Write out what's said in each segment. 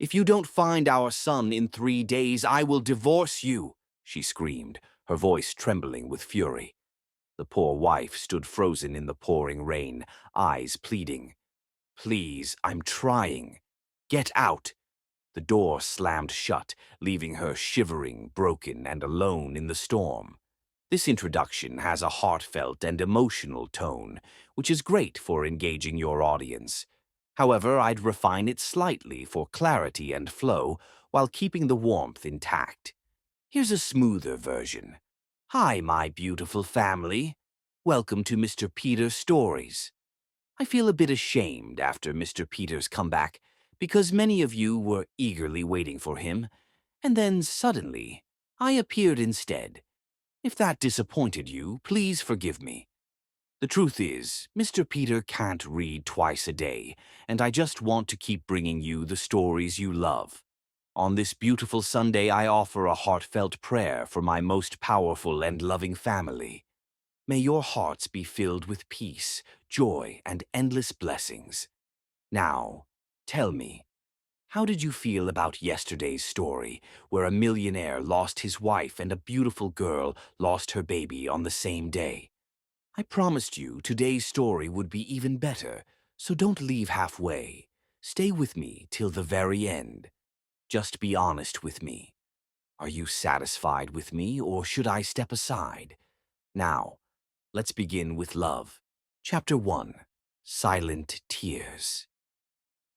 "If you don't find our son in 3 days, I will divorce you," she screamed, her voice trembling with fury. The poor wife stood frozen in the pouring rain, eyes pleading. "Please, I'm trying. Get out." The door slammed shut, leaving her shivering, broken, and alone in the storm. This introduction has a heartfelt and emotional tone, which is great for engaging your audience. However, I'd refine it slightly for clarity and flow while keeping the warmth intact. Here's a smoother version. "Hi, my beautiful family. Welcome to Mr. Peter's Stories. I feel a bit ashamed after Mr. Peter's comeback because many of you were eagerly waiting for him, and then suddenly I appeared instead. If that disappointed you, please forgive me. The truth is, Mr. Peter can't read twice a day, and I just want to keep bringing you the stories you love. On this beautiful Sunday, I offer a heartfelt prayer for my most powerful and loving family. May your hearts be filled with peace, joy, and endless blessings. Now, tell me, how did you feel about yesterday's story, where a millionaire lost his wife and a beautiful girl lost her baby on the same day? I promised you today's story would be even better, so don't leave halfway. Stay with me till the very end. Just be honest with me. Are you satisfied with me, or should I step aside? Now, let's begin with love. Chapter 1. Silent Tears.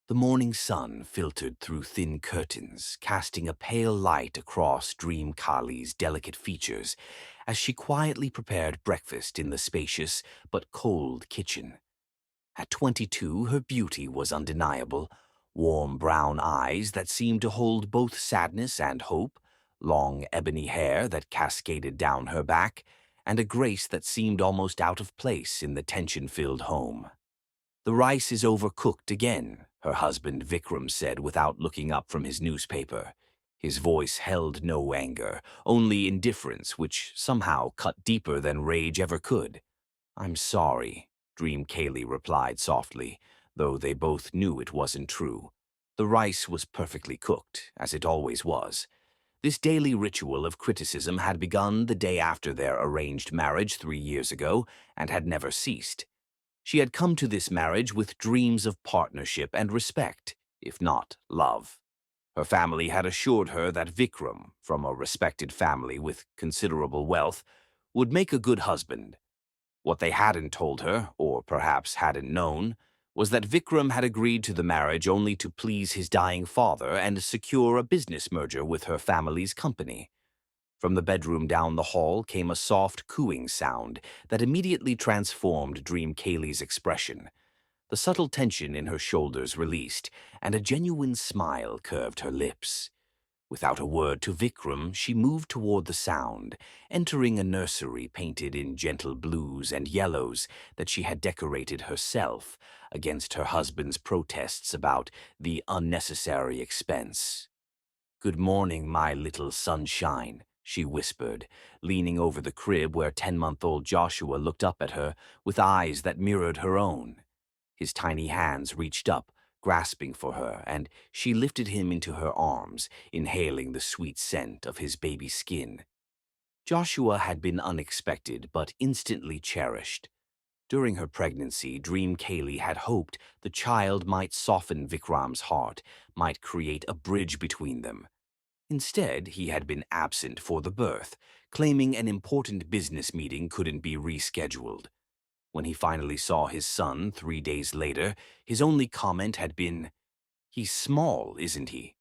The morning sun filtered through thin curtains, casting a pale light across Dream Kali's delicate features as she quietly prepared breakfast in the spacious but cold kitchen. At 22, her beauty was undeniable. Warm brown eyes that seemed to hold both sadness and hope, long ebony hair that cascaded down her back, and a grace that seemed almost out of place in the tension-filled home. "The rice is overcooked again," her husband Vikram said without looking up from his newspaper. His voice held no anger, only indifference, which somehow cut deeper than rage ever could. "I'm sorry," Dream Kaylee replied softly, though they both knew it wasn't true. The rice was perfectly cooked, as it always was. This daily ritual of criticism had begun the day after their arranged marriage 3 years ago and had never ceased. She had come to this marriage with dreams of partnership and respect, if not love. Her family had assured her that Vikram, from a respected family with considerable wealth, would make a good husband. What they hadn't told her, or perhaps hadn't known, was that Vikram had agreed to the marriage only to please his dying father and secure a business merger with her family's company. From the bedroom down the hall came a soft cooing sound that immediately transformed Dream Kaylee's expression. The subtle tension in her shoulders released, and a genuine smile curved her lips. Without a word to Vikram, she moved toward the sound, entering a nursery painted in gentle blues and yellows that she had decorated herself against her husband's protests about the unnecessary expense. "Good morning, my little sunshine," she whispered, leaning over the crib where 10-month-old Joshua looked up at her with eyes that mirrored her own. His tiny hands reached up, grasping for her, and she lifted him into her arms, inhaling the sweet scent of his baby skin. Joshua had been unexpected but instantly cherished. During her pregnancy, Dream Kaylee had hoped the child might soften Vikram's heart, might create a bridge between them. Instead, he had been absent for the birth, claiming an important business meeting couldn't be rescheduled. When he finally saw his son 3 days later, his only comment had been, "He's small, isn't he?"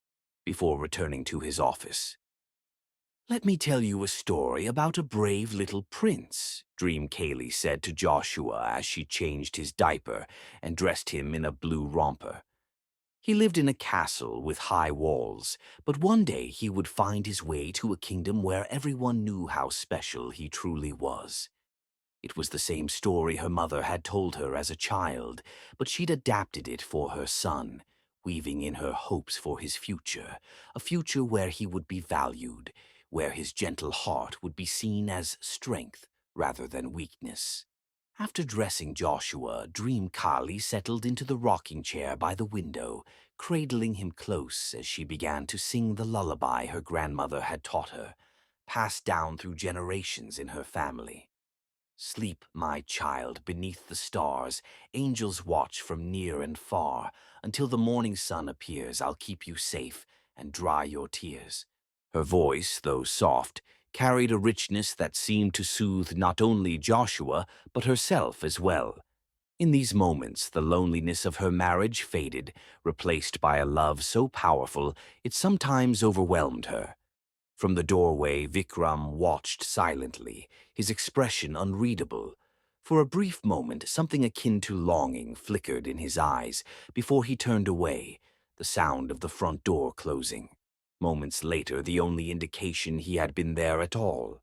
before returning to his office. "Let me tell you a story about a brave little prince," Dream Kaylee said to Joshua as she changed his diaper and dressed him in a blue romper. He lived in a castle with high walls, but one day he would find his way to a kingdom where everyone knew how special he truly was. It was the same story her mother had told her as a child, but she'd adapted it for her son, weaving in her hopes for his future, a future where he would be valued, where his gentle heart would be seen as strength rather than weakness. After dressing Joshua, Dream Kali settled into the rocking chair by the window, cradling him close as she began to sing the lullaby her grandmother had taught her, passed down through generations in her family. Sleep, my child, beneath the stars. Angels watch from near and far. Until the morning sun appears, I'll keep you safe and dry your tears. Her voice, though soft, carried a richness that seemed to soothe not only Joshua, but herself as well. In these moments, the loneliness of her marriage faded, replaced by a love so powerful it sometimes overwhelmed her. From the doorway, Vikram watched silently, his expression unreadable. For a brief moment, something akin to longing flickered in his eyes before he turned away, the sound of the front door closing. Moments later, the only indication he had been there at all.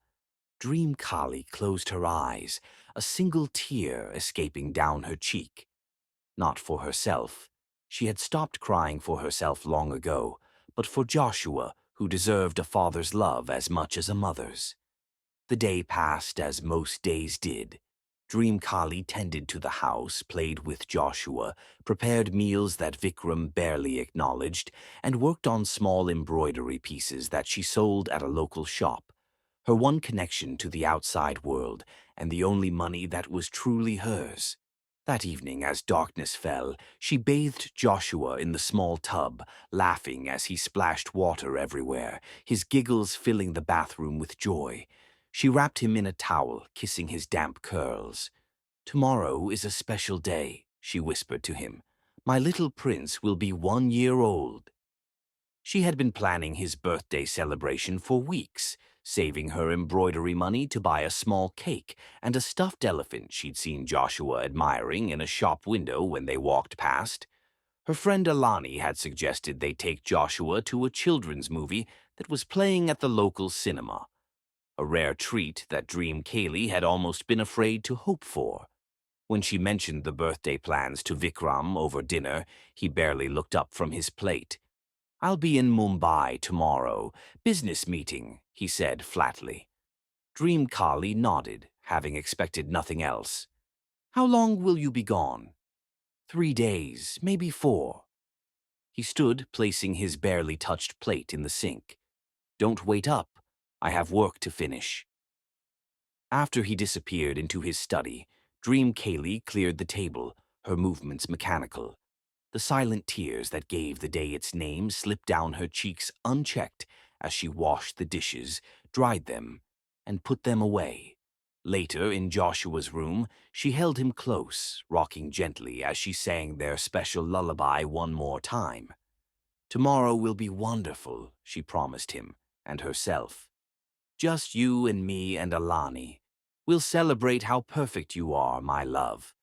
Dream Kali closed her eyes, a single tear escaping down her cheek. Not for herself. She had stopped crying for herself long ago, but for Joshua, who deserved a father's love as much as a mother's. The day passed as most days did. Dream Kali tended to the house, played with Joshua, prepared meals that Vikram barely acknowledged, and worked on small embroidery pieces that she sold at a local shop. Her one connection to the outside world, and the only money that was truly hers. That evening, as darkness fell, she bathed Joshua in the small tub, laughing as he splashed water everywhere, his giggles filling the bathroom with joy. She wrapped him in a towel, kissing his damp curls. "Tomorrow is a special day," she whispered to him. "My little prince will be 1 year old." She had been planning his birthday celebration for weeks, saving her embroidery money to buy a small cake and a stuffed elephant she'd seen Joshua admiring in a shop window when they walked past. Her friend Alani had suggested they take Joshua to a children's movie that was playing at the local cinema, a rare treat that Dream Kaylee had almost been afraid to hope for. When she mentioned the birthday plans to Vikram over dinner, he barely looked up from his plate. "I'll be in Mumbai tomorrow. Business meeting," he said flatly. Dream Kali nodded, having expected nothing else. "How long will you be gone?" 3 days, maybe 4. He stood, placing his barely touched plate in the sink. "Don't wait up. I have work to finish." After he disappeared into his study, Dream Kaylee cleared the table, her movements mechanical. The silent tears that gave the day its name slipped down her cheeks unchecked as she washed the dishes, dried them, and put them away. Later, in Joshua's room, she held him close, rocking gently as she sang their special lullaby one more time. "Tomorrow will be wonderful," she promised him, and herself. "Just you and me and Alani. We'll celebrate how perfect you are, my love."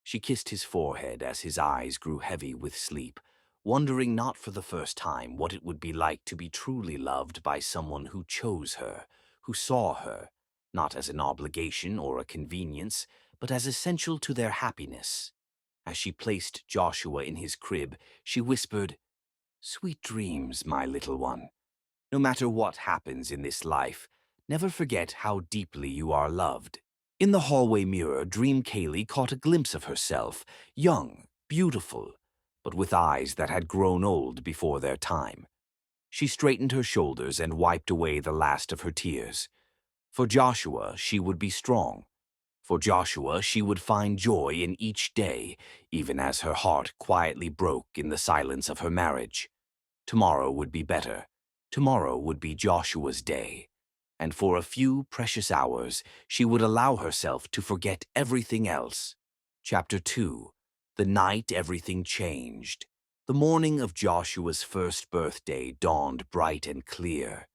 She kissed his forehead as his eyes grew heavy with sleep, wondering not for the first time what it would be like to be truly loved by someone who chose her, who saw her, not as an obligation or a convenience, but as essential to their happiness. As she placed Joshua in his crib, she whispered, "Sweet dreams, my little one. No matter what happens in this life, never forget how deeply you are loved." In the hallway mirror, Dream Kaylee caught a glimpse of herself, young, beautiful, but with eyes that had grown old before their time. She straightened her shoulders and wiped away the last of her tears. For Joshua, she would be strong. For Joshua, she would find joy in each day, even as her heart quietly broke in the silence of her marriage. Tomorrow would be better. Tomorrow would be Joshua's day. And for a few precious hours, she would allow herself to forget everything else. Chapter 2. The night everything changed. The morning of Joshua's first birthday dawned bright and clear.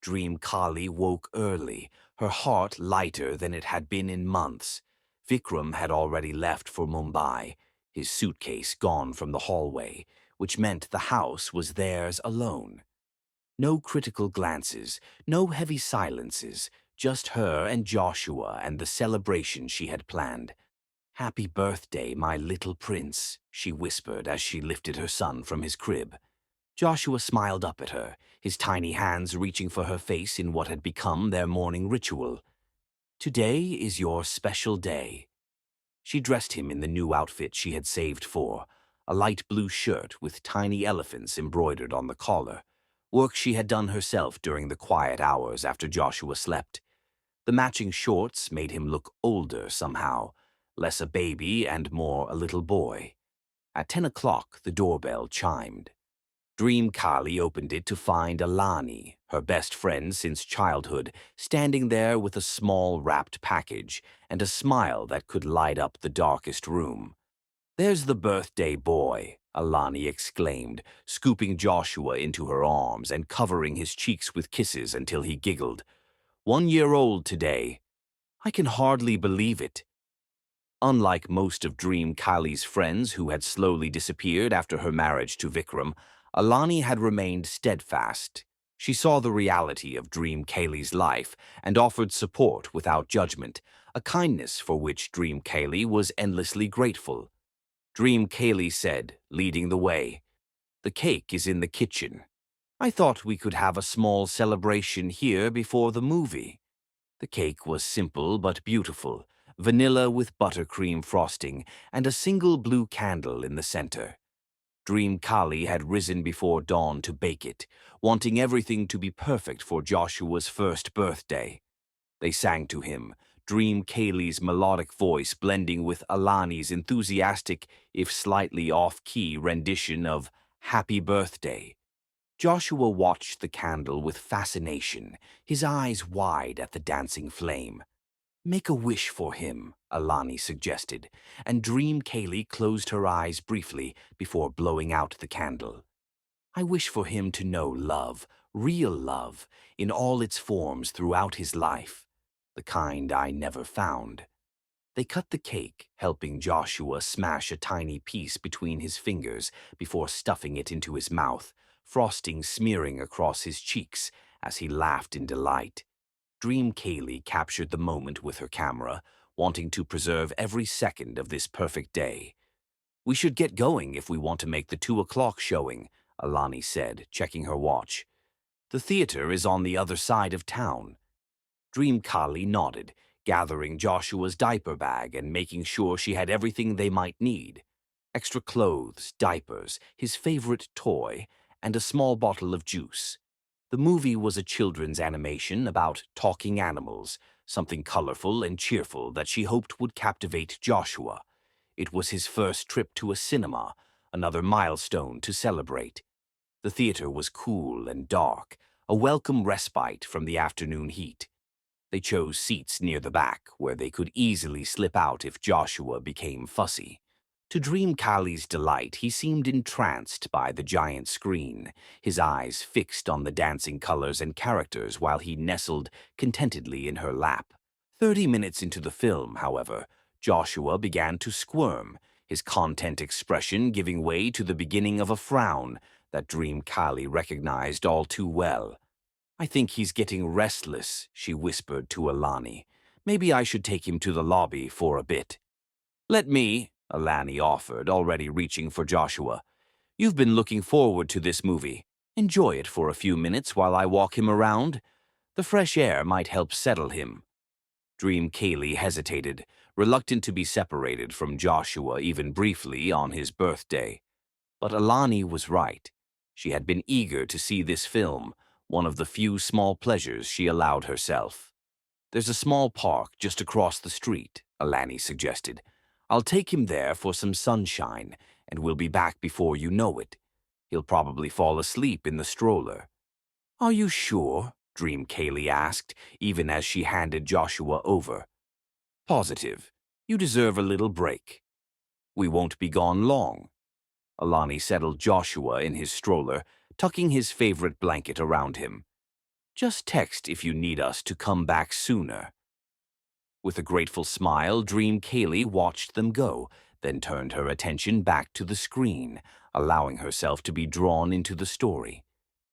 Dream Kali woke early, her heart lighter than it had been in months. Vikram had already left for Mumbai, his suitcase gone from the hallway, which meant the house was theirs alone. No critical glances, no heavy silences, just her and Joshua and the celebration she had planned. "Happy birthday, my little prince," she whispered as she lifted her son from his crib. Joshua smiled up at her, his tiny hands reaching for her face in what had become their morning ritual. "Today is your special day." She dressed him in the new outfit she had saved for, a light blue shirt with tiny elephants embroidered on the collar, work she had done herself during the quiet hours after Joshua slept. The matching shorts made him look older somehow, less a baby and more a little boy. At 10 o'clock, the doorbell chimed. Dream Kali opened it to find Alani, her best friend since childhood, standing there with a small wrapped package and a smile that could light up the darkest room. "There's the birthday boy," Alani exclaimed, scooping Joshua into her arms and covering his cheeks with kisses until he giggled. "1 year old today. I can hardly believe it." Unlike most of Dream Kali's friends who had slowly disappeared after her marriage to Vikram, Alani had remained steadfast. She saw the reality of Dream Kali's life and offered support without judgment, a kindness for which Dream Kali was endlessly grateful. Dream Kali said, leading the way, "The cake is in the kitchen. I thought we could have a small celebration here before the movie." The cake was simple but beautiful, vanilla with buttercream frosting and a single blue candle in the center. Dream Kali had risen before dawn to bake it, wanting everything to be perfect for Joshua's first birthday. They sang to him, Dream Kali's melodic voice blending with Alani's enthusiastic, if slightly off-key rendition of Happy Birthday. Joshua watched the candle with fascination, his eyes wide at the dancing flame. "Make a wish for him," Alani suggested, and Dream Kali closed her eyes briefly before blowing out the candle. "I wish for him to know love, real love, in all its forms throughout his life, the kind I never found." They cut the cake, helping Joshua smash a tiny piece between his fingers before stuffing it into his mouth, frosting smearing across his cheeks as he laughed in delight. Dream Kali captured the moment with her camera, wanting to preserve every second of this perfect day. "We should get going if we want to make the 2 o'clock showing," Alani said, checking her watch. "The theater is on the other side of town." Dream Kali nodded, gathering Joshua's diaper bag and making sure she had everything they might need. Extra clothes, diapers, his favorite toy, and a small bottle of juice. The movie was a children's animation about talking animals, something colorful and cheerful that she hoped would captivate Joshua. It was his first trip to a cinema, another milestone to celebrate. The theater was cool and dark, a welcome respite from the afternoon heat. They chose seats near the back, where they could easily slip out if Joshua became fussy. To Dream Kali's delight, he seemed entranced by the giant screen, his eyes fixed on the dancing colors and characters while he nestled contentedly in her lap. 30 minutes into the film, however, Joshua began to squirm, his content expression giving way to the beginning of a frown that Dream Kali recognized all too well. "I think he's getting restless," she whispered to Alani. "Maybe I should take him to the lobby for a bit." "Let me," Alani offered, already reaching for Joshua. "You've been looking forward to this movie. Enjoy it for a few minutes while I walk him around. The fresh air might help settle him." Dream Kali hesitated, reluctant to be separated from Joshua even briefly on his birthday. But Alani was right. She had been eager to see this film, one of the few small pleasures she allowed herself. "There's a small park just across the street," Alani suggested. "I'll take him there for some sunshine, and we'll be back before you know it. He'll probably fall asleep in the stroller." "Are you sure?" Dream Kali asked, even as she handed Joshua over. "Positive. You deserve a little break." "We won't be gone long." Alani settled Joshua in his stroller, tucking his favorite blanket around him. "Just text if you need us to come back sooner." With a grateful smile, Dream Kali watched them go, then turned her attention back to the screen, allowing herself to be drawn into the story.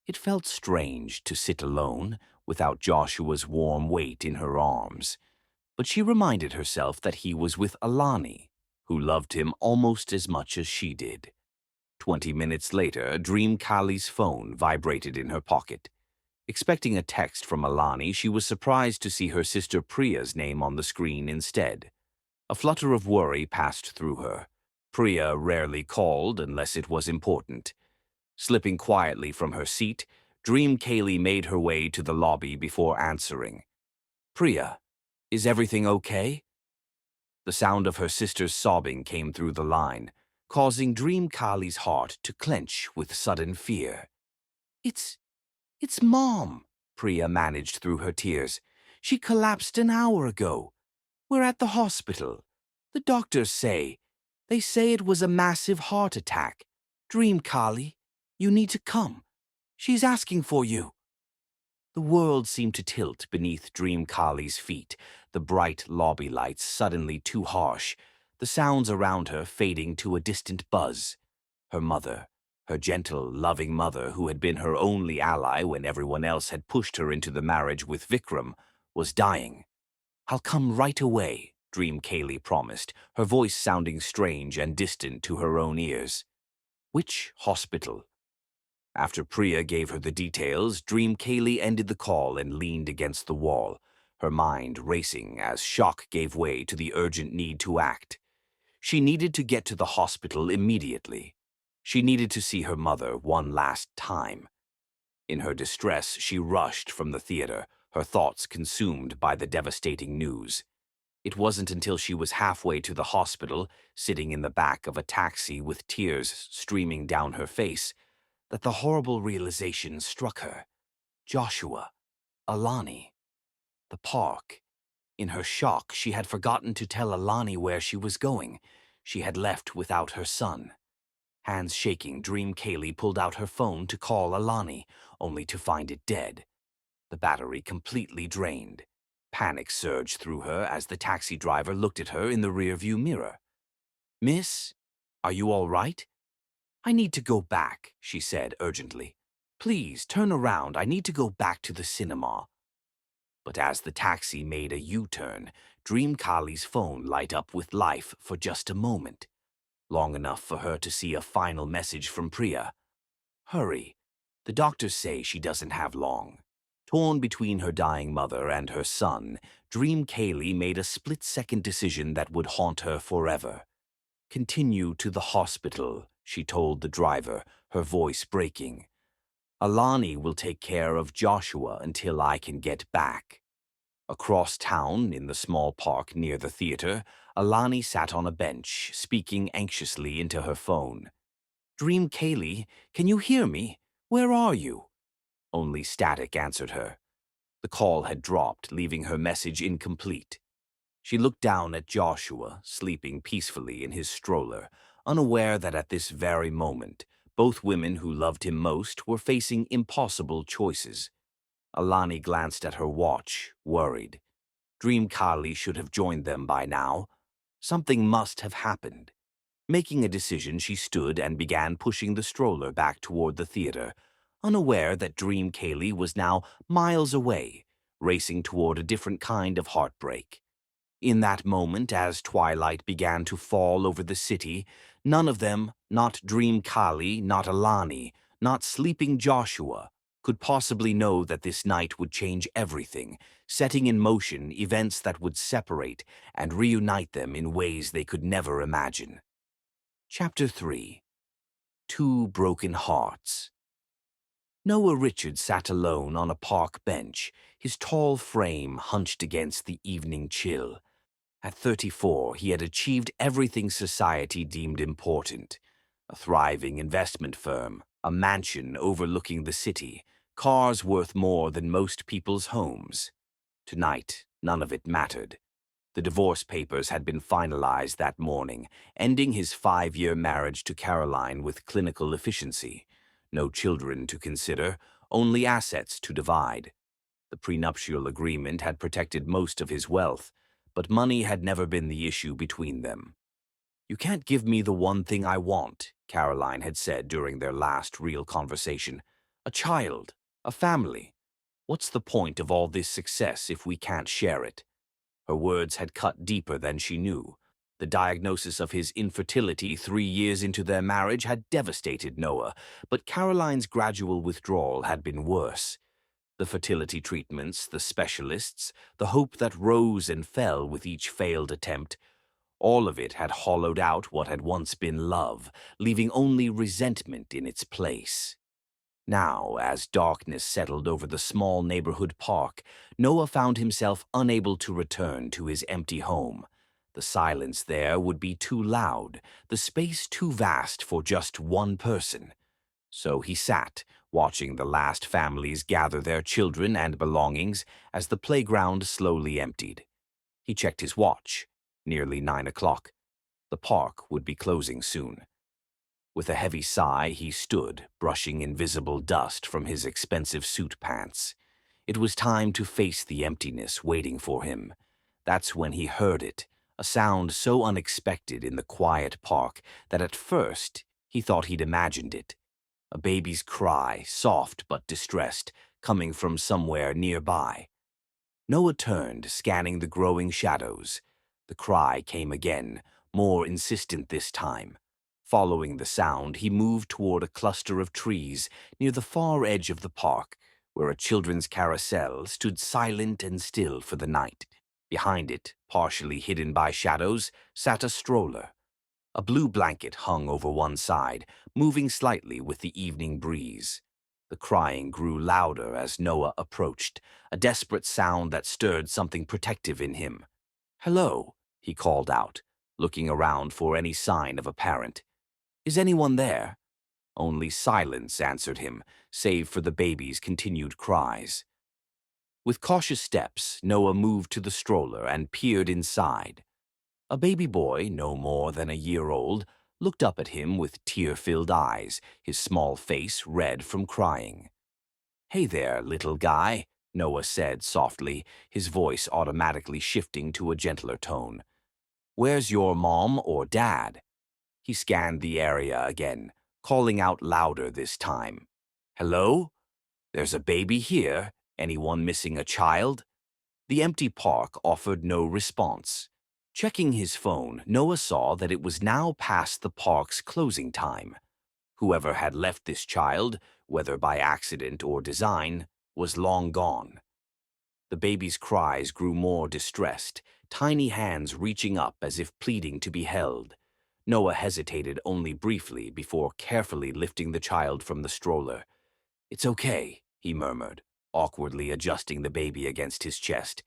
It felt strange to sit alone, without Joshua's warm weight in her arms. But she reminded herself that he was with Alani, who loved him almost as much as she did. 20 minutes later, Dream Kali's phone vibrated in her pocket. Expecting a text from Alani, she was surprised to see her sister Priya's name on the screen instead. A flutter of worry passed through her. Priya rarely called unless it was important. Slipping quietly from her seat, Dream Kaylee made her way to the lobby before answering. "Priya, is everything okay?" The sound of her sister's sobbing came through the line, causing Dream Kali's heart to clench with sudden fear. It's Mom," Priya managed through her tears. "She collapsed an hour ago. We're at the hospital. The doctors say. They say it was a massive heart attack. Dream Kali, you need to come. She's asking for you." The world seemed to tilt beneath Dream Kali's feet, the bright lobby lights suddenly too harsh, the sounds around her fading to a distant buzz. Her mother, her gentle, loving mother who had been her only ally when everyone else had pushed her into the marriage with Vikram, was dying. "I'll come right away," Dream Kaylee promised, her voice sounding strange and distant to her own ears. "Which hospital?" After Priya gave her the details, Dream Kaylee ended the call and leaned against the wall, her mind racing as shock gave way to the urgent need to act. She needed to get to the hospital immediately. She needed to see her mother one last time. In her distress, she rushed from the theater, her thoughts consumed by the devastating news. It wasn't until she was halfway to the hospital, sitting in the back of a taxi with tears streaming down her face, that the horrible realization struck her. Joshua, Alani, the park. In her shock, she had forgotten to tell Alani where she was going. She had left without her son. Hands shaking, Dream Kaylee pulled out her phone to call Alani, only to find it dead. The battery completely drained. Panic surged through her as the taxi driver looked at her in the rearview mirror. "Miss, are you all right?" "I need to go back," she said urgently. "Please, turn around. I need to go back to the cinema." But as the taxi made a U-turn, Dream Kali's phone lighted up with life for just a moment, long enough for her to see a final message from Priya. "Hurry. The doctors say she doesn't have long." Torn between her dying mother and her son, Dream Kaylee made a split-second decision that would haunt her forever. "Continue to the hospital," she told the driver, her voice breaking. "Alani will take care of Joshua until I can get back." Across town, in the small park near the theater, Alani sat on a bench, speaking anxiously into her phone. "Dream Kaylee, can you hear me? Where are you?" Only static answered her. The call had dropped, leaving her message incomplete. She looked down at Joshua, sleeping peacefully in his stroller, unaware that at this very moment, both women who loved him most were facing impossible choices. Alani glanced at her watch, worried. Dream Kali should have joined them by now. Something must have happened. Making a decision, she stood and began pushing the stroller back toward the theater, unaware that Dream Kaylee was now miles away, racing toward a different kind of heartbreak. In that moment, as twilight began to fall over the city, none of them, not Dream Kali, not Alani, not sleeping Joshua, could possibly know that this night would change everything, setting in motion events that would separate and reunite them in ways they could never imagine. Chapter 3. Two Broken Hearts. Noah Richards sat alone on a park bench, his tall frame hunched against the evening chill. At 34, he had achieved everything society deemed important. A thriving investment firm, a mansion overlooking the city, cars worth more than most people's homes. Tonight, none of it mattered. The divorce papers had been finalized that morning, ending his 5-year marriage to Caroline with clinical efficiency. No children to consider, only assets to divide. The prenuptial agreement had protected most of his wealth, but money had never been the issue between them. "You can't give me the one thing I want," Caroline had said during their last real conversation. "A child, a family. What's the point of all this success if we can't share it?" Her words had cut deeper than she knew. The diagnosis of his infertility 3 years into their marriage had devastated Noah, but Caroline's gradual withdrawal had been worse. The fertility treatments, the specialists, the hope that rose and fell with each failed attempt, All of it had hollowed out what had once been love, leaving only resentment in its place. Now, as darkness settled over the small neighborhood park, Noah found himself unable to return to his empty home. The silence there would be too loud, the space too vast for just one person. So he sat, watching the last families gather their children and belongings as the playground slowly emptied. He checked his watch. Nearly 9 o'clock. The park would be closing soon. With a heavy sigh, he stood, brushing invisible dust from his expensive suit pants. It was time to face the emptiness waiting for him. That's when he heard it, a sound so unexpected in the quiet park that at first he thought he'd imagined it. A baby's cry, soft but distressed, coming from somewhere nearby. Noah turned, scanning the growing shadows. The cry came again, more insistent this time. Following the sound, he moved toward a cluster of trees near the far edge of the park, where a children's carousel stood silent and still for the night. Behind it, partially hidden by shadows, sat a stroller. A blue blanket hung over one side, moving slightly with the evening breeze. The crying grew louder as Noah approached, a desperate sound that stirred something protective in him. "Hello," he called out, looking around for any sign of a parent. "Is anyone there?" Only silence answered him, save for the baby's continued cries. With cautious steps, Noah moved to the stroller and peered inside. A baby boy, no more than a year old, looked up at him with tear-filled eyes, his small face red from crying. "Hey there, little guy," Noah said softly, his voice automatically shifting to a gentler tone. "Where's your mom or dad?" He scanned the area again, calling out louder this time. "Hello? There's a baby here. Anyone missing a child?" The empty park offered no response. Checking his phone, Noah saw that it was now past the park's closing time. Whoever had left this child, whether by accident or design, was long gone. The baby's cries grew more distressed, tiny hands reaching up as if pleading to be held. Noah hesitated only briefly before carefully lifting the child from the stroller. "It's okay," he murmured, awkwardly adjusting the baby against his chest.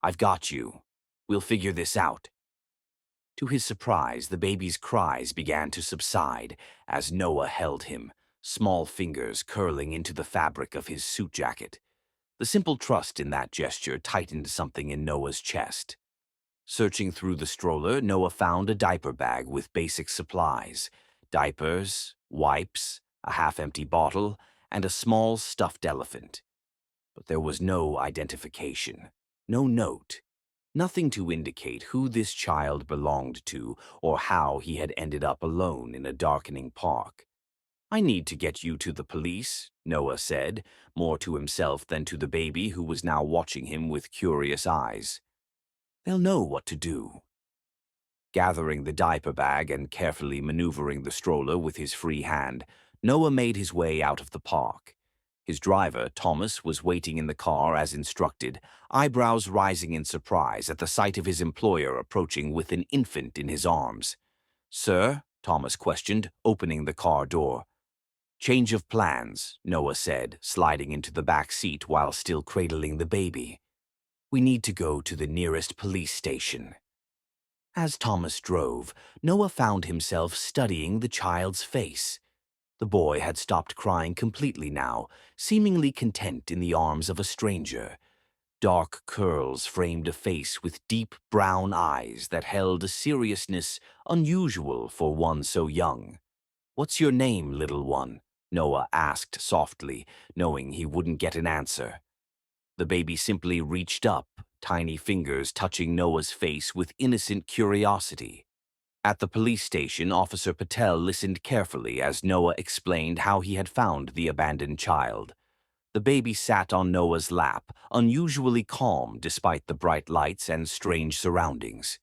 "I've got you. We'll figure this out." To his surprise, the baby's cries began to subside as Noah held him, small fingers curling into the fabric of his suit jacket. The simple trust in that gesture tightened something in Noah's chest. Searching through the stroller, Noah found a diaper bag with basic supplies: diapers, wipes, a half-empty bottle, and a small stuffed elephant. But there was no identification, no note. Nothing to indicate who this child belonged to or how he had ended up alone in a darkening park. "I need to get you to the police," Noah said, more to himself than to the baby who was now watching him with curious eyes. "They'll know what to do." Gathering the diaper bag and carefully maneuvering the stroller with his free hand, Noah made his way out of the park. His driver, Thomas, was waiting in the car as instructed, eyebrows rising in surprise at the sight of his employer approaching with an infant in his arms. "Sir?" Thomas questioned, opening the car door. "Change of plans," Noah said, sliding into the back seat while still cradling the baby. "We need to go to the nearest police station." As Thomas drove, Noah found himself studying the child's face. The boy had stopped crying completely now, seemingly content in the arms of a stranger. Dark curls framed a face with deep brown eyes that held a seriousness unusual for one so young. "What's your name, little one?" Noah asked softly, knowing he wouldn't get an answer. The baby simply reached up, tiny fingers touching Noah's face with innocent curiosity. At the police station, Officer Patel listened carefully as Noah explained how he had found the abandoned child. The baby sat on Noah's lap, unusually calm despite the bright lights and strange surroundings.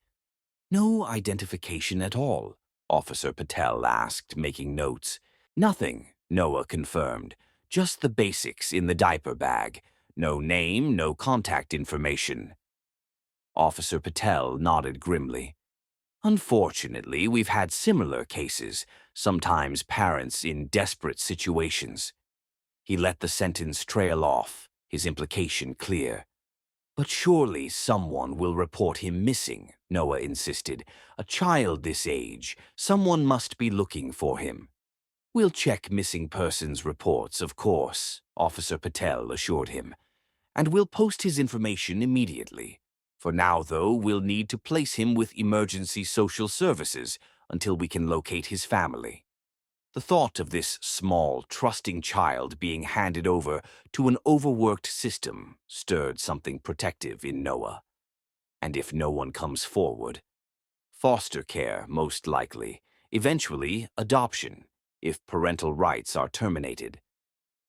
"No identification at all?" Officer Patel asked, making notes. "Nothing," Noah confirmed. "Just the basics in the diaper bag. No name, no contact information." Officer Patel nodded grimly. Unfortunately, we've had similar cases, sometimes parents in desperate situations. He let the sentence trail off, his implication clear. But surely someone will report him missing, Noah insisted. A child this age, someone must be looking for him. We'll check missing persons reports, of course, Officer Patel assured him. And we'll post his information immediately. For now, though, we'll need to place him with emergency social services until we can locate his family. The thought of this small, trusting child being handed over to an overworked system stirred something protective in Noah. And if no one comes forward, foster care, most likely, eventually adoption, if parental rights are terminated.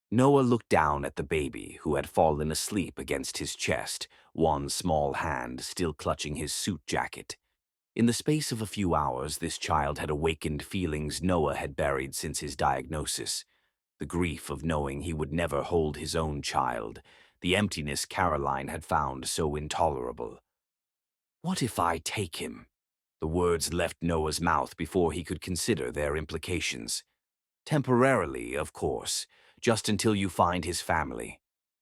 Noah looked down at the baby who had fallen asleep against his chest, one small hand still clutching his suit jacket. In the space of a few hours, this child had awakened feelings Noah had buried since his diagnosis. The grief of knowing he would never hold his own child, the emptiness Caroline had found so intolerable. "What if I take him?" The words left Noah's mouth before he could consider their implications. "Temporarily, of course, just until you find his family."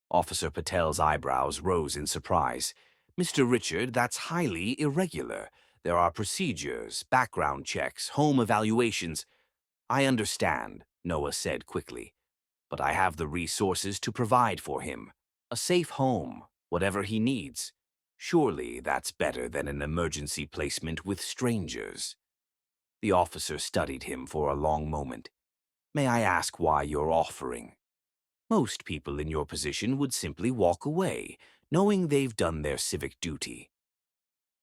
Officer Patel's eyebrows rose in surprise. "Mr. Richard, that's highly irregular. There are procedures, background checks, home evaluations." "I understand," Noah said quickly. "But I have the resources to provide for him. A safe home, whatever he needs. Surely that's better than an emergency placement with strangers." The officer studied him for a long moment. "May I ask why you're offering?" "Most people in your position would simply walk away, knowing they've done their civic duty."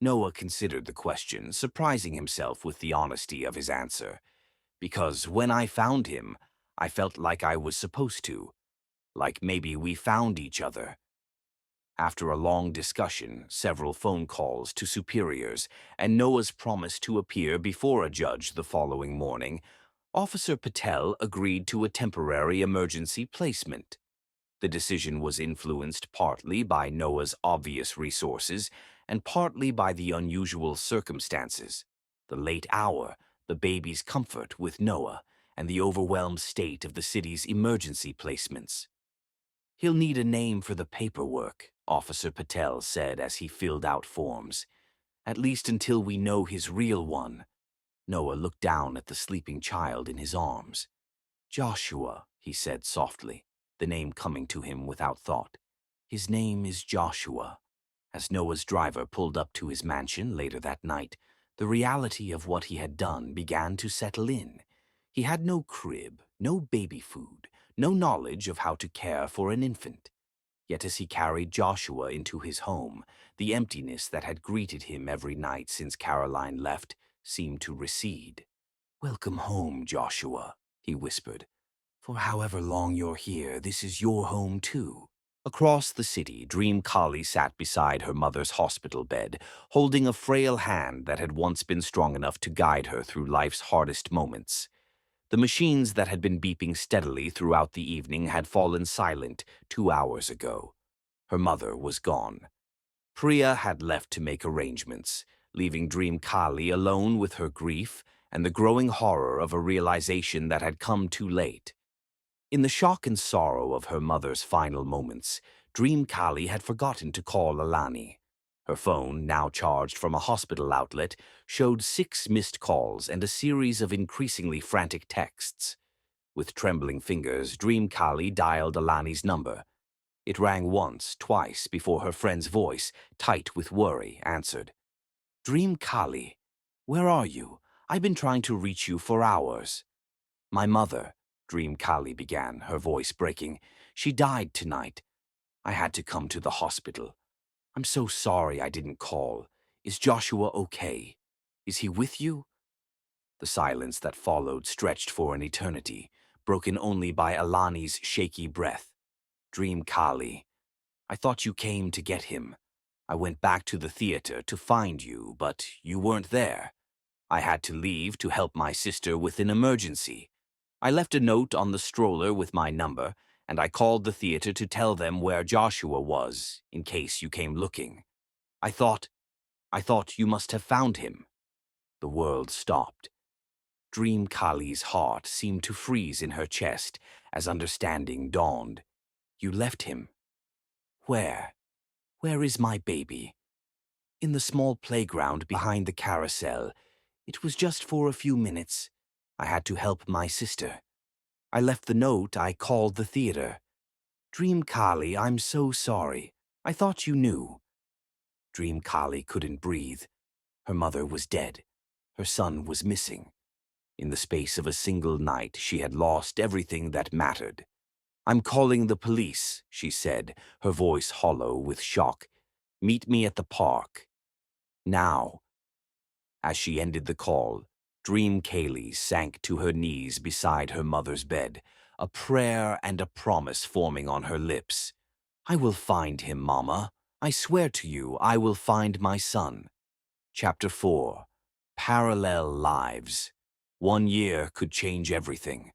Noah considered the question, surprising himself with the honesty of his answer. "Because when I found him, I felt like I was supposed to. Like maybe we found each other." After a long discussion, several phone calls to superiors, and Noah's promise to appear before a judge the following morning, Officer Patel agreed to a temporary emergency placement. The decision was influenced partly by Noah's obvious resources and partly by the unusual circumstances: the late hour, the baby's comfort with Noah, and the overwhelmed state of the city's emergency placements. "He'll need a name for the paperwork," Officer Patel said as he filled out forms. "At least until we know his real one." Noah looked down at the sleeping child in his arms. "Joshua," he said softly, the name coming to him without thought. "His name is Joshua." As Noah's driver pulled up to his mansion later that night, the reality of what he had done began to settle in. He had no crib, no baby food, no knowledge of how to care for an infant. Yet as he carried Joshua into his home, the emptiness that had greeted him every night since Caroline left seemed to recede. "Welcome home, Joshua," he whispered. "For however long you're here, this is your home too." Across the city, Dream Kali sat beside her mother's hospital bed, holding a frail hand that had once been strong enough to guide her through life's hardest moments. The machines that had been beeping steadily throughout the evening had fallen silent 2 hours ago. Her mother was gone. Priya had left to make arrangements, leaving Dream Kali alone with her grief and the growing horror of a realization that had come too late. In the shock and sorrow of her mother's final moments, Dream Kali had forgotten to call Alani. Her phone, now charged from a hospital outlet, showed 6 missed calls and a series of increasingly frantic texts. With trembling fingers, Dream Kali dialed Alani's number. It rang once, twice, before her friend's voice, tight with worry, answered. "Dream Kali, where are you? I've been trying to reach you for hours." "My mother," Dream Kali began, her voice breaking. "She died tonight. I had to come to the hospital. I'm so sorry I didn't call. Is Joshua okay? Is he with you?" The silence that followed stretched for an eternity, broken only by Alani's shaky breath. "Dream Kali, I thought you came to get him. I went back to the theater to find you, but you weren't there. I had to leave to help my sister with an emergency. I left a note on the stroller with my number, and I called the theater to tell them where Joshua was, in case you came looking. I thought you must have found him." The world stopped. Dream Kali's heart seemed to freeze in her chest as understanding dawned. You left him. Where? Where is my baby? In the small playground behind the carousel. It was just for a few minutes. I had to help my sister. I left the note. I called the theater. Dream Kali, I'm so sorry. I thought you knew. Dream Kali couldn't breathe. Her mother was dead. Her son was missing. In the space of a single night, she had lost everything that mattered. I'm calling the police, she said, her voice hollow with shock. Meet me at the park. Now. As she ended the call, Dream Kali sank to her knees beside her mother's bed, a prayer and a promise forming on her lips. I will find him, Mama. I swear to you, I will find my son. Chapter 4. Parallel Lives. 1 year could change everything.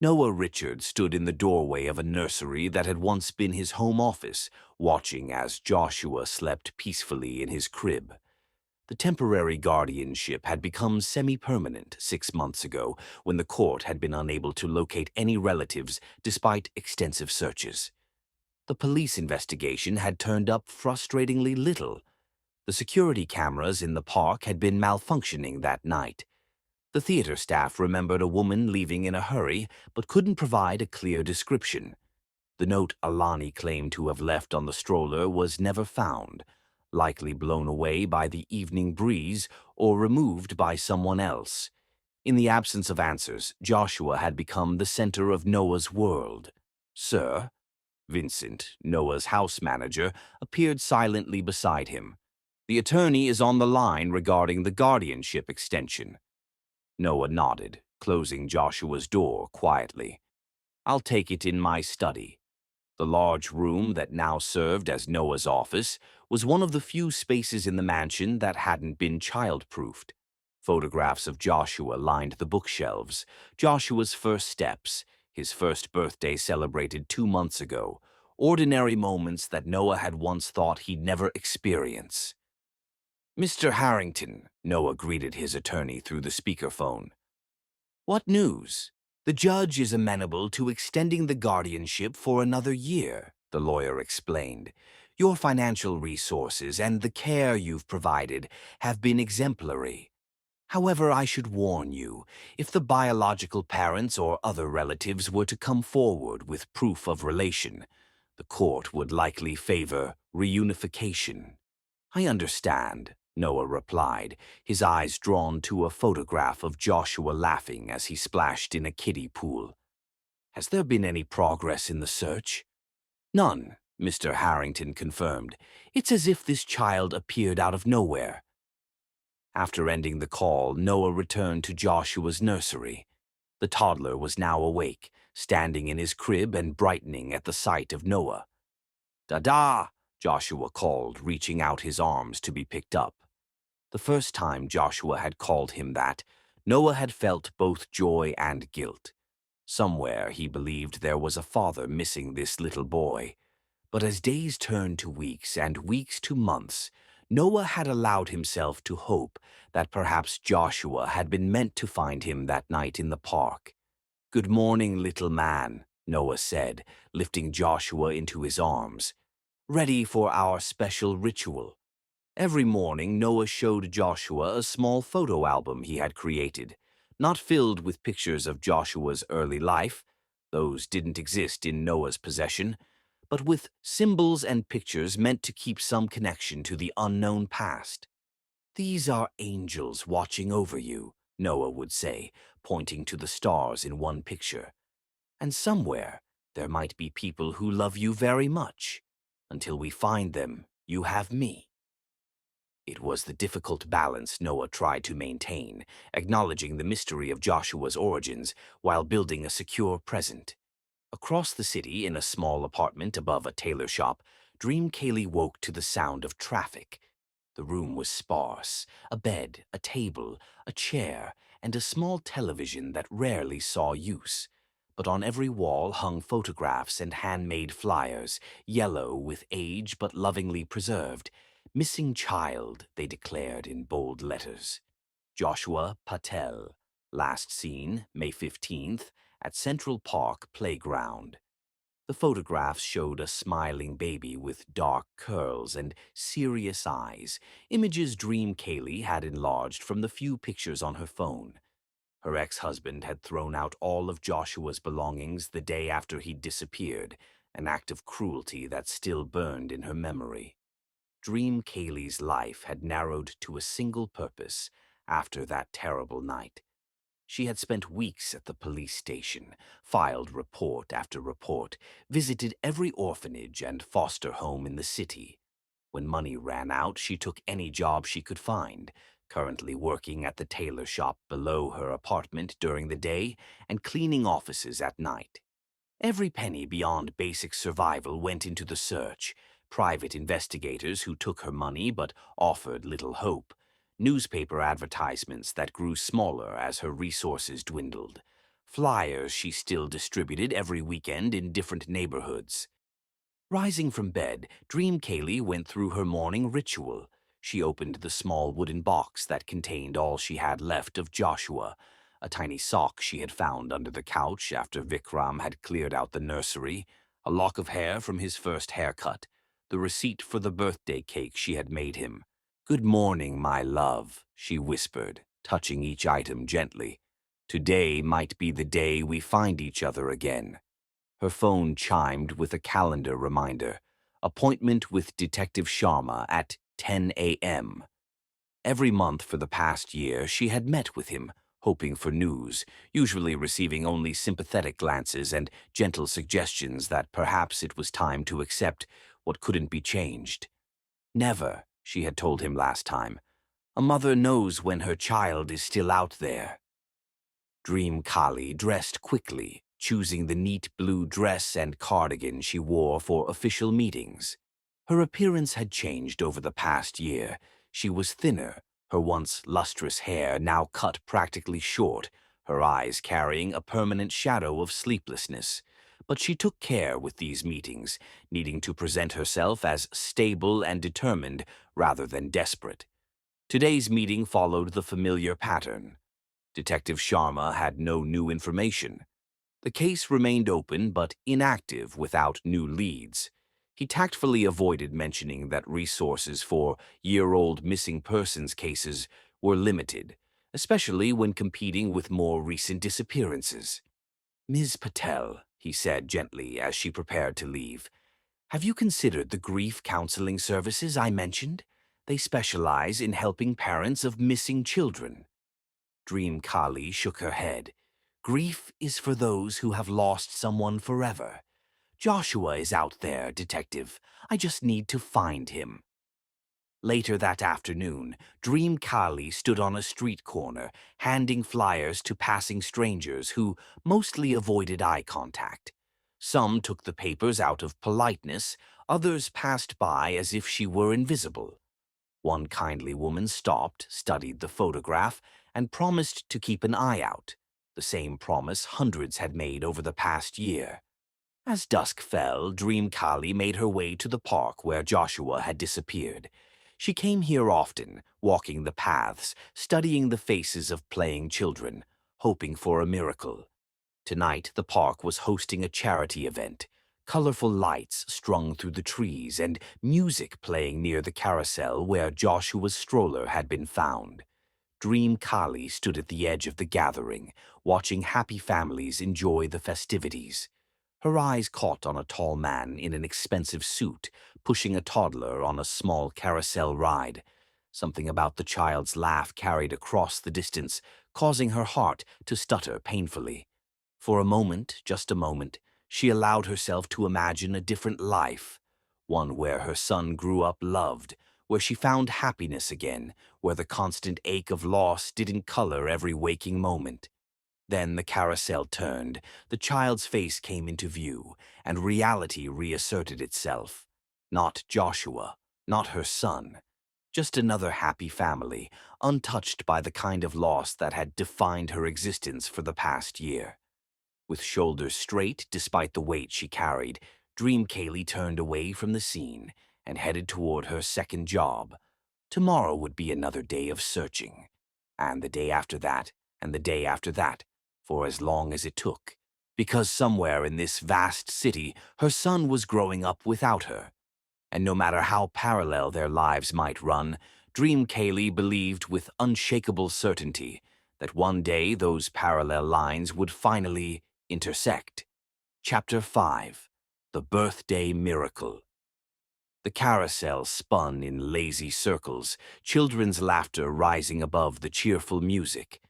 Noah Richard stood in the doorway of a nursery that had once been his home office, watching as Joshua slept peacefully in his crib. The temporary guardianship had become semi-permanent 6 months ago when the court had been unable to locate any relatives despite extensive searches. The police investigation had turned up frustratingly little. The security cameras in the park had been malfunctioning that night. The theater staff remembered a woman leaving in a hurry but couldn't provide a clear description. The note Alani claimed to have left on the stroller was never found, likely blown away by the evening breeze or removed by someone else. In the absence of answers, Joshua had become the center of Noah's world. Sir, Vincent, Noah's house manager, appeared silently beside him. The attorney is on the line regarding the guardianship extension. Noah nodded, closing Joshua's door quietly. I'll take it in my study. The large room that now served as Noah's office was one of the few spaces in the mansion that hadn't been child-proofed. Photographs of Joshua lined the bookshelves. Joshua's first steps, his first birthday celebrated 2 months ago, ordinary moments that Noah had once thought he'd never experience. Mr. Harrington, Noah greeted his attorney through the speakerphone. What news? The judge is amenable to extending the guardianship for another year, the lawyer explained. Your financial resources and the care you've provided have been exemplary. However, I should warn you, if the biological parents or other relatives were to come forward with proof of relation, the court would likely favor reunification. I understand, Noah replied, his eyes drawn to a photograph of Joshua laughing as he splashed in a kiddie pool. Has there been any progress in the search? None, Mr. Harrington confirmed. It's as if this child appeared out of nowhere. After ending the call, Noah returned to Joshua's nursery. The toddler was now awake, standing in his crib and brightening at the sight of Noah. "Dada!" Joshua called, reaching out his arms to be picked up. The first time Joshua had called him that, Noah had felt both joy and guilt. Somewhere he believed there was a father missing this little boy. But as days turned to weeks and weeks to months, Noah had allowed himself to hope that perhaps Joshua had been meant to find him that night in the park. "Good morning, little man," Noah said, lifting Joshua into his arms. "Ready for our special ritual." Every morning, Noah showed Joshua a small photo album he had created, not filled with pictures of Joshua's early life, those didn't exist in Noah's possession, but with symbols and pictures meant to keep some connection to the unknown past. "These are angels watching over you," Noah would say, pointing to the stars in one picture. "And somewhere, there might be people who love you very much. Until we find them, you have me." It was the difficult balance Noah tried to maintain, acknowledging the mystery of Joshua's origins while building a secure present. Across the city, in a small apartment above a tailor shop, Dream Kaylee woke to the sound of traffic. The room was sparse, a bed, a table, a chair, and a small television that rarely saw use. But on every wall hung photographs and handmade flyers, yellow with age but lovingly preserved. "Missing child," they declared in bold letters. Joshua Patel. Last seen, May 15th, at Central Park Playground. The photographs showed a smiling baby with dark curls and serious eyes, images Dream Kaylee had enlarged from the few pictures on her phone. Her ex-husband had thrown out all of Joshua's belongings the day after he'd disappeared, an act of cruelty that still burned in her memory. Dream Kaylee's life had narrowed to a single purpose after that terrible night. She had spent weeks at the police station, filed report after report, visited every orphanage and foster home in the city. When money ran out, she took any job she could find, currently working at the tailor shop below her apartment during the day and cleaning offices at night. Every penny beyond basic survival went into the search. Private investigators who took her money but offered little hope. Newspaper advertisements that grew smaller as her resources dwindled. Flyers she still distributed every weekend in different neighborhoods. Rising from bed, Dream Kaylee went through her morning ritual. She opened the small wooden box that contained all she had left of Joshua, a tiny sock she had found under the couch after Vikram had cleared out the nursery, a lock of hair from his first haircut, the receipt for the birthday cake she had made him. "Good morning, my love," she whispered, touching each item gently. "Today might be the day we find each other again." Her phone chimed with a calendar reminder. Appointment with Detective Sharma at 10 a.m. Every month for the past year, she had met with him, hoping for news, usually receiving only sympathetic glances and gentle suggestions that perhaps it was time to accept what couldn't be changed. "Never," she had told him last time. "A mother knows when her child is still out there." Dream Kali dressed quickly, choosing the neat blue dress and cardigan she wore for official meetings. Her appearance had changed over the past year. She was thinner, her once lustrous hair now cut practically short, her eyes carrying a permanent shadow of sleeplessness. But she took care with these meetings, needing to present herself as stable and determined rather than desperate. Today's meeting followed the familiar pattern. Detective Sharma had no new information. The case remained open but inactive without new leads. He tactfully avoided mentioning that resources for year-old missing persons cases were limited, especially when competing with more recent disappearances. "Ms. Patel," he said gently as she prepared to leave, "have you considered the grief counseling services I mentioned? They specialize in helping parents of missing children." Dream Kali shook her head. "Grief is for those who have lost someone forever. Joshua is out there, Detective. I just need to find him." Later that afternoon, Dream Kali stood on a street corner, handing flyers to passing strangers who mostly avoided eye contact. Some took the papers out of politeness, others passed by as if she were invisible. One kindly woman stopped, studied the photograph, and promised to keep an eye out, the same promise hundreds had made over the past year. As dusk fell, Dream Kali made her way to the park where Joshua had disappeared. She came here often, walking the paths, studying the faces of playing children, hoping for a miracle. Tonight, the park was hosting a charity event. Colorful lights strung through the trees and music playing near the carousel where Joshua's stroller had been found. Dream Kali stood at the edge of the gathering, watching happy families enjoy the festivities. Her eyes caught on a tall man in an expensive suit, pushing a toddler on a small carousel ride. Something about the child's laugh carried across the distance, causing her heart to stutter painfully. For a moment, just a moment, she allowed herself to imagine a different life, one where her son grew up loved, where she found happiness again, where the constant ache of loss didn't color every waking moment. Then the carousel turned, the child's face came into view, and reality reasserted itself. Not Joshua, not her son, just another happy family, untouched by the kind of loss that had defined her existence for the past year. With shoulders straight despite the weight she carried, Dream Kaylee turned away from the scene and headed toward her second job. Tomorrow would be another day of searching. and the day after that, and the day after that, for as long as it took, because somewhere in this vast city her son was growing up without her. And no matter how parallel their lives might run, Dream Kaylee believed with unshakable certainty that one day those parallel lines would finally intersect. Chapter 5. The Birthday Miracle. The carousel spun in lazy circles, children's laughter rising above the cheerful music.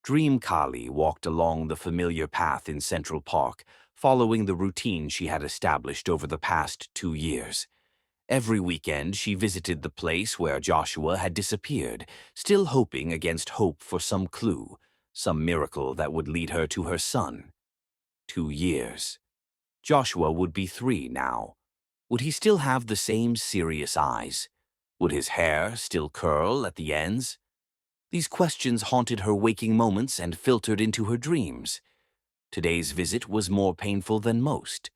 Dream Kali walked along the familiar path in Central Park, following the routine she had established over the past 2 years. Every weekend she visited the place where Joshua had disappeared, still hoping against hope for some clue, some miracle that would lead her to her son. 2 years. Joshua would be 3 now. Would he still have the same serious eyes? Would his hair still curl at the ends? These questions haunted her waking moments and filtered into her dreams. Today's visit was more painful than most.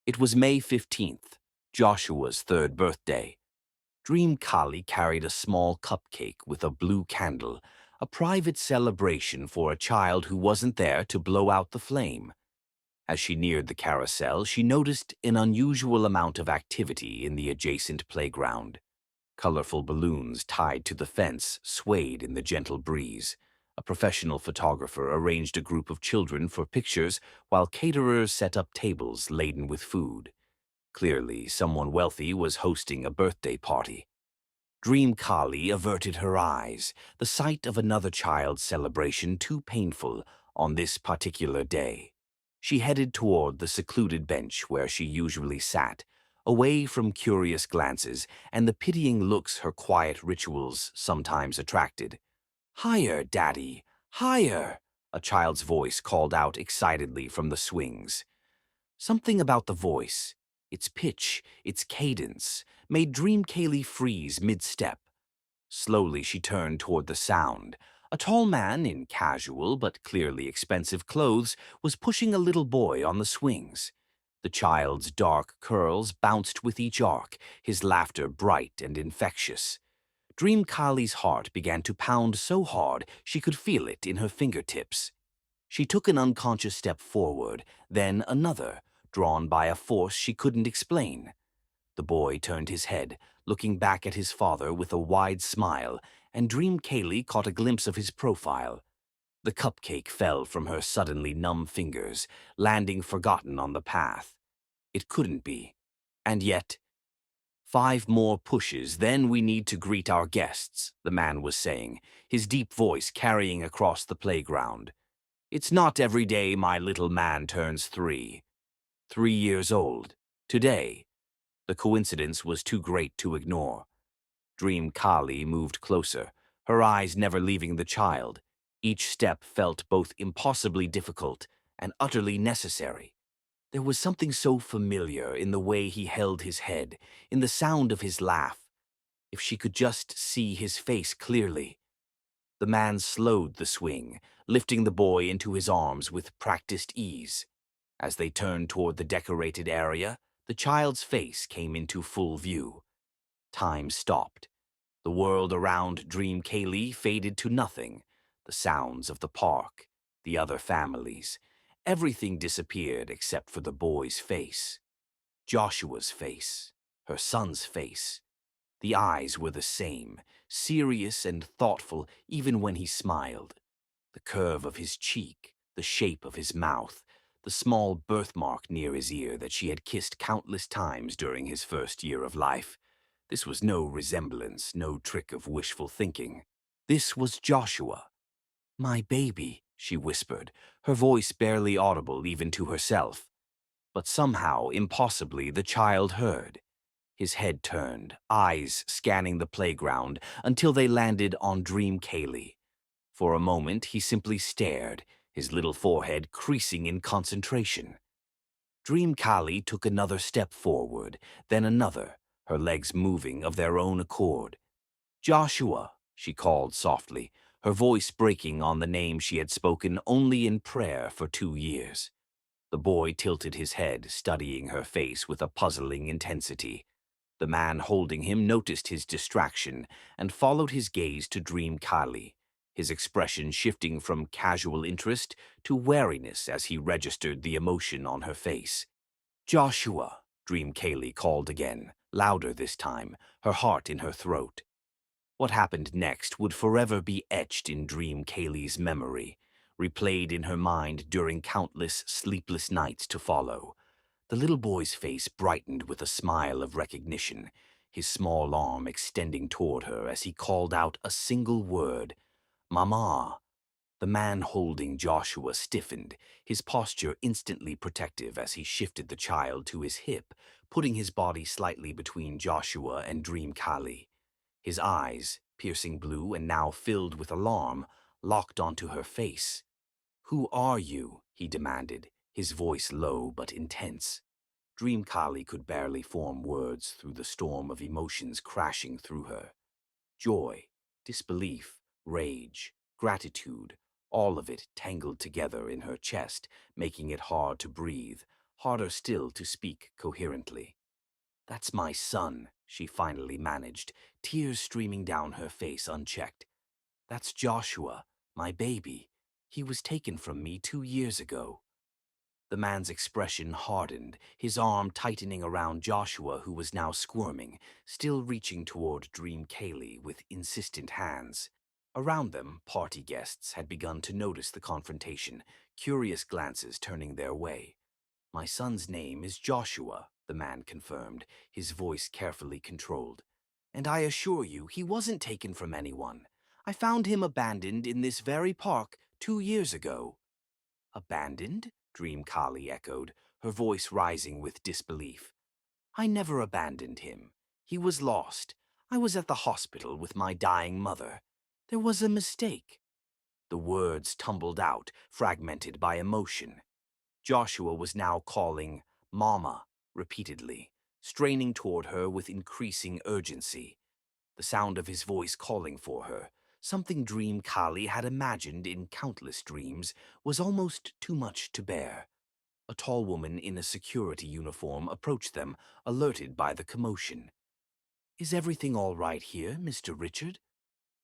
It was May 15th, Joshua's 3rd birthday. Dream Kali carried a small cupcake with a blue candle, a private celebration for a child who wasn't there to blow out the flame. As she neared the carousel, she noticed an unusual amount of activity in the adjacent playground. Colorful balloons tied to the fence swayed in the gentle breeze. A professional photographer arranged a group of children for pictures while caterers set up tables laden with food. Clearly, someone wealthy was hosting a birthday party. Dream Kali averted her eyes, the sight of another child's celebration too painful on this particular day. She headed toward the secluded bench where she usually sat, away from curious glances and the pitying looks her quiet rituals sometimes attracted. "Higher, Daddy, higher!" a child's voice called out excitedly from the swings. Something about the voice, its pitch, its cadence, made Dream Kaylee freeze mid-step. Slowly she turned toward the sound. A tall man in casual but clearly expensive clothes was pushing a little boy on the swings. The child's dark curls bounced with each arc, his laughter bright and infectious. Dream Kali's heart began to pound so hard she could feel it in her fingertips. She took an unconscious step forward, then another, drawn by a force she couldn't explain. The boy turned his head, looking back at his father with a wide smile, and Dream Kaylee caught a glimpse of his profile. The cupcake fell from her suddenly numb fingers, landing forgotten on the path. It couldn't be. And yet, 5 more pushes, then we need to greet our guests, the man was saying, his deep voice carrying across the playground. It's not every day my little man turns 3. 3 years old. Today. The coincidence was too great to ignore. Dream Kali moved closer, her eyes never leaving the child. Each step felt both impossibly difficult and utterly necessary. There was something so familiar in the way he held his head, in the sound of his laugh. If she could just see his face clearly. The man slowed the swing, lifting the boy into his arms with practiced ease. As they turned toward the decorated area, the child's face came into full view. Time stopped. The world around Dream Kaylee faded to nothing. The sounds of the park, the other families. Everything disappeared except for the boy's face. Joshua's face, her son's face. The eyes were the same, serious and thoughtful even when he smiled. The curve of his cheek, the shape of his mouth, the small birthmark near his ear that she had kissed countless times during his first year of life. This was no resemblance, no trick of wishful thinking. This was Joshua. "My baby," she whispered, her voice barely audible even to herself. But somehow, impossibly, the child heard. His head turned, eyes scanning the playground until they landed on Dream Kaylee. For a moment, he simply stared, his little forehead creasing in concentration. Dream Kali took another step forward, then another, her legs moving of their own accord. "Joshua," she called softly, her voice breaking on the name she had spoken only in prayer for 2 years. The boy tilted his head, studying her face with a puzzling intensity. The man holding him noticed his distraction and followed his gaze to Dream Kali. his expression shifting from casual interest to wariness as he registered the emotion on her face. "Joshua," Dream Kaylee called again, louder this time, her heart in her throat. What happened next would forever be etched in Dream Kaylee's memory, replayed in her mind during countless sleepless nights to follow. The little boy's face brightened with a smile of recognition, his small arm extending toward her as he called out a single word, "Mama." The man holding Joshua stiffened, his posture instantly protective as he shifted the child to his hip, putting his body slightly between Joshua and Dream Kali. His eyes, piercing blue and now filled with alarm, locked onto her face. "Who are you?" he demanded, his voice low but intense. Dream Kali could barely form words through the storm of emotions crashing through her. Joy, disbelief, rage, gratitude, all of it tangled together in her chest, making it hard to breathe, harder still to speak coherently. "That's my son," she finally managed, tears streaming down her face unchecked. "That's Joshua, my baby. He was taken from me 2 years ago." The man's expression hardened, his arm tightening around Joshua, who was now squirming, still reaching toward Dream Kaylee with insistent hands. Around them, party guests had begun to notice the confrontation, curious glances turning their way. "My son's name is Joshua," the man confirmed, his voice carefully controlled. "And I assure you, he wasn't taken from anyone. I found him abandoned in this very park 2 years ago." "Abandoned?" Dream Kali echoed, her voice rising with disbelief. "I never abandoned him. He was lost. I was at the hospital with my dying mother. There was a mistake." The words tumbled out, fragmented by emotion. Joshua was now calling "Mama" repeatedly, straining toward her with increasing urgency. The sound of his voice calling for her, something Dream Kali had imagined in countless dreams, was almost too much to bear. A tall woman in a security uniform approached them, alerted by the commotion. "Is everything all right here, Mr. Richard?"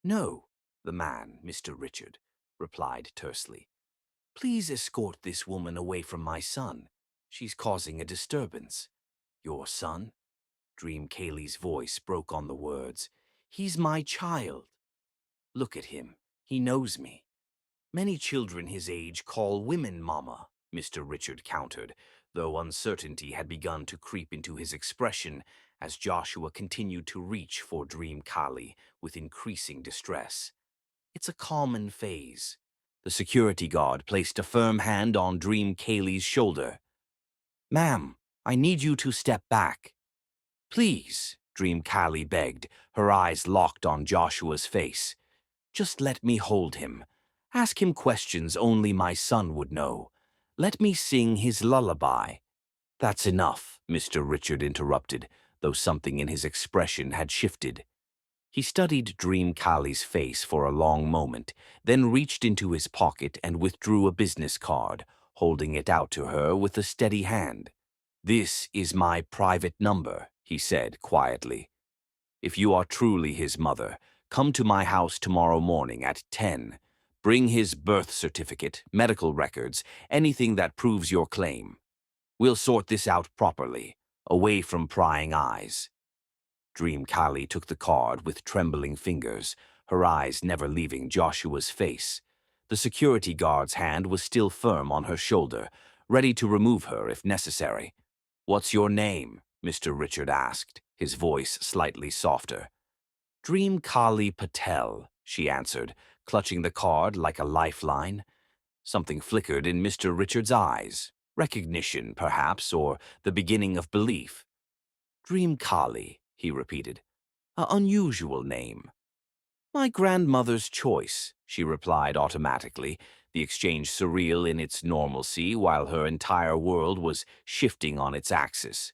"No," the man, Mr. Richard, replied tersely. "Please escort this woman away from my son. She's causing a disturbance." "Your son?" Dream Kaylee's voice broke on the words. "He's my child." "Look at him. He knows me." "Many children his age call women mama," Mr. Richard countered, though uncertainty had begun to creep into his expression as Joshua continued to reach for Dream Kali with increasing distress. "It's a common phase." The security guard placed a firm hand on Dream Kaylee's shoulder. "Ma'am, I need you to step back." "Please," Dream Kali begged, her eyes locked on Joshua's face. "Just let me hold him. Ask him questions only my son would know. Let me sing his lullaby." "That's enough," Mr. Richard interrupted, though something in his expression had shifted. He studied Dream Kali's face for a long moment, then reached into his pocket and withdrew a business card, holding it out to her with a steady hand. "This is my private number," he said quietly. "If you are truly his mother, come to my house tomorrow morning at 10. Bring his birth certificate, medical records, anything that proves your claim. We'll sort this out properly, away from prying eyes." Dream Kali took the card with trembling fingers, her eyes never leaving Joshua's face. The security guard's hand was still firm on her shoulder, ready to remove her if necessary. "What's your name?" Mr. Richard asked, his voice slightly softer. "Dream Kali Patel," she answered, clutching the card like a lifeline. Something flickered in Mr. Richard's eyes. Recognition, perhaps, or the beginning of belief. "Dream Kali," he repeated. "An unusual name." "My grandmother's choice," she replied automatically, the exchange surreal in its normalcy while her entire world was shifting on its axis.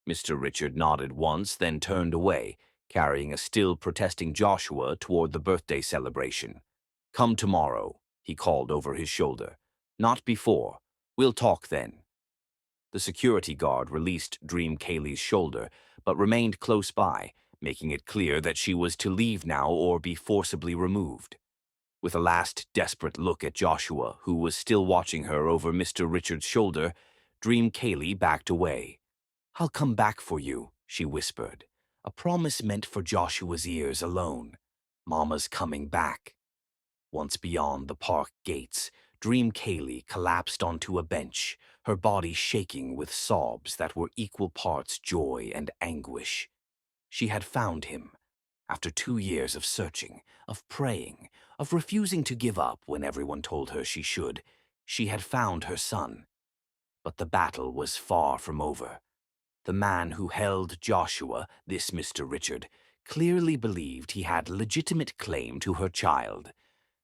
Mr. Richard nodded once, then turned away, carrying a still protesting Joshua toward the birthday celebration. "Come tomorrow," he called over his shoulder. "Not before. We'll talk then." The security guard released Dream Kaylee's shoulder, but remained close by, making it clear that she was to leave now or be forcibly removed. With a last desperate look at Joshua, who was still watching her over Mr. Richard's shoulder, Dream Kaylee backed away. "I'll come back for you," she whispered, a promise meant for Joshua's ears alone. "Mama's coming back." Once beyond the park gates, Dream Kaylee collapsed onto a bench, her body shaking with sobs that were equal parts joy and anguish. She had found him. After 2 years of searching, of praying, of refusing to give up when everyone told her she should, she had found her son. But the battle was far from over. The man who held Joshua, this Mr. Richard, clearly believed he had legitimate claim to her child.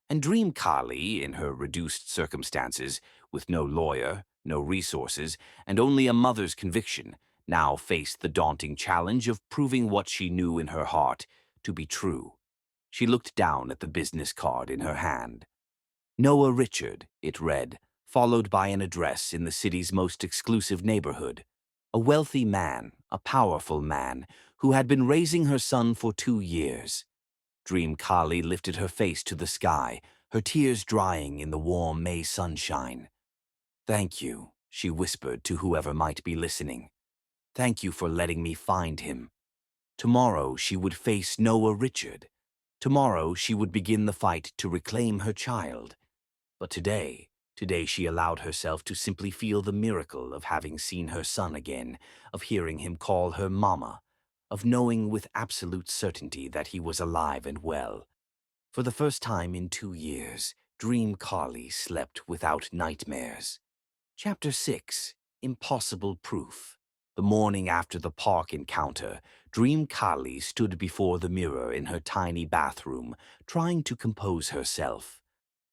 And Dream Kali, in her reduced circumstances, with no lawyer, no resources, and only a mother's conviction, now faced the daunting challenge of proving what she knew in her heart to be true. She looked down at the business card in her hand. Noah Richard, it read, followed by an address in the city's most exclusive neighborhood. A wealthy man, a powerful man, who had been raising her son for 2 years. Dream Kali lifted her face to the sky, her tears drying in the warm May sunshine. "Thank you," she whispered to whoever might be listening. "Thank you for letting me find him." Tomorrow she would face Noah Richard. Tomorrow she would begin the fight to reclaim her child. But today she allowed herself to simply feel the miracle of having seen her son again, of hearing him call her mama, of knowing with absolute certainty that he was alive and well. For the first time in 2 years, Dream Kali slept without nightmares. Chapter 6. Impossible Proof. The morning after the park encounter, Dream Kali stood before the mirror in her tiny bathroom, trying to compose herself.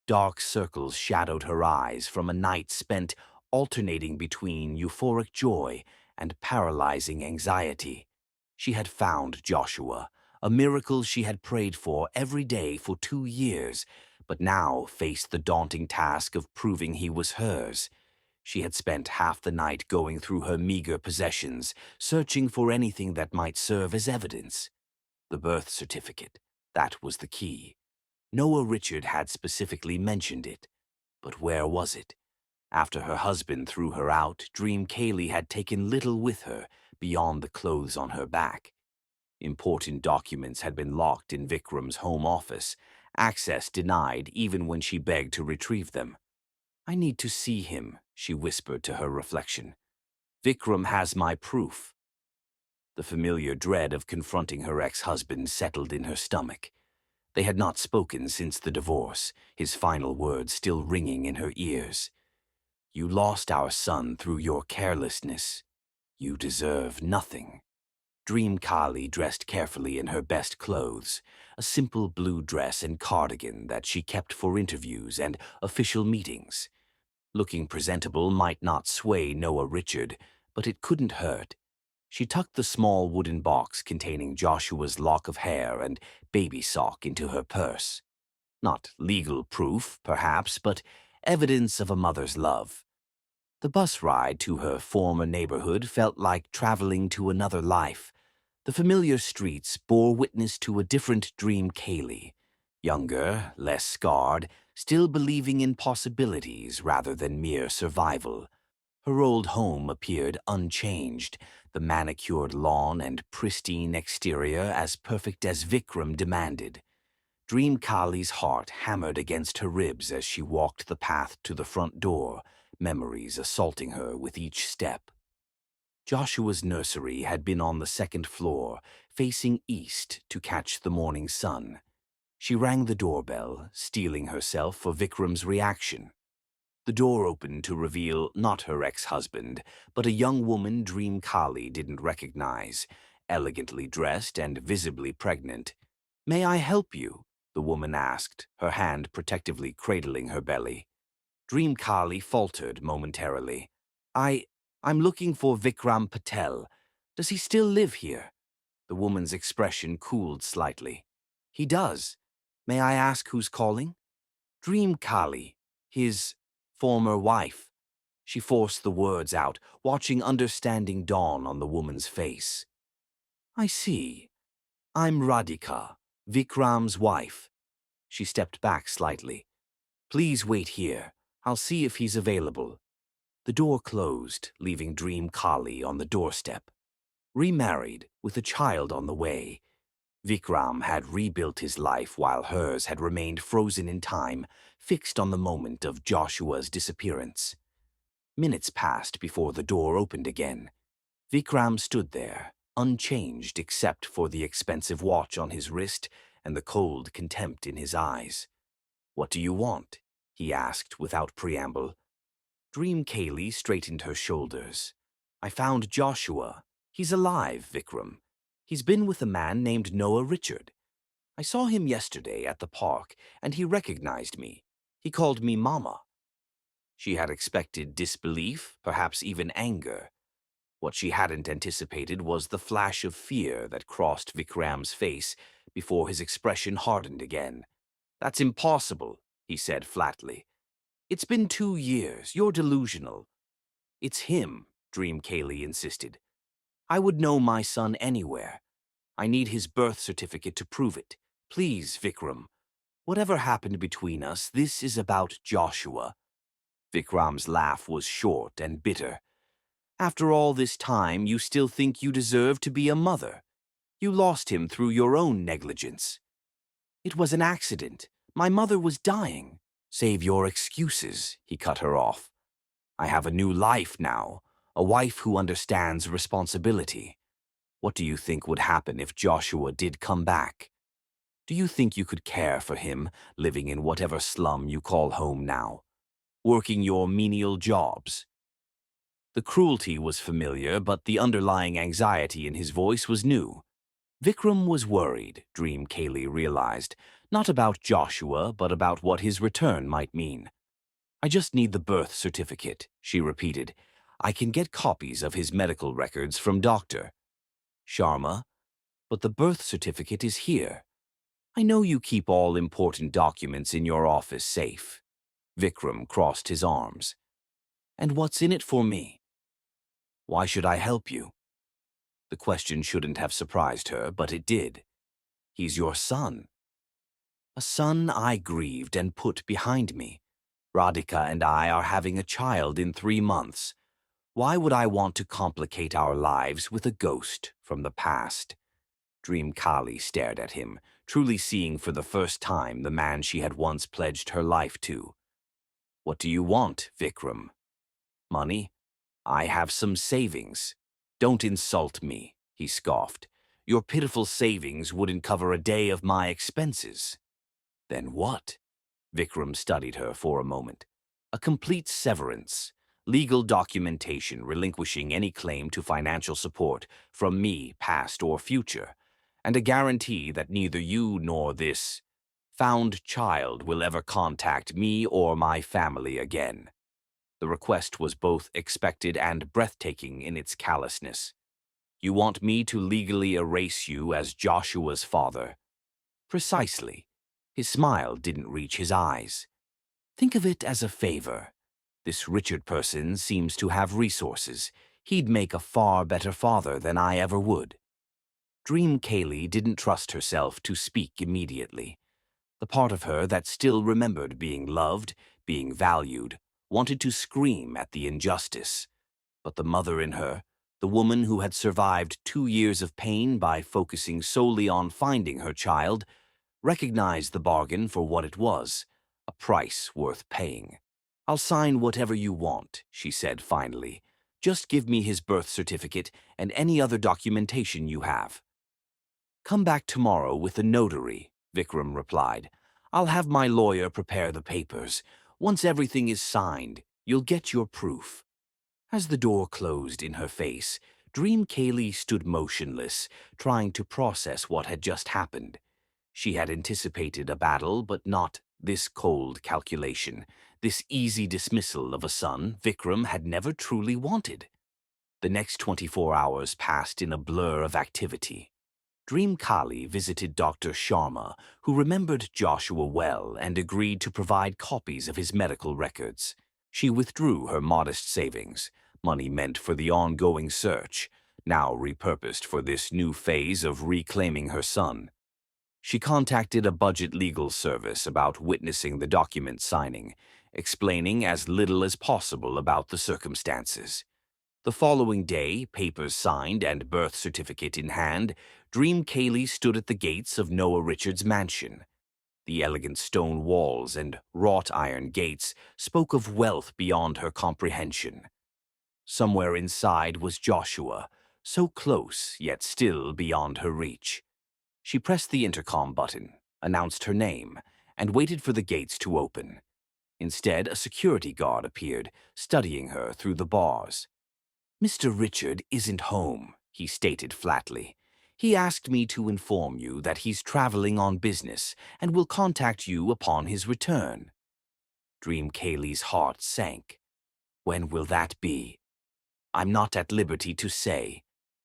Dark circles shadowed her eyes from a night spent alternating between euphoric joy and paralyzing anxiety. She had found Joshua, a miracle she had prayed for every day for 2 years, but now faced the daunting task of proving he was hers. She had spent half the night going through her meager possessions, searching for anything that might serve as evidence. The birth certificate, that was the key. Noah Richard had specifically mentioned it. But where was it? After her husband threw her out, Dream Kaylee had taken little with her beyond the clothes on her back. Important documents had been locked in Vikram's home office, access denied even when she begged to retrieve them. "I need to see him," she whispered to her reflection. "Vikram has my proof." The familiar dread of confronting her ex-husband settled in her stomach. They had not spoken since the divorce, his final words still ringing in her ears. "You lost our son through your carelessness. You deserve nothing." Dream Kali dressed carefully in her best clothes, a simple blue dress and cardigan that she kept for interviews and official meetings. Looking presentable might not sway Noah Richard, but it couldn't hurt. She tucked the small wooden box containing Joshua's lock of hair and baby sock into her purse. Not legal proof, perhaps, but evidence of a mother's love. The bus ride to her former neighborhood felt like traveling to another life. The familiar streets bore witness to a different Dream Kaylee. Younger, less scarred, still believing in possibilities rather than mere survival. Her old home appeared unchanged, the manicured lawn and pristine exterior as perfect as Vikram demanded. Dream Kali's heart hammered against her ribs as she walked the path to the front door, memories assaulting her with each step. Joshua's nursery had been on the second floor, facing east to catch the morning sun. She rang the doorbell, steeling herself for Vikram's reaction. The door opened to reveal not her ex-husband, but a young woman Dream Kali didn't recognize, elegantly dressed and visibly pregnant. "May I help you?" the woman asked, her hand protectively cradling her belly. Dream Kali faltered momentarily. I'm looking for Vikram Patel. Does he still live here?" The woman's expression cooled slightly. "He does. May I ask who's calling?" "Dream Kali, his former wife." She forced the words out, watching understanding dawn on the woman's face. "I see. I'm Radhika, Vikram's wife." She stepped back slightly. Please wait here. I'll see if he's available. The door closed, leaving Dream Kali on the doorstep. Remarried, with a child on the way, Vikram had rebuilt his life while hers had remained frozen in time, fixed on the moment of Joshua's disappearance. Minutes passed before the door opened again. Vikram stood there, unchanged except for the expensive watch on his wrist and the cold contempt in his eyes. "What do you want?" he asked without preamble. Dream Kaylee straightened her shoulders. "I found Joshua. He's alive, Vikram. He's been with a man named Noah Richard. I saw him yesterday at the park, and he recognized me. He called me Mama." She had expected disbelief, perhaps even anger. What she hadn't anticipated was the flash of fear that crossed Vikram's face before his expression hardened again. "That's impossible," he said flatly. "It's been 2 years. You're delusional." "It's him," Dream Kaylee insisted. "I would know my son anywhere. I need his birth certificate to prove it. Please, Vikram. Whatever happened between us, this is about Joshua." Vikram's laugh was short and bitter. "After all this time, you still think you deserve to be a mother. You lost him through your own negligence." "It was an accident. My mother was dying." "Save your excuses," he cut her off. "I have a new life now, a wife who understands responsibility. What do you think would happen if Joshua did come back? Do you think you could care for him, living in whatever slum you call home now? Working your menial jobs?" The cruelty was familiar, but the underlying anxiety in his voice was new. Vikram was worried, Dream Kaylee realized, not about Joshua, but about what his return might mean. "I just need the birth certificate," she repeated. "I can get copies of his medical records from Dr. Sharma, but the birth certificate is here. I know you keep all important documents in your office safe." Vikram crossed his arms. "And what's in it for me?" "Why should I help you?" The question shouldn't have surprised her, but it did. "He's your son." "A son I grieved and put behind me. Radhika and I are having a child in 3 months. Why would I want to complicate our lives with a ghost from the past?" Dream Kali stared at him, truly seeing for the first time the man she had once pledged her life to. "What do you want, Vikram? Money? I have some savings." "Don't insult me," he scoffed. "Your pitiful savings wouldn't cover a day of my expenses." "Then what?" Vikram studied her for a moment. "A complete severance. Legal documentation relinquishing any claim to financial support from me, past or future, and a guarantee that neither you nor this found child will ever contact me or my family again." The request was both expected and breathtaking in its callousness. "You want me to legally erase you as Joshua's father?" "Precisely." His smile didn't reach his eyes. "Think of it as a favor. This Richard person seems to have resources. He'd make a far better father than I ever would." Dream Kaylee didn't trust herself to speak immediately. The part of her that still remembered being loved, being valued, wanted to scream at the injustice. But the mother in her, the woman who had survived 2 years of pain by focusing solely on finding her child, recognized the bargain for what it was, a price worth paying. "I'll sign whatever you want," she said finally. "Just give me his birth certificate and any other documentation you have." "Come back tomorrow with a notary," Vikram replied. "I'll have my lawyer prepare the papers. Once everything is signed, you'll get your proof." As the door closed in her face, Dream Kaylee stood motionless, trying to process what had just happened. She had anticipated a battle, but not this cold calculation, this easy dismissal of a son Vikram had never truly wanted. The next 24 hours passed in a blur of activity. Dream Kali visited Dr. Sharma, who remembered Joshua well and agreed to provide copies of his medical records. She withdrew her modest savings, money meant for the ongoing search, now repurposed for this new phase of reclaiming her son. She contacted a budget legal service about witnessing the document signing, explaining as little as possible about the circumstances. The following day, papers signed and birth certificate in hand, Dream Kaylee stood at the gates of Noah Richards' mansion. The elegant stone walls and wrought iron gates spoke of wealth beyond her comprehension. Somewhere inside was Joshua, so close yet still beyond her reach. She pressed the intercom button, announced her name, and waited for the gates to open. Instead, a security guard appeared, studying her through the bars. "Mr. Richard isn't home," he stated flatly. "He asked me to inform you that he's traveling on business and will contact you upon his return." Dream Kaylee's heart sank. "When will that be?" "I'm not at liberty to say."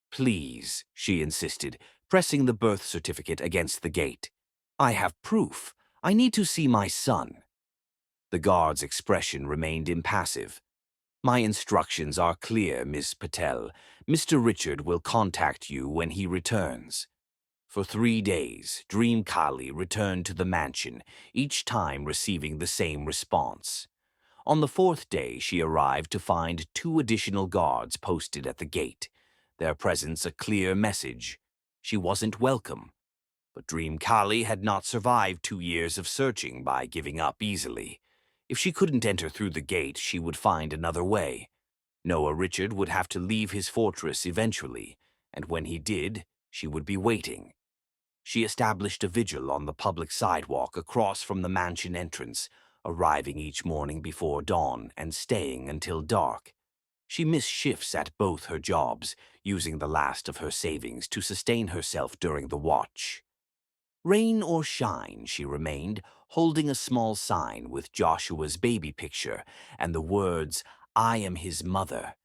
"Please," she insisted, pressing the birth certificate against the gate. "I have proof. I need to see my son." The guard's expression remained impassive. "My instructions are clear, Miss Patel. Mr. Richard will contact you when he returns." For 3 days, Dream Kali returned to the mansion, each time receiving the same response. On the 4th day, she arrived to find 2 additional guards posted at the gate, their presence a clear message. She wasn't welcome. But Dream Kali had not survived 2 years of searching by giving up easily. If she couldn't enter through the gate, she would find another way. Noah Richard would have to leave his fortress eventually, and when he did, she would be waiting. She established a vigil on the public sidewalk across from the mansion entrance, arriving each morning before dawn and staying until dark. She missed shifts at both her jobs, using the last of her savings to sustain herself during the watch. Rain or shine, she remained, holding a small sign with Joshua's baby picture and the words, "I am his mother."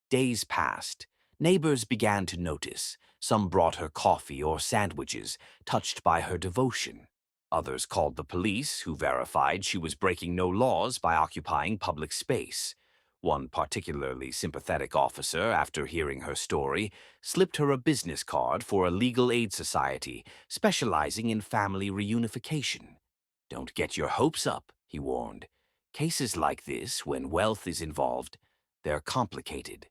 Days passed. Neighbors began to notice. Some brought her coffee or sandwiches, touched by her devotion. Others called the police, who verified she was breaking no laws by occupying public space. One particularly sympathetic officer, after hearing her story, slipped her a business card for a legal aid society specializing in family reunification. "Don't get your hopes up," he warned. "Cases like this, when wealth is involved, they're complicated."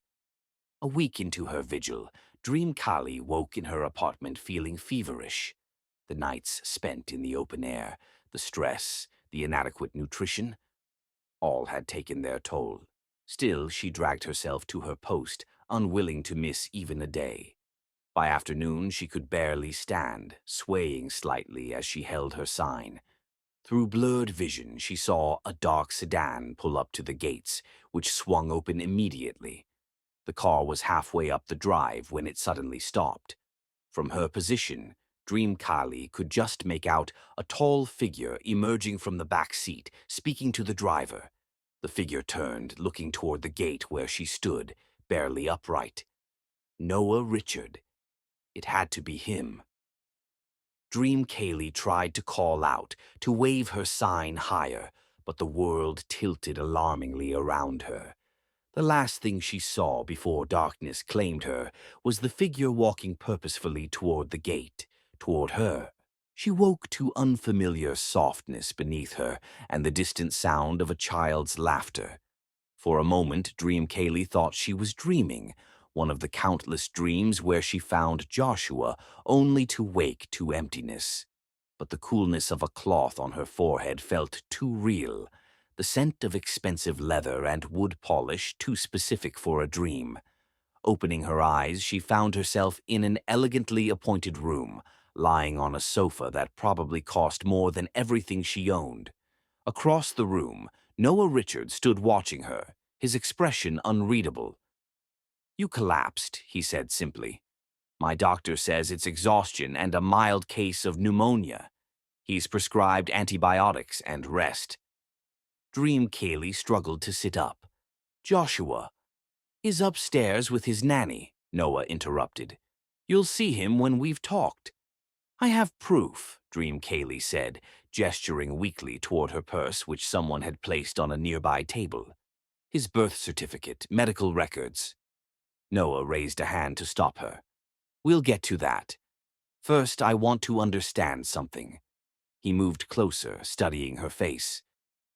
A week into her vigil, Dream Kali woke in her apartment feeling feverish. The nights spent in the open air, the stress, the inadequate nutrition, all had taken their toll. Still, she dragged herself to her post, unwilling to miss even a day. By afternoon, she could barely stand, swaying slightly as she held her sign. Through blurred vision, she saw a dark sedan pull up to the gates, which swung open immediately. The car was halfway up the drive when it suddenly stopped. From her position, Dream Kali could just make out a tall figure emerging from the back seat, speaking to the driver. The figure turned, looking toward the gate where she stood, barely upright. Noah Richard. It had to be him. Dream Kaylee tried to call out, to wave her sign higher, but the world tilted alarmingly around her. The last thing she saw before darkness claimed her was the figure walking purposefully toward the gate, toward her. She woke to unfamiliar softness beneath her and the distant sound of a child's laughter. For a moment, Dream Kaylee thought she was dreaming, one of the countless dreams where she found Joshua only to wake to emptiness. But the coolness of a cloth on her forehead felt too real, the scent of expensive leather and wood polish too specific for a dream. Opening her eyes, she found herself in an elegantly appointed room, lying on a sofa that probably cost more than everything she owned. Across the room, Noah Richard stood watching her, his expression unreadable. "You collapsed," he said simply. "My doctor says it's exhaustion and a mild case of pneumonia. He's prescribed antibiotics and rest." Dream Kaylee struggled to sit up. "Joshua is upstairs with his nanny," Noah interrupted. "You'll see him when we've talked." "I have proof," Dream Kaylee said, gesturing weakly toward her purse which someone had placed on a nearby table. "His birth certificate, medical records." Noah raised a hand to stop her. "We'll get to that. First, I want to understand something. He moved closer, studying her face.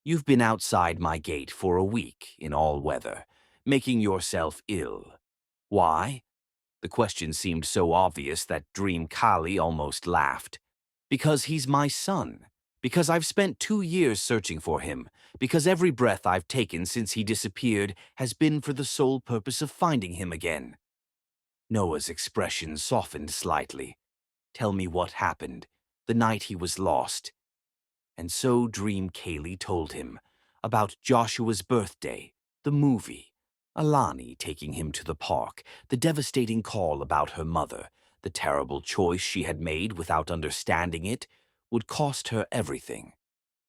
You've been outside my gate for a week in all weather, making yourself ill. Why? The question seemed so obvious that Dream Kali almost laughed. Because he's my son. Because I've spent 2 years searching for him. Because every breath I've taken since he disappeared has been for the sole purpose of finding him again. Noah's expression softened slightly. Tell me what happened, the night he was lost. And so Dream Kaylee told him about Joshua's birthday, the movie, Alani taking him to the park, the devastating call about her mother, the terrible choice she had made without understanding it would cost her everything.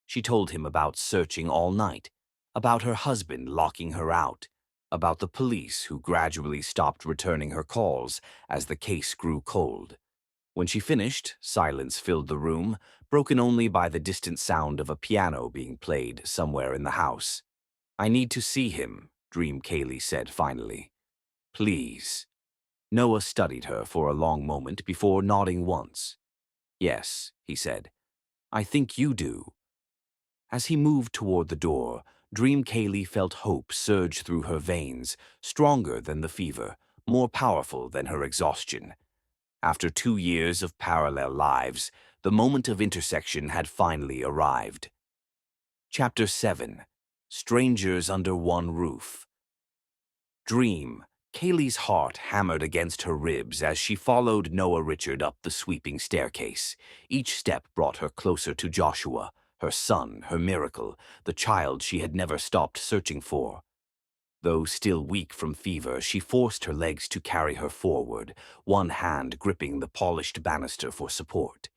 She told him about searching all night, about her husband locking her out, about the police who gradually stopped returning her calls as the case grew cold. When she finished, silence filled the room, broken only by the distant sound of a piano being played somewhere in the house. I need to see him, Dream Kaylee said finally. Please. Noah studied her for a long moment before nodding once. Yes, he said. I think you do. As he moved toward the door, Dream Kaylee felt hope surge through her veins, stronger than the fever, more powerful than her exhaustion. After 2 years of parallel lives, the moment of intersection had finally arrived. Chapter 7. Strangers Under One Roof. Dream. Kaylee's heart hammered against her ribs as she followed Noah Richard up the sweeping staircase. Each step brought her closer to Joshua, her son, her miracle, the child she had never stopped searching for. Though still weak from fever, she forced her legs to carry her forward, one hand gripping the polished banister for support.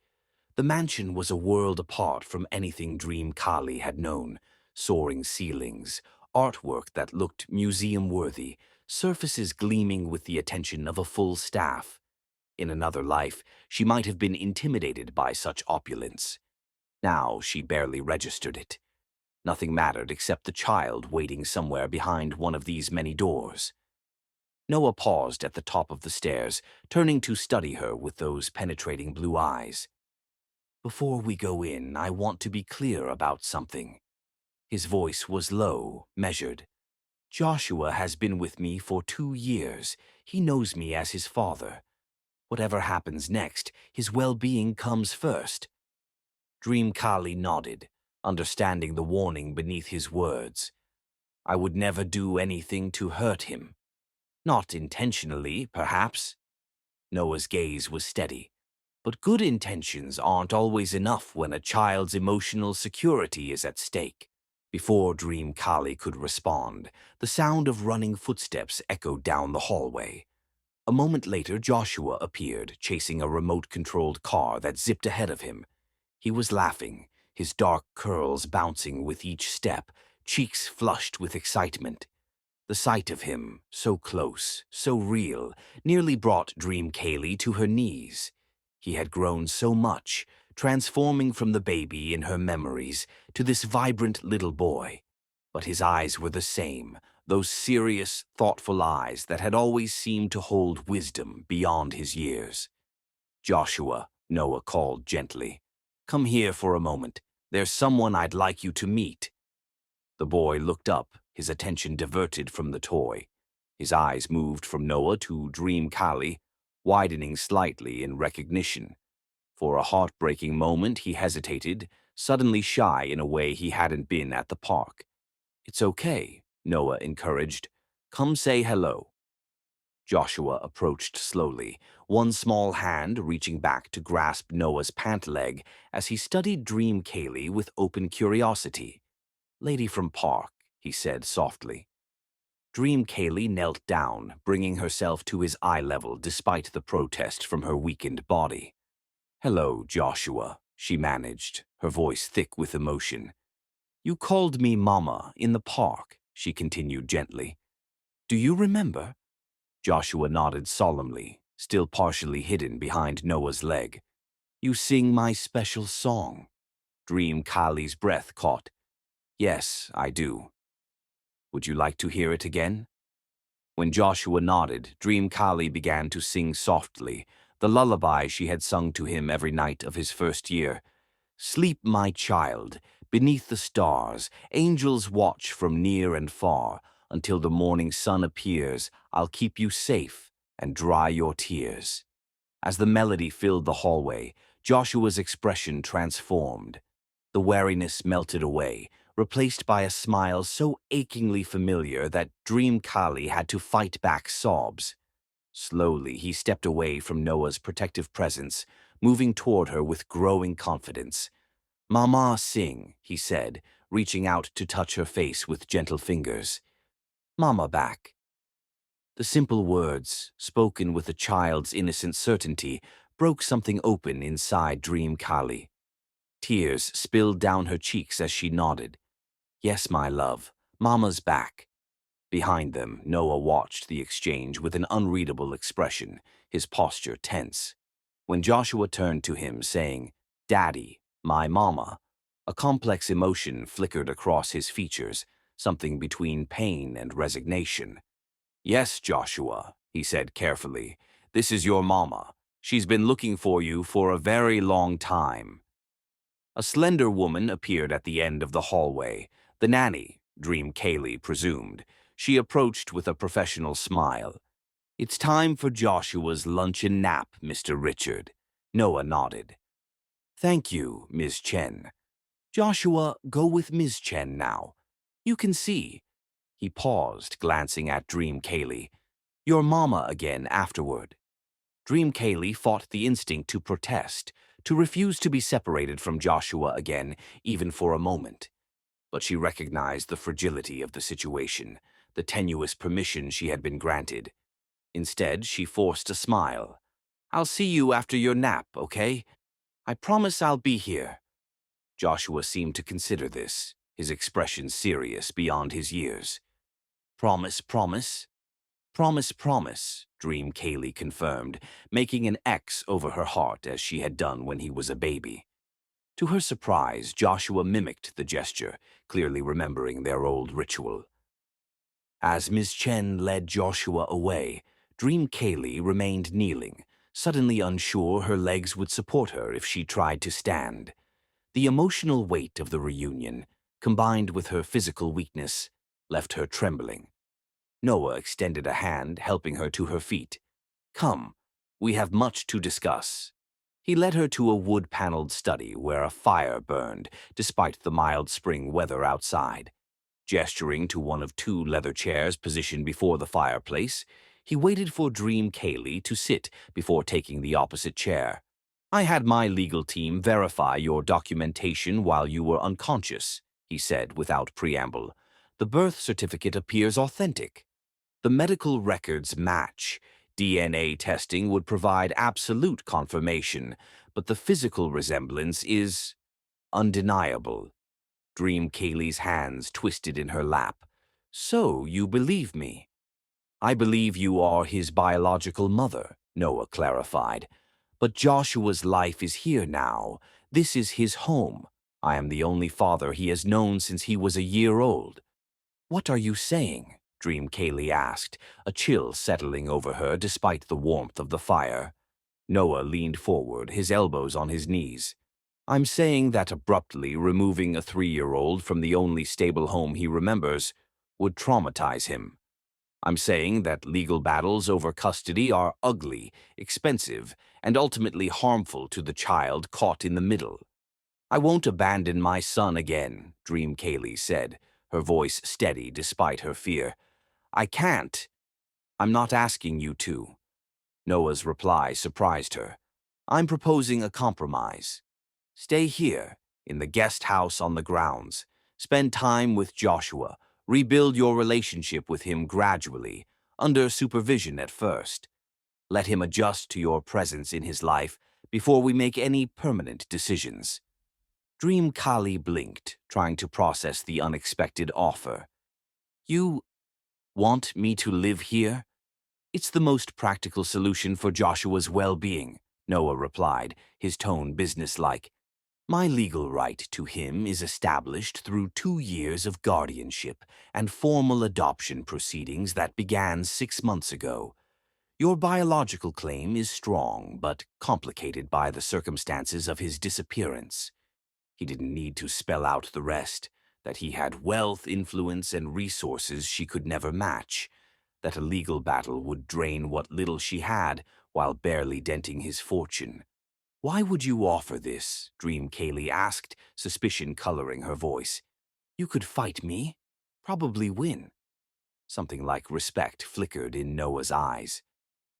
The mansion was a world apart from anything Dream Kali had known. Soaring ceilings, artwork that looked museum-worthy, surfaces gleaming with the attention of a full staff. In another life, she might have been intimidated by such opulence. Now she barely registered it. Nothing mattered except the child waiting somewhere behind one of these many doors. Noah paused at the top of the stairs, turning to study her with those penetrating blue eyes. Before we go in, I want to be clear about something. His voice was low, measured. Joshua has been with me for 2 years. He knows me as his father. Whatever happens next, his well-being comes first. Dream Kali nodded, understanding the warning beneath his words. I would never do anything to hurt him. Not intentionally, perhaps. Noah's gaze was steady. But good intentions aren't always enough when a child's emotional security is at stake. Before Dream Kali could respond, the sound of running footsteps echoed down the hallway. A moment later, Joshua appeared, chasing a remote-controlled car that zipped ahead of him. He was laughing, his dark curls bouncing with each step, cheeks flushed with excitement. The sight of him, so close, so real, nearly brought Dream Kaylee to her knees. He had grown so much, transforming from the baby in her memories to this vibrant little boy. But his eyes were the same, those serious, thoughtful eyes that had always seemed to hold wisdom beyond his years. Joshua, Noah called gently. Come here for a moment. There's someone I'd like you to meet. The boy looked up, his attention diverted from the toy. His eyes moved from Noah to Dream Kali, widening slightly in recognition. For a heartbreaking moment he hesitated, suddenly shy in a way he hadn't been at the park. It's okay, Noah encouraged. Come say hello. Joshua approached slowly, one small hand reaching back to grasp Noah's pant leg as he studied Dream Kaylee with open curiosity. Lady from park, he said softly. Dream Kaylee knelt down, bringing herself to his eye level despite the protest from her weakened body. Hello, Joshua, she managed, her voice thick with emotion. You called me Mama in the park, she continued gently. Do you remember? Joshua nodded solemnly, still partially hidden behind Noah's leg. You sing my special song. Dream Kali's breath caught. Yes, I do. Would you like to hear it again? When Joshua nodded, Dream Kali began to sing softly, the lullaby she had sung to him every night of his first year. Sleep, my child, beneath the stars, angels watch from near and far. Until the morning sun appears, I'll keep you safe and dry your tears. As the melody filled the hallway, Joshua's expression transformed. The wariness melted away, replaced by a smile so achingly familiar that Dream Kali had to fight back sobs. Slowly, he stepped away from Noah's protective presence, moving toward her with growing confidence. "Mama, sing," he said, reaching out to touch her face with gentle fingers. "Mama back." The simple words, spoken with a child's innocent certainty, broke something open inside Dream Kali. Tears spilled down her cheeks as she nodded. "Yes, my love, Mama's back." Behind them, Noah watched the exchange with an unreadable expression, his posture tense. When Joshua turned to him, saying, "Daddy, my mama," a complex emotion flickered across his features, something between pain and resignation. "Yes, Joshua," he said carefully, "this is your mama. She's been looking for you for a very long time." A slender woman appeared at the end of the hallway, the nanny, Dream Kaylee presumed. She approached with a professional smile. "It's time for Joshua's luncheon nap, Mr. Richard." Noah nodded. "Thank you, Ms. Chen. Joshua, go with Ms. Chen now. You can see." He paused, glancing at Dream Kaylee. "Your mama again afterward." Dream Kaylee fought the instinct to protest, to refuse to be separated from Joshua again, even for a moment. But she recognized the fragility of the situation, the tenuous permission she had been granted. Instead, she forced a smile. "I'll see you after your nap, okay? I promise I'll be here." Joshua seemed to consider this, his expression serious beyond his years. "Promise, promise?" "Promise, promise," Dream Kaylee confirmed, making an X over her heart as she had done when he was a baby. To her surprise, Joshua mimicked the gesture, clearly remembering their old ritual. As Ms. Chen led Joshua away, Dream Kaylee remained kneeling, suddenly unsure her legs would support her if she tried to stand. The emotional weight of the reunion, combined with her physical weakness, left her trembling. Noah extended a hand, helping her to her feet. "Come, we have much to discuss." He led her to a wood-paneled study where a fire burned, despite the mild spring weather outside. Gesturing to one of two leather chairs positioned before the fireplace, he waited for Dream Kaylee to sit before taking the opposite chair. "I had my legal team verify your documentation while you were unconscious," he said without preamble. "The birth certificate appears authentic. The medical records match. DNA testing would provide absolute confirmation, but the physical resemblance is undeniable." Dream Kaylee's hands twisted in her lap. "So you believe me?" "I believe you are his biological mother," Noah clarified. "But Joshua's life is here now. This is his home. I am the only father he has known since he was a year old." "What are you saying?" Dream Kaylee asked, a chill settling over her despite the warmth of the fire. Noah leaned forward, his elbows on his knees. "I'm saying that abruptly removing a 3-year-old from the only stable home he remembers would traumatize him. I'm saying that legal battles over custody are ugly, expensive, and ultimately harmful to the child caught in the middle." "I won't abandon my son again," Dream Kaylee said, her voice steady despite her fear. "I can't." "I'm not asking you to." Noah's reply surprised her. "I'm proposing a compromise. Stay here, in the guest house on the grounds. Spend time with Joshua. Rebuild your relationship with him gradually, under supervision at first. Let him adjust to your presence in his life before we make any permanent decisions." Dream Kali blinked, trying to process the unexpected offer. "You want me to live here?" "It's the most practical solution for Joshua's well-being," Noah replied, his tone businesslike. "My legal right to him is established through 2 years of guardianship and formal adoption proceedings that began 6 months ago. Your biological claim is strong, but complicated by the circumstances of his disappearance. He didn't need to spell out the rest, that he had wealth, influence, and resources she could never match, that a legal battle would drain what little she had while barely denting his fortune. "Why would you offer this?" Dream Kaylee asked, suspicion coloring her voice. "You could fight me, probably win." Something like respect flickered in Noah's eyes.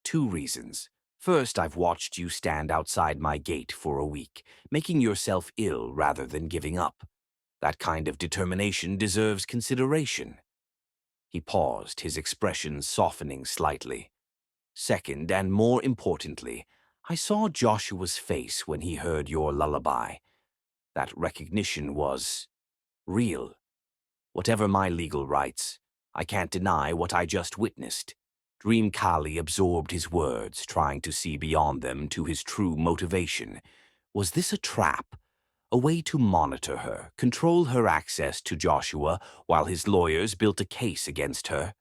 "Two reasons. First, I've watched you stand outside my gate for a week, making yourself ill rather than giving up. That kind of determination deserves consideration." He paused, his expression softening slightly. "Second, and more importantly, I saw Joshua's face when he heard your lullaby. That recognition was real. Whatever my legal rights, I can't deny what I just witnessed." Dream Kali absorbed his words, trying to see beyond them to his true motivation. Was this a trap? A way to monitor her, control her access to Joshua while his lawyers built a case against her?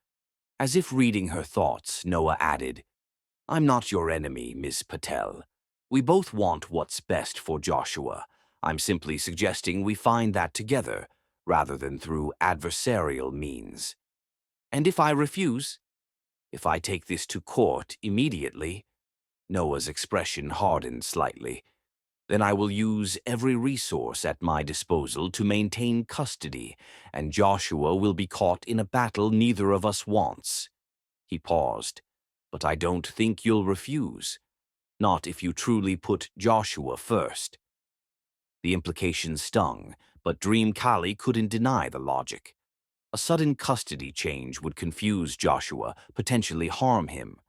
As if reading her thoughts, Noah added, "I'm not your enemy, Ms. Patel. We both want what's best for Joshua. I'm simply suggesting we find that together, rather than through adversarial means. And if I refuse, if I take this to court immediately," Noah's expression hardened slightly, "then I will use every resource at my disposal to maintain custody, and Joshua will be caught in a battle neither of us wants." He paused. "But I don't think you'll refuse. Not if you truly put Joshua first." The implication stung, but Dream Kali couldn't deny the logic. A sudden custody change would confuse Joshua, potentially harm him.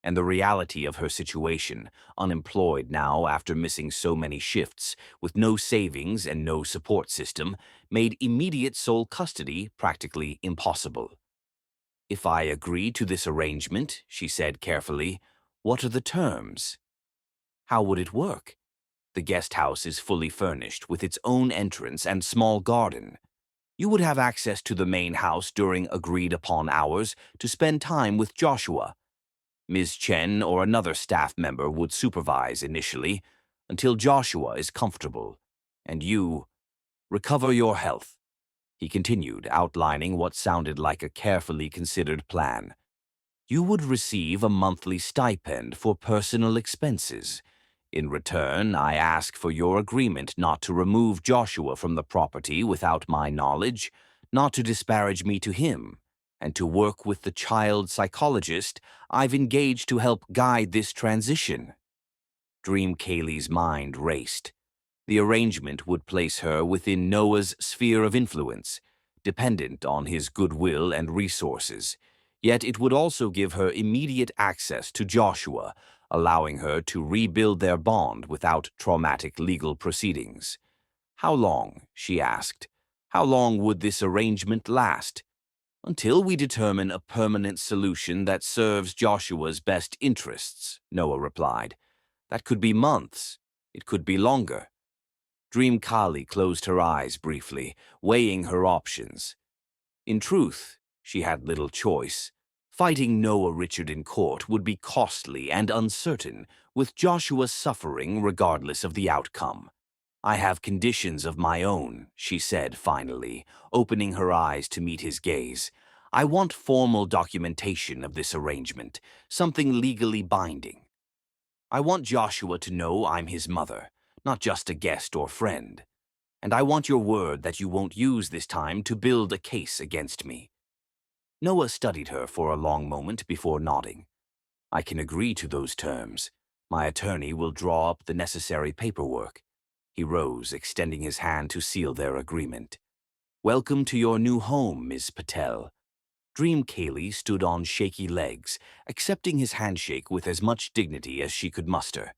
And the reality of her situation, unemployed now after missing so many shifts, with no savings and no support system, made immediate sole custody practically impossible. "If I agree to this arrangement," she said carefully, "what are the terms?" "How would it work?" "The guest house is fully furnished with its own entrance and small garden. You would have access to the main house during agreed-upon hours to spend time with Joshua. Ms. Chen or another staff member would supervise initially until Joshua is comfortable. And you recover your health." He continued, outlining what sounded like a carefully considered plan. "You would receive a monthly stipend for personal expenses. In return, I ask for your agreement not to remove Joshua from the property without my knowledge, not to disparage me to him, and to work with the child psychologist I've engaged to help guide this transition." Dream Kaylee's mind raced. The arrangement would place her within Noah's sphere of influence, dependent on his goodwill and resources. Yet it would also give her immediate access to Joshua, allowing her to rebuild their bond without traumatic legal proceedings. "How long?" she asked. "How long would this arrangement last?" "Until we determine a permanent solution that serves Joshua's best interests," Noah replied. "That could be months. It could be longer." Dream Kali closed her eyes briefly, weighing her options. In truth, she had little choice. Fighting Noah Richard in court would be costly and uncertain, with Joshua suffering regardless of the outcome. "I have conditions of my own," she said finally, opening her eyes to meet his gaze. "I want formal documentation of this arrangement, something legally binding. I want Joshua to know I'm his mother, not just a guest or friend. And I want your word that you won't use this time to build a case against me." Noah studied her for a long moment before nodding. "I can agree to those terms. My attorney will draw up the necessary paperwork." He rose, extending his hand to seal their agreement. "Welcome to your new home, Ms. Patel." Dream Kaylee stood on shaky legs, accepting his handshake with as much dignity as she could muster.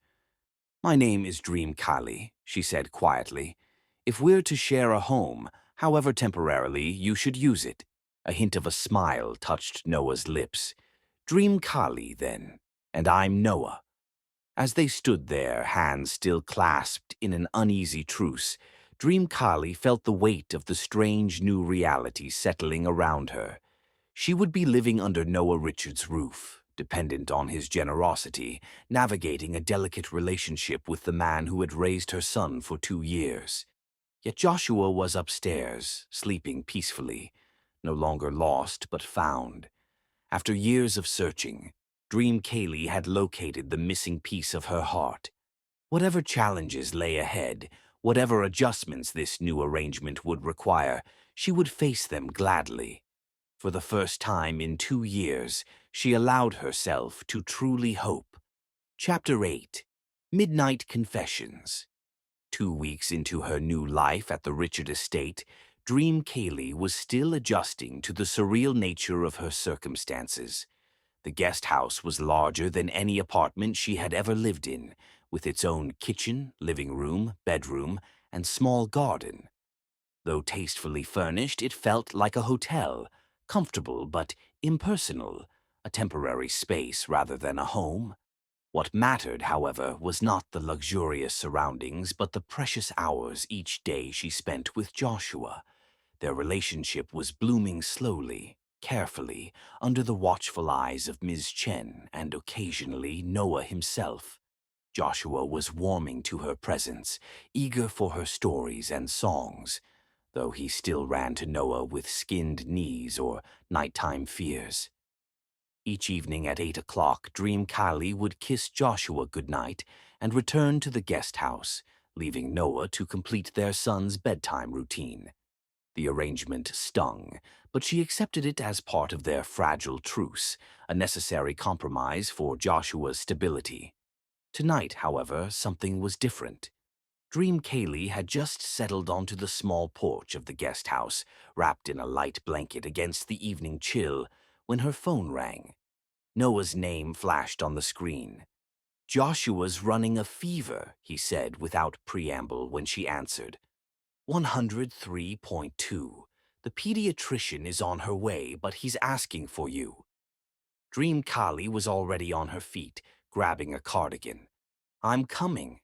"My name is Dream Kali," she said quietly. "If we're to share a home, however temporarily, you should use it." A hint of a smile touched Noah's lips. "Dream Kali, then, and I'm Noah." As they stood there, hands still clasped in an uneasy truce, Dream Kali felt the weight of the strange new reality settling around her. She would be living under Noah Richards' roof, dependent on his generosity, navigating a delicate relationship with the man who had raised her son for 2 years. Yet Joshua was upstairs, sleeping peacefully, no longer lost but found. After years of searching, Dream Kaylee had located the missing piece of her heart. Whatever challenges lay ahead, whatever adjustments this new arrangement would require, she would face them gladly. For the first time in 2 years, she allowed herself to truly hope. Chapter 8. Midnight Confessions. 2 weeks into her new life at the Richard estate, Dream Kaylee was still adjusting to the surreal nature of her circumstances. The guest house was larger than any apartment she had ever lived in, with its own kitchen, living room, bedroom, and small garden. Though tastefully furnished, it felt like a hotel, comfortable but impersonal, a temporary space rather than a home. What mattered, however, was not the luxurious surroundings but the precious hours each day she spent with Joshua. Their relationship was blooming slowly, carefully, under the watchful eyes of Ms. Chen and occasionally Noah himself. Joshua was warming to her presence, eager for her stories and songs, though he still ran to Noah with skinned knees or nighttime fears. Each evening at 8 o'clock, Dream Kaylee would kiss Joshua goodnight and return to the guest house, leaving Noah to complete their son's bedtime routine. The arrangement stung, but she accepted it as part of their fragile truce, a necessary compromise for Joshua's stability. Tonight, however, something was different. Dream Kaylee had just settled onto the small porch of the guest house, wrapped in a light blanket against the evening chill, when her phone rang. Noah's name flashed on the screen. "Joshua's running a fever," he said without preamble when she answered. 103.2. The pediatrician is on her way, but he's asking for you. Dream Kaylee was already on her feet, grabbing a cardigan. "I'm coming."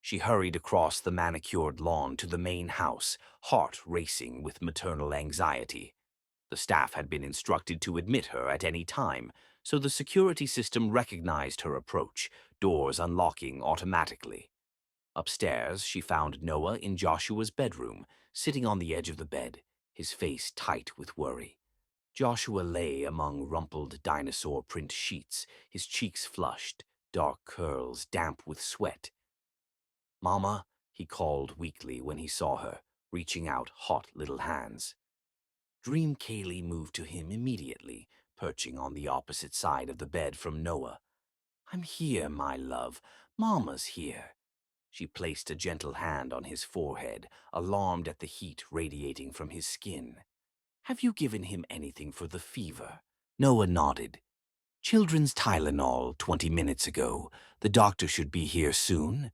She hurried across the manicured lawn to the main house, heart racing with maternal anxiety. The staff had been instructed to admit her at any time, so the security system recognized her approach, doors unlocking automatically. Upstairs, she found Noah in Joshua's bedroom, sitting on the edge of the bed, his face tight with worry. Joshua lay among rumpled dinosaur print sheets, his cheeks flushed, dark curls damp with sweat. "Mama," he called weakly when he saw her, reaching out hot little hands. Dream Kaylee moved to him immediately, perching on the opposite side of the bed from Noah. "I'm here, my love. Mama's here." She placed a gentle hand on his forehead, alarmed at the heat radiating from his skin. "Have you given him anything for the fever?" Noah nodded. "Children's Tylenol 20 minutes ago. The doctor should be here soon."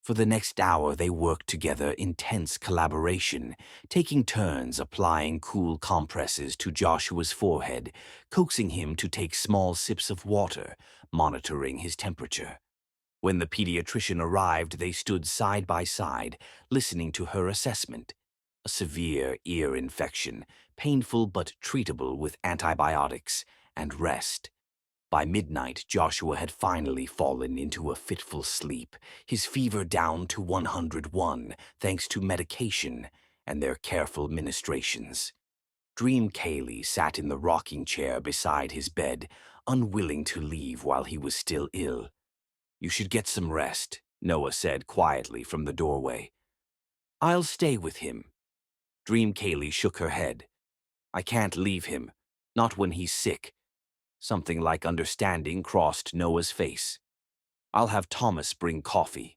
For the next hour they worked together in tense collaboration, taking turns applying cool compresses to Joshua's forehead, coaxing him to take small sips of water, monitoring his temperature. When the pediatrician arrived, they stood side by side, listening to her assessment. A severe ear infection, painful but treatable with antibiotics, and rest. By midnight, Joshua had finally fallen into a fitful sleep, his fever down to 101, thanks to medication and their careful ministrations. Dream Kaylee sat in the rocking chair beside his bed, unwilling to leave while he was still ill. "You should get some rest," Noah said quietly from the doorway. "I'll stay with him." Dream Kaylee shook her head. "I can't leave him, not when he's sick." Something like understanding crossed Noah's face. "I'll have Thomas bring coffee."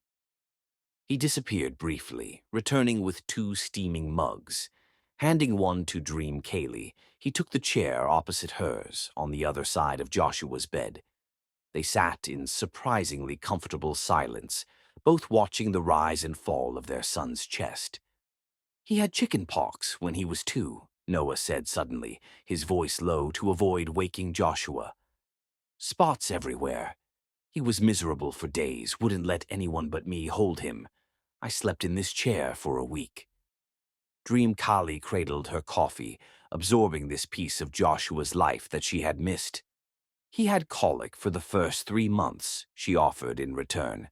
He disappeared briefly, returning with 2 steaming mugs. Handing one to Dream Kaylee, he took the chair opposite hers, on the other side of Joshua's bed. They sat in surprisingly comfortable silence, both watching the rise and fall of their son's chest. "He had chicken pox when he was 2, Noah said suddenly, his voice low to avoid waking Joshua. "Spots everywhere. He was miserable for days, wouldn't let anyone but me hold him. I slept in this chair for a week." Dream Kaylee cradled her coffee, absorbing this piece of Joshua's life that she had missed. He had colic for the first 3 months, she offered in return.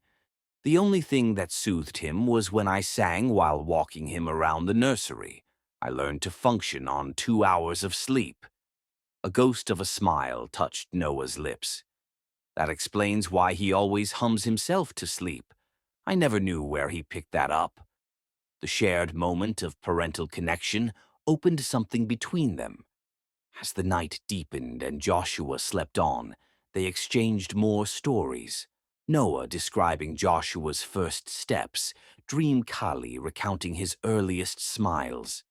The only thing that soothed him was when I sang while walking him around the nursery. I learned to function on 2 hours of sleep. A ghost of a smile touched Noah's lips. That explains why he always hums himself to sleep. I never knew where he picked that up. The shared moment of parental connection opened something between them. As the night deepened and Joshua slept on, they exchanged more stories. Noah describing Joshua's first steps, Dream Kali recounting his earliest smiles.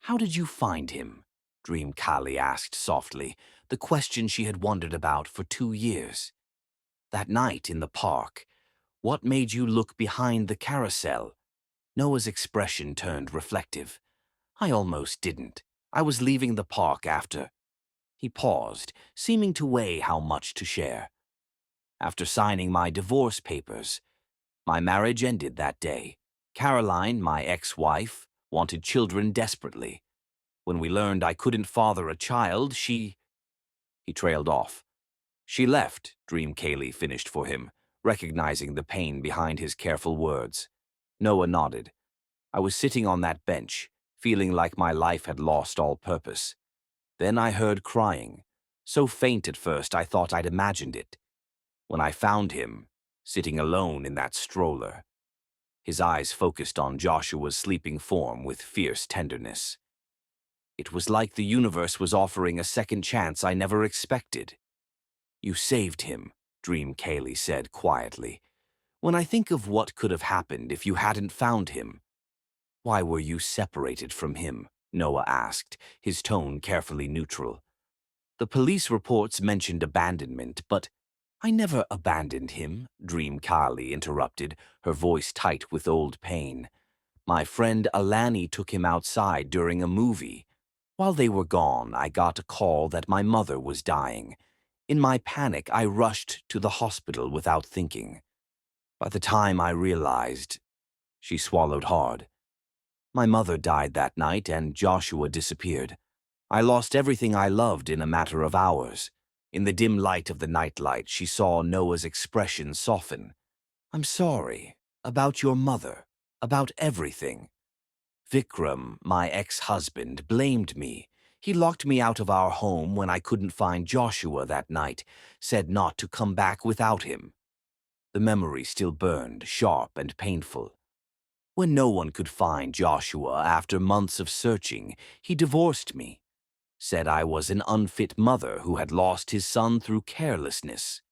"How did you find him?" Dream Kali asked softly, the question she had wondered about for 2 years. "That night in the park, what made you look behind the carousel?" Noah's expression turned reflective. "I almost didn't. I was leaving the park after." He paused, seeming to weigh how much to share. "After signing my divorce papers. My marriage ended that day. Caroline, my ex-wife, wanted children desperately. When we learned I couldn't father a child, He trailed off. "She left," Dream Kaylee finished for him, recognizing the pain behind his careful words. Noah nodded. "I was sitting on that bench, feeling like my life had lost all purpose. Then I heard crying, so faint at first I thought I'd imagined it. When I found him, sitting alone in that stroller." His eyes focused on Joshua's sleeping form with fierce tenderness. "It was like the universe was offering a second chance I never expected." "You saved him," Dream Kaylee said quietly. "When I think of what could have happened if you hadn't found him." "Why were you separated from him?" Noah asked, his tone carefully neutral. "The police reports mentioned abandonment, but—" "I never abandoned him," Dream Kali interrupted, her voice tight with old pain. "My friend Alani took him outside during a movie. While they were gone, I got a call that my mother was dying. In my panic, I rushed to the hospital without thinking. By the time I realized—" She swallowed hard. "My mother died that night and Joshua disappeared. I lost everything I loved in a matter of hours." In the dim light of the nightlight, she saw Noah's expression soften. "I'm sorry. About your mother. About everything. Vikram, my ex-husband, blamed me. He locked me out of our home when I couldn't find Joshua that night, said not to come back without him." The memory still burned, sharp and painful. "When no one could find Joshua after months of searching, he divorced me. Said I was an unfit mother who had lost his son through carelessness.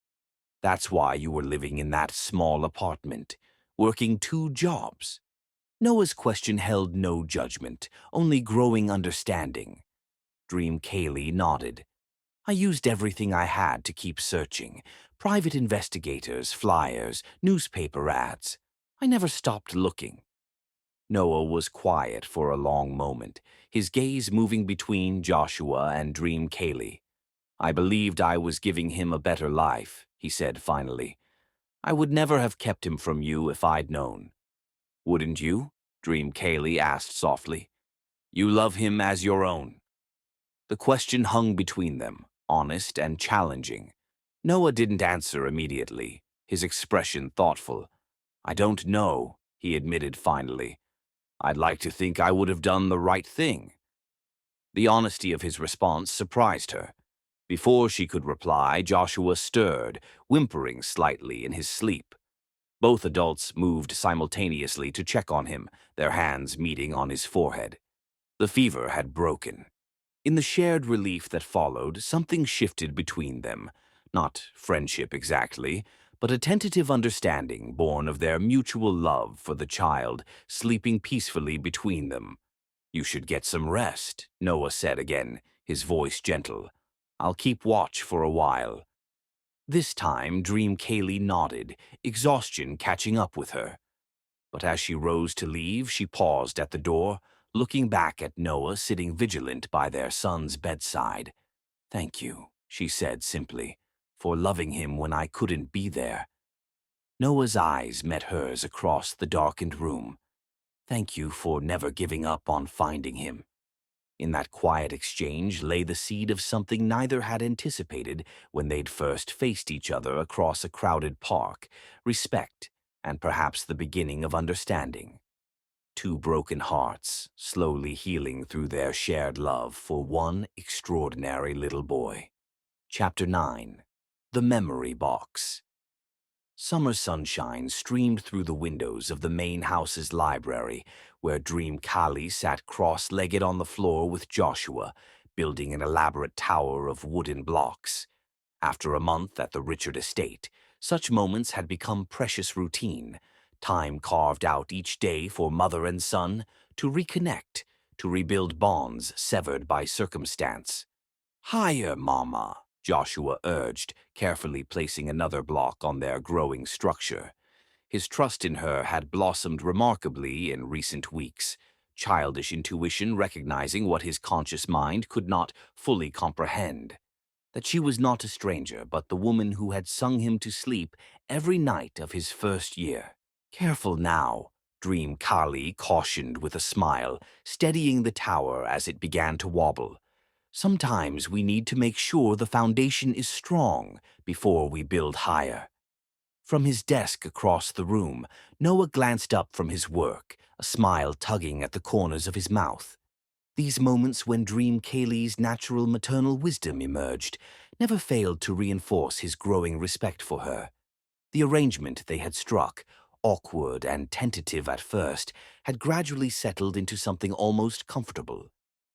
That's why you were living in that small apartment, working 2 jobs." Noah's question held no judgment, only growing understanding. Dream Kaylee nodded. "I used everything I had to keep searching. Private investigators, flyers, newspaper ads. I never stopped looking." Noah was quiet for a long moment, his gaze moving between Joshua and Dream Kaylee. "I believed I was giving him a better life," he said finally. "I would never have kept him from you if I'd known." "Wouldn't you?" Dream Kaylee asked softly. "You love him as your own." The question hung between them, honest and challenging. Noah didn't answer immediately, his expression thoughtful. "I don't know," he admitted finally. "I'd like to think I would have done the right thing." The honesty of his response surprised her. Before she could reply, Joshua stirred, whimpering slightly in his sleep. Both adults moved simultaneously to check on him, their hands meeting on his forehead. The fever had broken. In the shared relief that followed, something shifted between them. Not friendship exactly, but a tentative understanding born of their mutual love for the child sleeping peacefully between them. "You should get some rest," Noah said again, his voice gentle. "I'll keep watch for a while." This time, Dream Kaylee nodded, exhaustion catching up with her. But as she rose to leave, she paused at the door, looking back at Noah sitting vigilant by their son's bedside. "Thank you," she said simply, "for loving him when I couldn't be there." Noah's eyes met hers across the darkened room. "Thank you for never giving up on finding him." In that quiet exchange lay the seed of something neither had anticipated when they'd first faced each other across a crowded park: respect, and perhaps the beginning of understanding. Two broken hearts, slowly healing through their shared love for one extraordinary little boy. Chapter 9. The Memory Box. Summer sunshine streamed through the windows of the main house's library, where Dream Kali sat cross-legged on the floor with Joshua, building an elaborate tower of wooden blocks. After a month at the Richard estate, such moments had become precious routine, time carved out each day for mother and son to reconnect, to rebuild bonds severed by circumstance. "Higher, Mama," Joshua urged, carefully placing another block on their growing structure. His trust in her had blossomed remarkably in recent weeks, childish intuition recognizing what his conscious mind could not fully comprehend: that she was not a stranger, but the woman who had sung him to sleep every night of his first year. "Careful now," Dream Kali cautioned with a smile, steadying the tower as it began to wobble. "Sometimes we need to make sure the foundation is strong before we build higher." From his desk across the room, Noah glanced up from his work, a smile tugging at the corners of his mouth. These moments when Dream Kali's natural maternal wisdom emerged never failed to reinforce his growing respect for her. The arrangement they had struck, awkward and tentative at first, had gradually settled into something almost comfortable.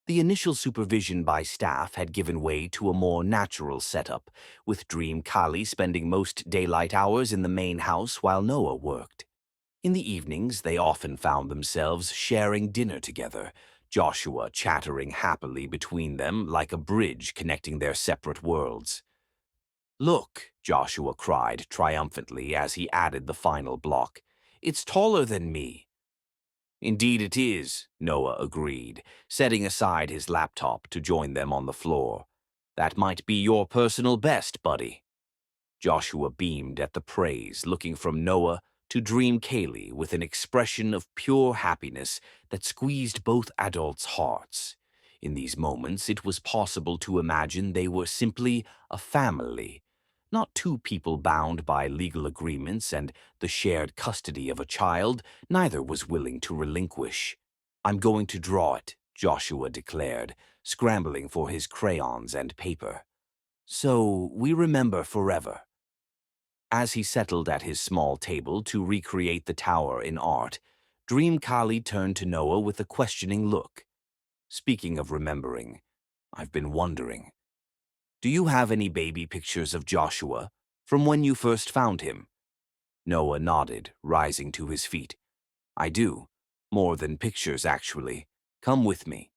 The initial supervision by staff had given way to a more natural setup, with Dream Kali spending most daylight hours in the main house while Noah worked. In the evenings, they often found themselves sharing dinner together, Joshua chattering happily between them like a bridge connecting their separate worlds. "Look," Joshua cried triumphantly as he added the final block. "It's taller than me." "Indeed it is," Noah agreed, setting aside his laptop to join them on the floor. "That might be your personal best, buddy." Joshua beamed at the praise, looking from Noah to Dream Kali with an expression of pure happiness that squeezed both adults' hearts. In these moments, it was possible to imagine they were simply a family, not two people bound by legal agreements and the shared custody of a child neither was willing to relinquish. "I'm going to draw it," Joshua declared, scrambling for his crayons and paper. "So we remember forever." As he settled at his small table to recreate the tower in art, Dream Kali turned to Noah with a questioning look. "Speaking of remembering, I've been wondering, do you have any baby pictures of Joshua from when you first found him?" Noah nodded, rising to his feet. "I do. More than pictures, actually. Come with me."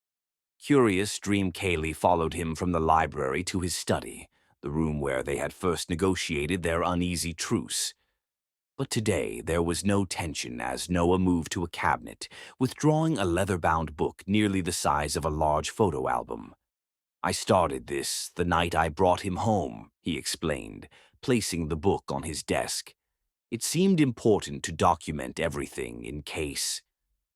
Curious, Dream Kali followed him from the library to his study, the room where they had first negotiated their uneasy truce. But today there was no tension as Noah moved to a cabinet, withdrawing a leather-bound book nearly the size of a large photo album. "I started this the night I brought him home," he explained, placing the book on his desk. "It seemed important to document everything in case—"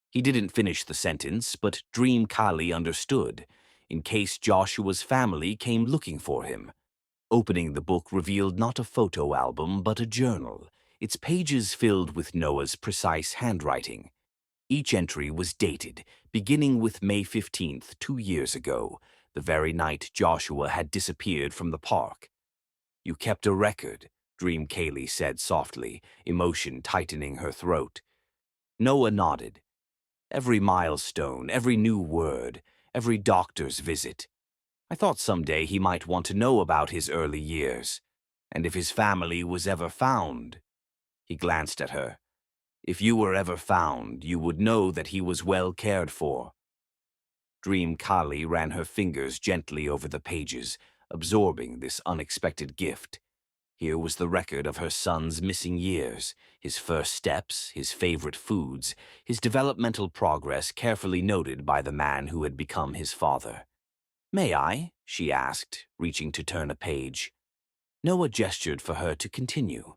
He didn't finish the sentence, but Dream Kali understood. In case Joshua's family came looking for him. Opening the book revealed not a photo album, but a journal, its pages filled with Noah's precise handwriting. Each entry was dated, beginning with May 15th, 2 years ago, the very night Joshua had disappeared from the park. "You kept a record," Dream Kali said softly, emotion tightening her throat. Noah nodded. "Every milestone, every new word, every doctor's visit. I thought someday he might want to know about his early years, and if his family was ever found." He glanced at her. "If you were ever found, you would know that he was well cared for." Dream Kali ran her fingers gently over the pages, absorbing this unexpected gift. Here was the record of her son's missing years, his first steps, his favorite foods, his developmental progress carefully noted by the man who had become his father. "May I?" she asked, reaching to turn a page. Noah gestured for her to continue.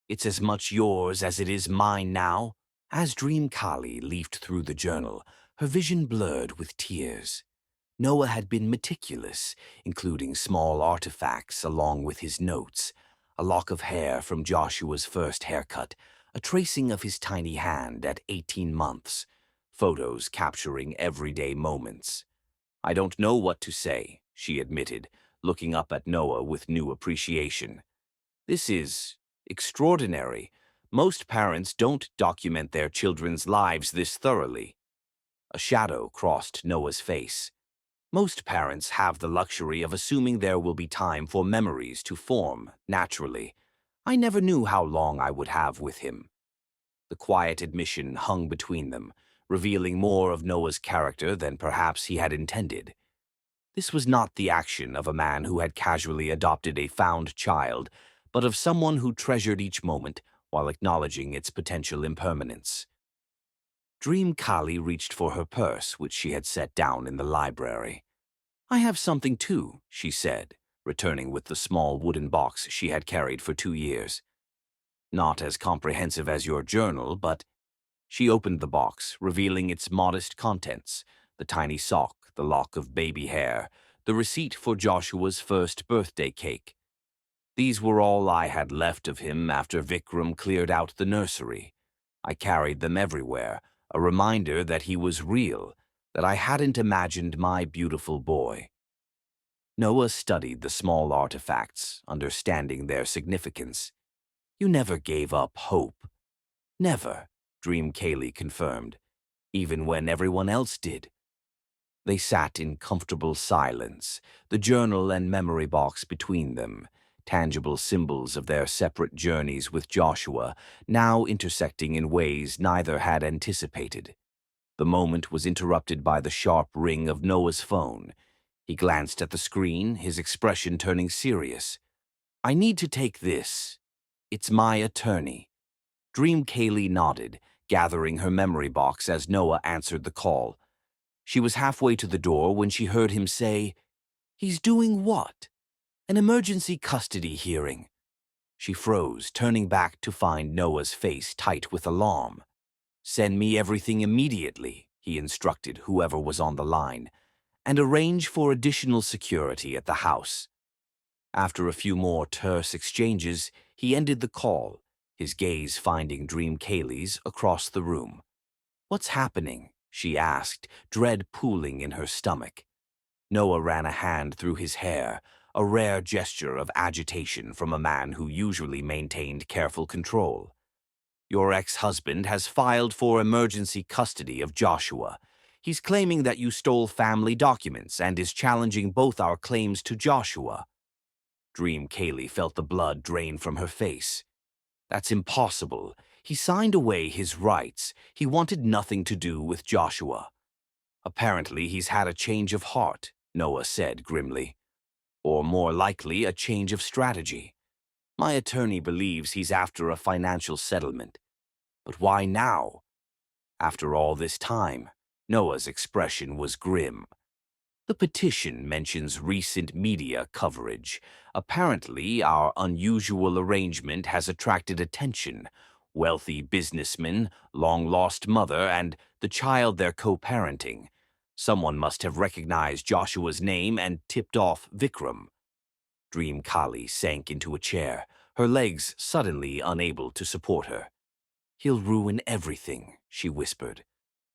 "It's as much yours as it is mine now." As Dream Kali leafed through the journal, her vision blurred with tears. Noah had been meticulous, including small artifacts along with his notes, a lock of hair from Joshua's first haircut, a tracing of his tiny hand at 18 months, photos capturing everyday moments. "I don't know what to say," she admitted, looking up at Noah with new appreciation. "This is extraordinary. Most parents don't document their children's lives this thoroughly." A shadow crossed Noah's face. "Most parents have the luxury of assuming there will be time for memories to form naturally. I never knew how long I would have with him." The quiet admission hung between them, revealing more of Noah's character than perhaps he had intended. This was not the action of a man who had casually adopted a found child, but of someone who treasured each moment while acknowledging its potential impermanence. Dream Kali reached for her purse, which she had set down in the library. "I have something too," she said, returning with the small wooden box she had carried for 2 years. "Not as comprehensive as your journal, but—" She opened the box, revealing its modest contents: the tiny sock, the lock of baby hair, the receipt for Joshua's first birthday cake. These were all I had left of him after Vikram cleared out the nursery. I carried them everywhere, a reminder that he was real, that I hadn't imagined my beautiful boy. Noah studied the small artifacts, understanding their significance. "You never gave up hope." "Never," Dream Kaylee confirmed, "even when everyone else did." They sat in comfortable silence, the journal and memory box between them, tangible symbols of their separate journeys with Joshua, now intersecting in ways neither had anticipated. The moment was interrupted by the sharp ring of Noah's phone. He glanced at the screen, his expression turning serious. "I need to take this. It's my attorney." Dream Kaylee nodded, gathering her memory box as Noah answered the call. She was halfway to the door when she heard him say, "He's doing what?" "An emergency custody hearing." She froze, turning back to find Noah's face tight with alarm. "Send me everything immediately," he instructed whoever was on the line, "and arrange for additional security at the house." After a few more terse exchanges, he ended the call, his gaze finding Dream Kaylee's across the room. "What's happening?" she asked, dread pooling in her stomach. Noah ran a hand through his hair, a rare gesture of agitation from a man who usually maintained careful control. "Your ex-husband has filed for emergency custody of Joshua. He's claiming that you stole family documents and is challenging both our claims to Joshua." Dream Kaylee felt the blood drain from her face. "That's impossible. He signed away his rights. He wanted nothing to do with Joshua." "Apparently he's had a change of heart," Noah said grimly. "Or more likely, a change of strategy. My attorney believes he's after a financial settlement. But why now? After all this time?" Noah's expression was grim. "The petition mentions recent media coverage. Apparently, our unusual arrangement has attracted attention. Wealthy businessmen, long-lost mother, and the child they're co-parenting. Someone must have recognized Joshua's name and tipped off Vikram." Dream Kali sank into a chair, her legs suddenly unable to support her. "He'll ruin everything," she whispered.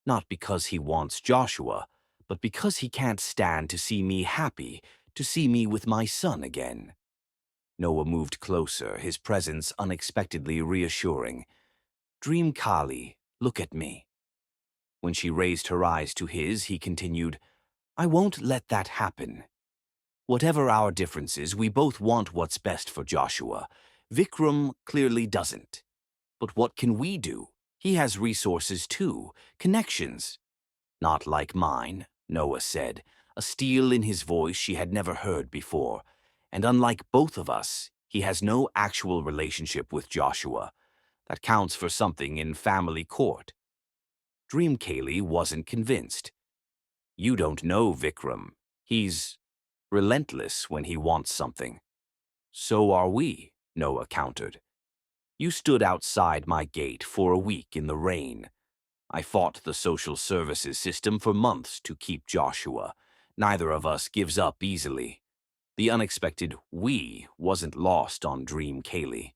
"Not because he wants Joshua, but because he can't stand to see me happy, to see me with my son again." Noah moved closer, his presence unexpectedly reassuring. "Dream Kali, look at me." When she raised her eyes to his, he continued, "I won't let that happen. Whatever our differences, we both want what's best for Joshua. Vikram clearly doesn't. But what can we do? He has resources too, connections." "Not like mine," Noah said, a steel in his voice she had never heard before. "And unlike both of us, he has no actual relationship with Joshua. That counts for something in family court." Dream Kaylee wasn't convinced. "You don't know Vikram. He's relentless when he wants something." "So are we," Noah countered. "You stood outside my gate for a week in the rain. I fought the social services system for months to keep Joshua. Neither of us gives up easily. The unexpected "we" wasn't lost on Dream Kaylee.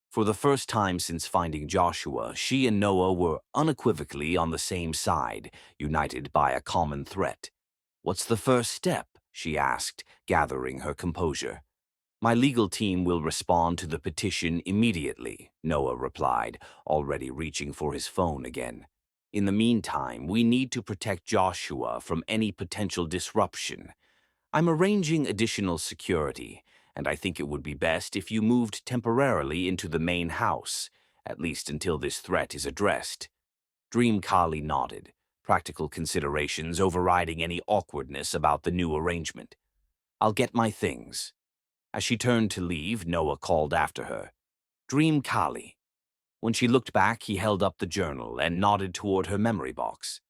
For the first time since finding Joshua, she and Noah were unequivocally on the same side, united by a common threat. "What's the first step?" she asked, gathering her composure. "My legal team will respond to the petition immediately," Noah replied, already reaching for his phone again. "In the meantime, we need to protect Joshua from any potential disruption. I'm arranging additional security, and I think it would be best if you moved temporarily into the main house, at least until this threat is addressed." Dream Kali nodded, practical considerations overriding any awkwardness about the new arrangement. "I'll get my things." As she turned to leave, Noah called after her, "Dream Kali." When she looked back, he held up the journal and nodded toward her memory box.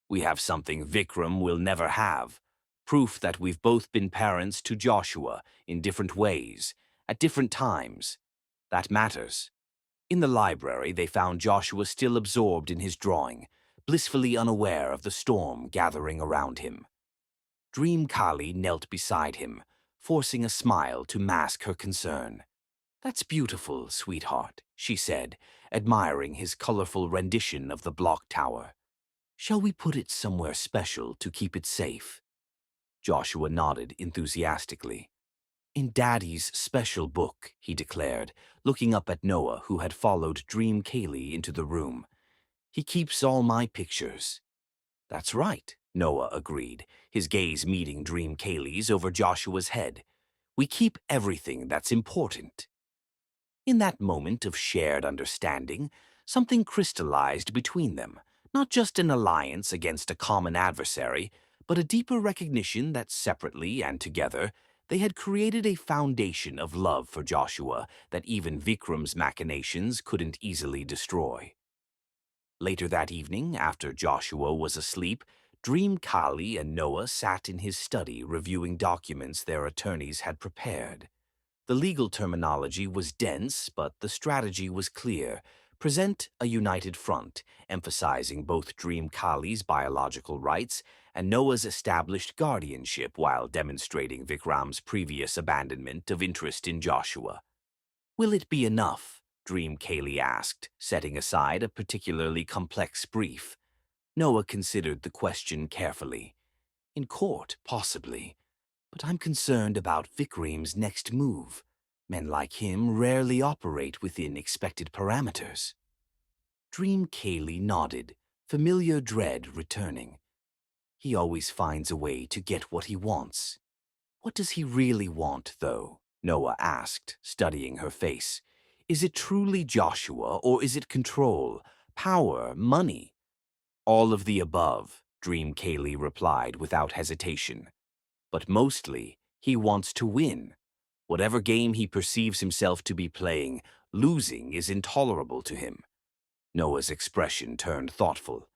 "We have something Vikram will never have. Proof that we've both been parents to Joshua in different ways, at different times. That matters." In the library, they found Joshua still absorbed in his drawing, blissfully unaware of the storm gathering around him. Dream Kali knelt beside him, forcing a smile to mask her concern. "That's beautiful, sweetheart," she said, admiring his colorful rendition of the block tower. "Shall we put it somewhere special to keep it safe?" Joshua nodded enthusiastically. "In Daddy's special book," he declared, looking up at Noah, who had followed Dream Kaylee into the room. "He keeps all my pictures." "That's right," Noah agreed, his gaze meeting Dream Kaylee's over Joshua's head. "We keep everything that's important." In that moment of shared understanding, something crystallized between them, not just an alliance against a common adversary, but a deeper recognition that separately and together, they had created a foundation of love for Joshua that even Vikram's machinations couldn't easily destroy. Later that evening, after Joshua was asleep, Dream Kali and Noah sat in his study reviewing documents their attorneys had prepared. The legal terminology was dense, but the strategy was clear. Present a united front, emphasizing both Dream Kali's biological rights and Noah's established guardianship while demonstrating Vikram's previous abandonment of interest in Joshua. "Will it be enough?" Dream Kali asked, setting aside a particularly complex brief. Noah considered the question carefully. "In court, possibly. But I'm concerned about Vikram's next move. Men like him rarely operate within expected parameters." Dream Kaylee nodded, familiar dread returning. "He always finds a way to get what he wants." "What does he really want, though?" Noah asked, studying her face. "Is it truly Joshua, or is it control, power, money?" "All of the above," Dream Kaylee replied without hesitation. "But mostly, he wants to win. Whatever game he perceives himself to be playing, losing is intolerable to him." Noah's expression turned thoughtful.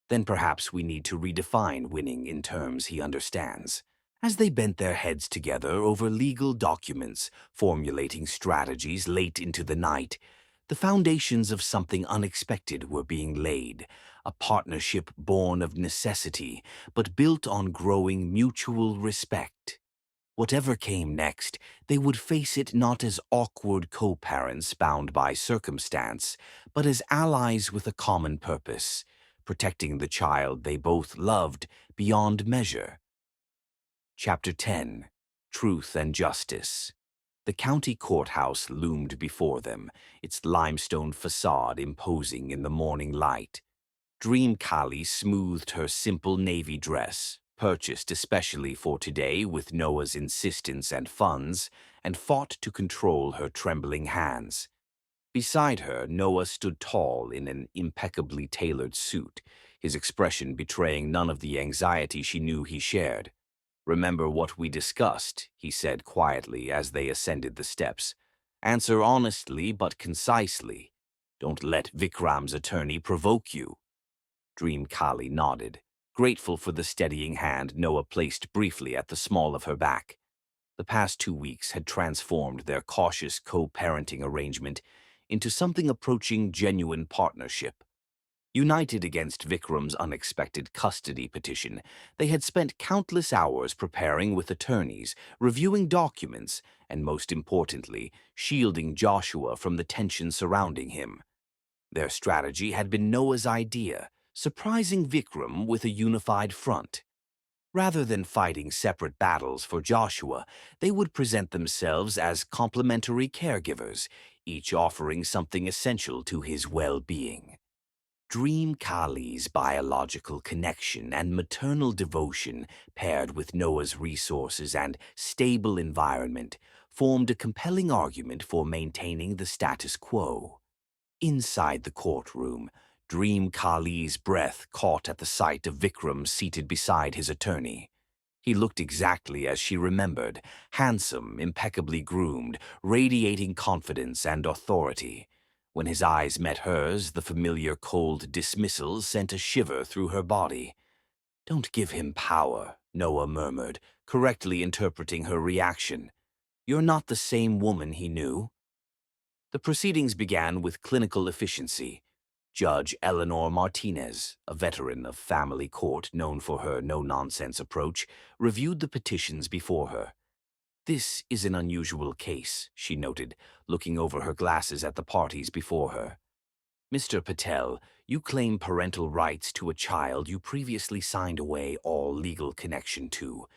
"Then perhaps we need to redefine winning in terms he understands." As they bent their heads together over legal documents, formulating strategies late into the night, the foundations of something unexpected were being laid, a partnership born of necessity, but built on growing mutual respect. Whatever came next, they would face it not as awkward co-parents bound by circumstance, but as allies with a common purpose, protecting the child they both loved beyond measure. Chapter 10. Truth and Justice. The county courthouse loomed before them, its limestone facade imposing in the morning light. Dream Kali smoothed her simple navy dress, purchased especially for today with Noah's insistence and funds, and fought to control her trembling hands. Beside her, Noah stood tall in an impeccably tailored suit, his expression betraying none of the anxiety she knew he shared. "Remember what we discussed," he said quietly as they ascended the steps. "Answer honestly but concisely. Don't let Vikram's attorney provoke you." Dream Kali nodded, grateful for the steadying hand Noah placed briefly at the small of her back. The past 2 weeks had transformed their cautious co-parenting arrangement into something approaching genuine partnership. United against Vikram's unexpected custody petition, they had spent countless hours preparing with attorneys, reviewing documents, and most importantly, shielding Joshua from the tension surrounding him. Their strategy had been Noah's idea, surprising Vikram with a unified front. Rather than fighting separate battles for Joshua, they would present themselves as complementary caregivers, each offering something essential to his well-being. Dream Kali's biological connection and maternal devotion, paired with Noah's resources and stable environment, formed a compelling argument for maintaining the status quo. Inside the courtroom, Dream Kali's breath caught at the sight of Vikram seated beside his attorney. He looked exactly as she remembered, handsome, impeccably groomed, radiating confidence and authority. When his eyes met hers, the familiar cold dismissal sent a shiver through her body. "Don't give him power," Noah murmured, correctly interpreting her reaction. "You're not the same woman he knew." The proceedings began with clinical efficiency. Judge Eleanor Martinez, a veteran of family court known for her no-nonsense approach, reviewed the petitions before her. "This is an unusual case," she noted, looking over her glasses at the parties before her. "Mr. Patel, you claim parental rights to a child you previously signed away all legal connection to.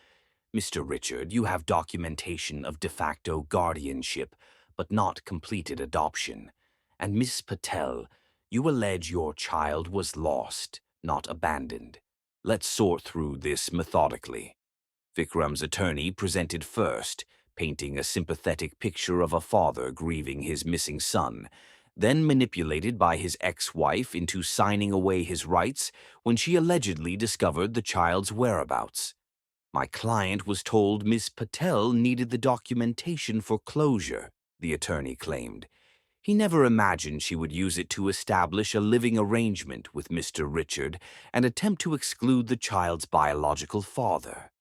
Mr. Richard, you have documentation of de facto guardianship, but not completed adoption. And Miss Patel, you allege your child was lost, not abandoned. Let's sort through this methodically." Vikram's attorney presented first, painting a sympathetic picture of a father grieving his missing son, then manipulated by his ex-wife into signing away his rights when she allegedly discovered the child's whereabouts. "My client was told Miss Patel needed the documentation for closure," the attorney claimed. "He never imagined she would use it to establish a living arrangement with Mr. Richard and attempt to exclude the child's biological father."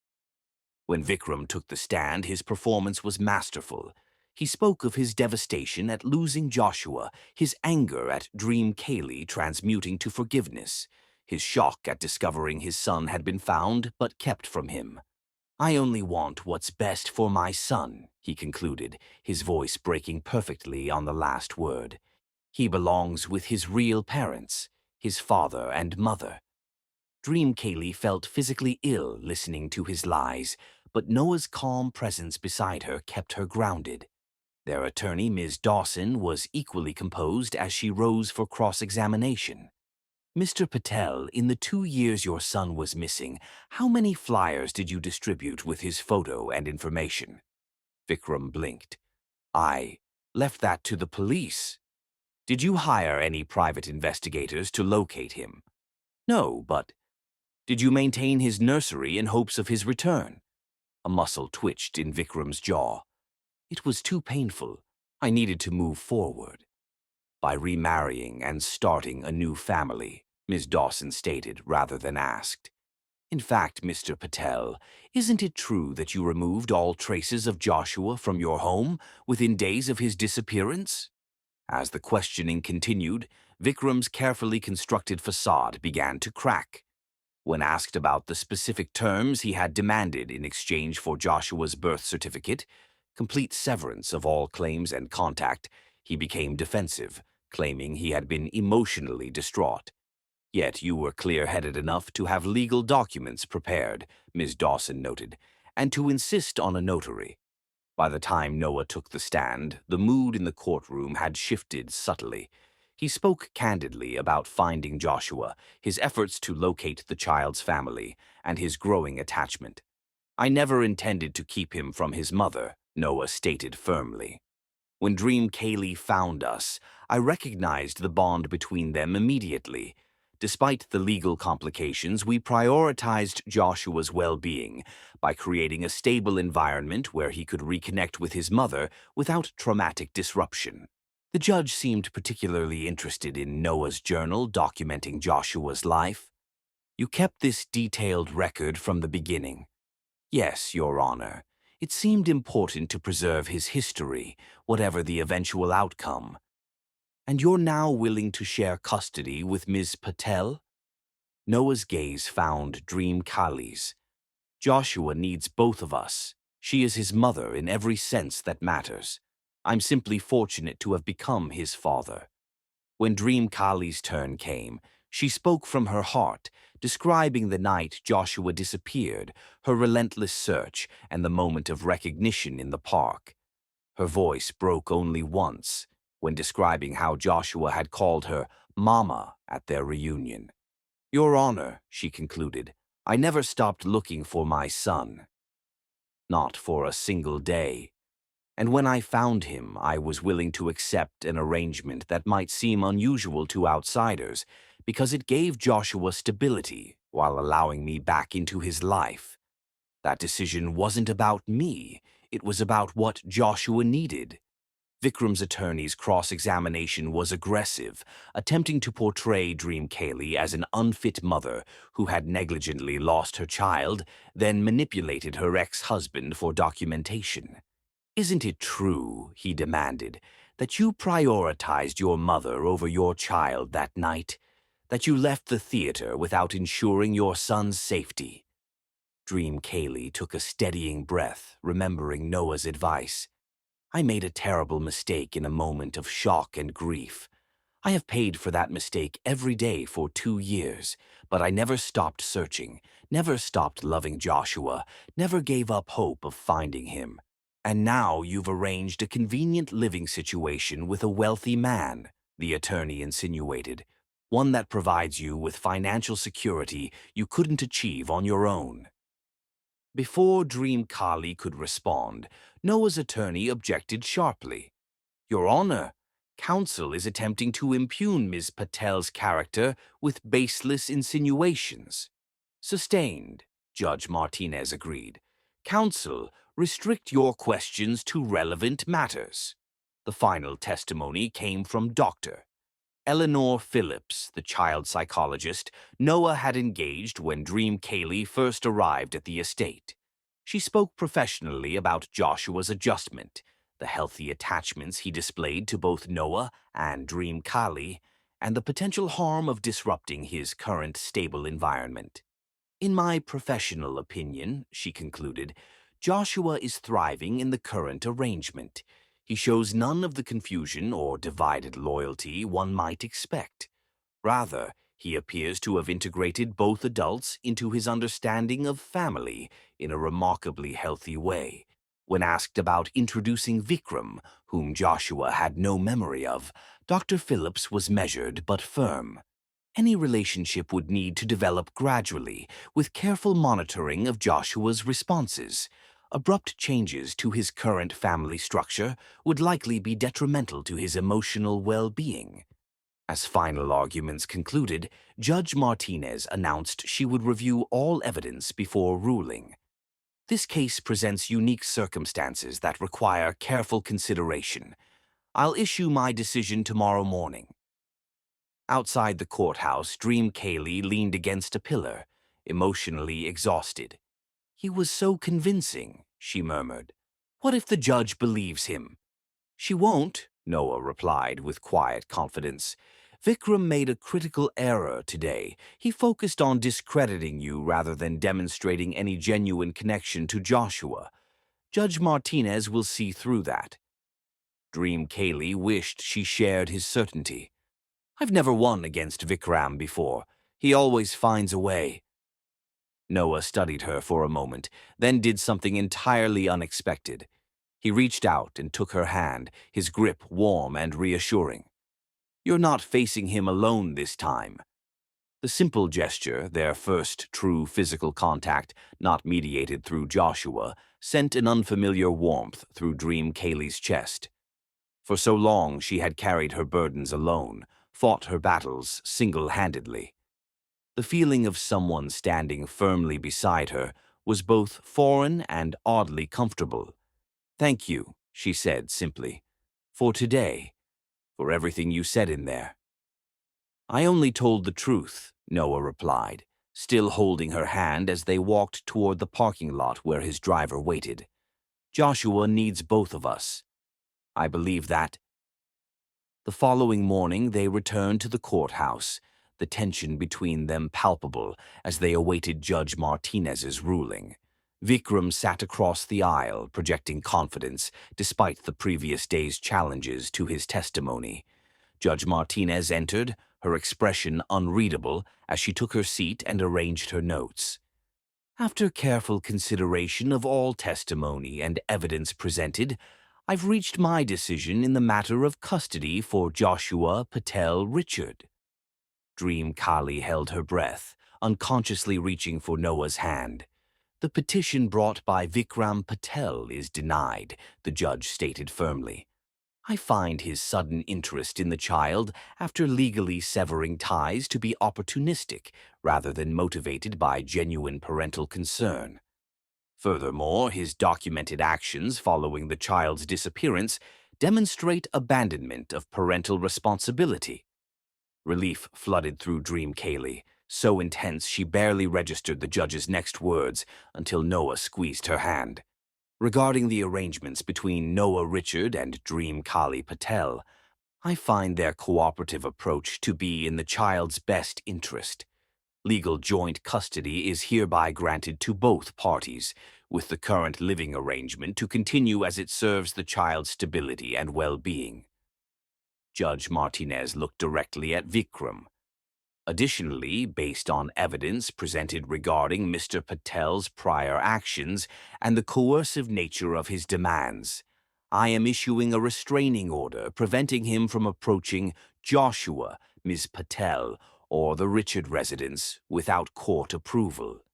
When Vikram took the stand, his performance was masterful. He spoke of his devastation at losing Joshua, his anger at Dream Kali transmuting to forgiveness, his shock at discovering his son had been found but kept from him. "I only want what's best for my son," he concluded, his voice breaking perfectly on the last word. "He belongs with his real parents, his father and mother." Dream Kaylee felt physically ill listening to his lies, but Noah's calm presence beside her kept her grounded. Their attorney, Ms. Dawson, was equally composed as she rose for cross-examination. "Mr. Patel, in the 2 years your son was missing, how many flyers did you distribute with his photo and information?" Vikram blinked. "I left that to the police." "Did you hire any private investigators to locate him?" "No, but did you maintain his nursery in hopes of his return?" A muscle twitched in Vikram's jaw. "It was too painful. I needed to move forward." "By remarrying and starting a new family," Ms. Dawson stated rather than asked. "In fact, Mr. Patel, isn't it true that you removed all traces of Joshua from your home within days of his disappearance?" As the questioning continued, Vikram's carefully constructed facade began to crack. When asked about the specific terms he had demanded in exchange for Joshua's birth certificate, complete severance of all claims and contact, he became defensive, claiming he had been emotionally distraught. "Yet you were clear-headed enough to have legal documents prepared," Ms. Dawson noted, "and to insist on a notary." By the time Noah took the stand, the mood in the courtroom had shifted subtly. He spoke candidly about finding Joshua, his efforts to locate the child's family, and his growing attachment. "I never intended to keep him from his mother," Noah stated firmly. "When Dream Kaylee found us, I recognized the bond between them immediately. Despite the legal complications, we prioritized Joshua's well-being by creating a stable environment where he could reconnect with his mother without traumatic disruption." The judge seemed particularly interested in Noah's journal documenting Joshua's life. "You kept this detailed record from the beginning?" "Yes, Your Honor. It seemed important to preserve his history, whatever the eventual outcome." And you're now willing to share custody with Ms. Patel? Noah's gaze found Dream Kali's. Joshua needs both of us. She is his mother in every sense that matters. I'm simply fortunate to have become his father. When Dream Kali's turn came, she spoke from her heart, describing the night Joshua disappeared, her relentless search, and the moment of recognition in the park. Her voice broke only once, when describing how Joshua had called her Mama at their reunion. Your Honor, she concluded, I never stopped looking for my son. Not for a single day. And when I found him, I was willing to accept an arrangement that might seem unusual to outsiders, because it gave Joshua stability while allowing me back into his life. That decision wasn't about me, it was about what Joshua needed. Vikram's attorney's cross-examination was aggressive, attempting to portray Dream Kali as an unfit mother who had negligently lost her child, then manipulated her ex-husband for documentation. Isn't it true, he demanded, that you prioritized your mother over your child that night? That you left the theater without ensuring your son's safety? Dream Kali took a steadying breath, remembering Noah's advice. I made a terrible mistake in a moment of shock and grief. I have paid for that mistake every day for 2 years, but I never stopped searching, never stopped loving Joshua, never gave up hope of finding him. And now you've arranged a convenient living situation with a wealthy man, the attorney insinuated, one that provides you with financial security you couldn't achieve on your own. Before Dream Kali could respond, Noah's attorney objected sharply. Your Honor, counsel is attempting to impugn Ms. Patel's character with baseless insinuations. Sustained, Judge Martinez agreed. Counsel, restrict your questions to relevant matters. The final testimony came from Dr. Eleanor Phillips, the child psychologist Noah had engaged when Dream Kali first arrived at the estate. She spoke professionally about Joshua's adjustment, the healthy attachments he displayed to both Noah and Dream Kali, and the potential harm of disrupting his current stable environment. In my professional opinion, she concluded, Joshua is thriving in the current arrangement. He shows none of the confusion or divided loyalty one might expect. Rather, he appears to have integrated both adults into his understanding of family in a remarkably healthy way. When asked about introducing Vikram, whom Joshua had no memory of, Dr. Phillips was measured but firm. Any relationship would need to develop gradually, with careful monitoring of Joshua's responses. Abrupt changes to his current family structure would likely be detrimental to his emotional well-being. As final arguments concluded, Judge Martinez announced she would review all evidence before ruling. This case presents unique circumstances that require careful consideration. I'll issue my decision tomorrow morning. Outside the courthouse, Dream Kali leaned against a pillar, emotionally exhausted. He was so convincing, she murmured. What if the judge believes him? She won't, Noah replied with quiet confidence. Vikram made a critical error today. He focused on discrediting you rather than demonstrating any genuine connection to Joshua. Judge Martinez will see through that. Dream Kali wished she shared his certainty. I've never won against Vikram before. He always finds a way. Noah studied her for a moment, then did something entirely unexpected. He reached out and took her hand, his grip warm and reassuring. You're not facing him alone this time. The simple gesture, their first true physical contact, not mediated through Joshua, sent an unfamiliar warmth through Dream Kali's chest. For so long she had carried her burdens alone, fought her battles single-handedly. The feeling of someone standing firmly beside her was both foreign and oddly comfortable. Thank you, she said simply, for today, for everything you said in there. I only told the truth, Noah replied, still holding her hand as they walked toward the parking lot where his driver waited. Joshua needs both of us. I believe that. The following morning they returned to the courthouse, the tension between them palpable as they awaited Judge Martinez's ruling. Vikram sat across the aisle, projecting confidence despite the previous day's challenges to his testimony. Judge Martinez entered, her expression unreadable as she took her seat and arranged her notes. After careful consideration of all testimony and evidence presented, I've reached my decision in the matter of custody for Joshua Patel Richard. Dream Kali held her breath, unconsciously reaching for Noah's hand. The petition brought by Vikram Patel is denied, the judge stated firmly. I find his sudden interest in the child after legally severing ties to be opportunistic rather than motivated by genuine parental concern. Furthermore, his documented actions following the child's disappearance demonstrate abandonment of parental responsibility. Relief flooded through Dream Kaylee, so intense she barely registered the judge's next words until Noah squeezed her hand. Regarding the arrangements between Noah Richard and Dream Kali Patel, I find their cooperative approach to be in the child's best interest. Legal joint custody is hereby granted to both parties, with the current living arrangement to continue as it serves the child's stability and well-being. Judge Martinez looked directly at Vikram. Additionally, based on evidence presented regarding Mr. Patel's prior actions and the coercive nature of his demands, I am issuing a restraining order preventing him from approaching Joshua, Ms. Patel, or the Richard residence without court approval.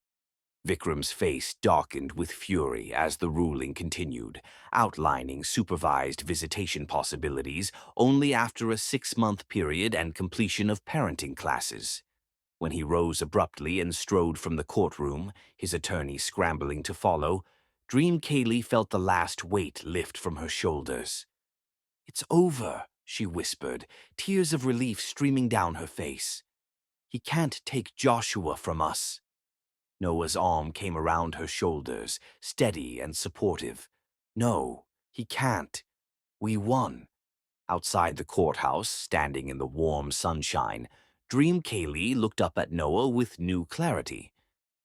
Vikram's face darkened with fury as the ruling continued, outlining supervised visitation possibilities only after a 6-month period and completion of parenting classes. When he rose abruptly and strode from the courtroom, his attorney scrambling to follow, Dream Kaylee felt the last weight lift from her shoulders. "It's over," she whispered, tears of relief streaming down her face. "He can't take Joshua from us." Noah's arm came around her shoulders, steady and supportive. "No, he can't. We won." Outside the courthouse, standing in the warm sunshine, Dream Kaylee looked up at Noah with new clarity.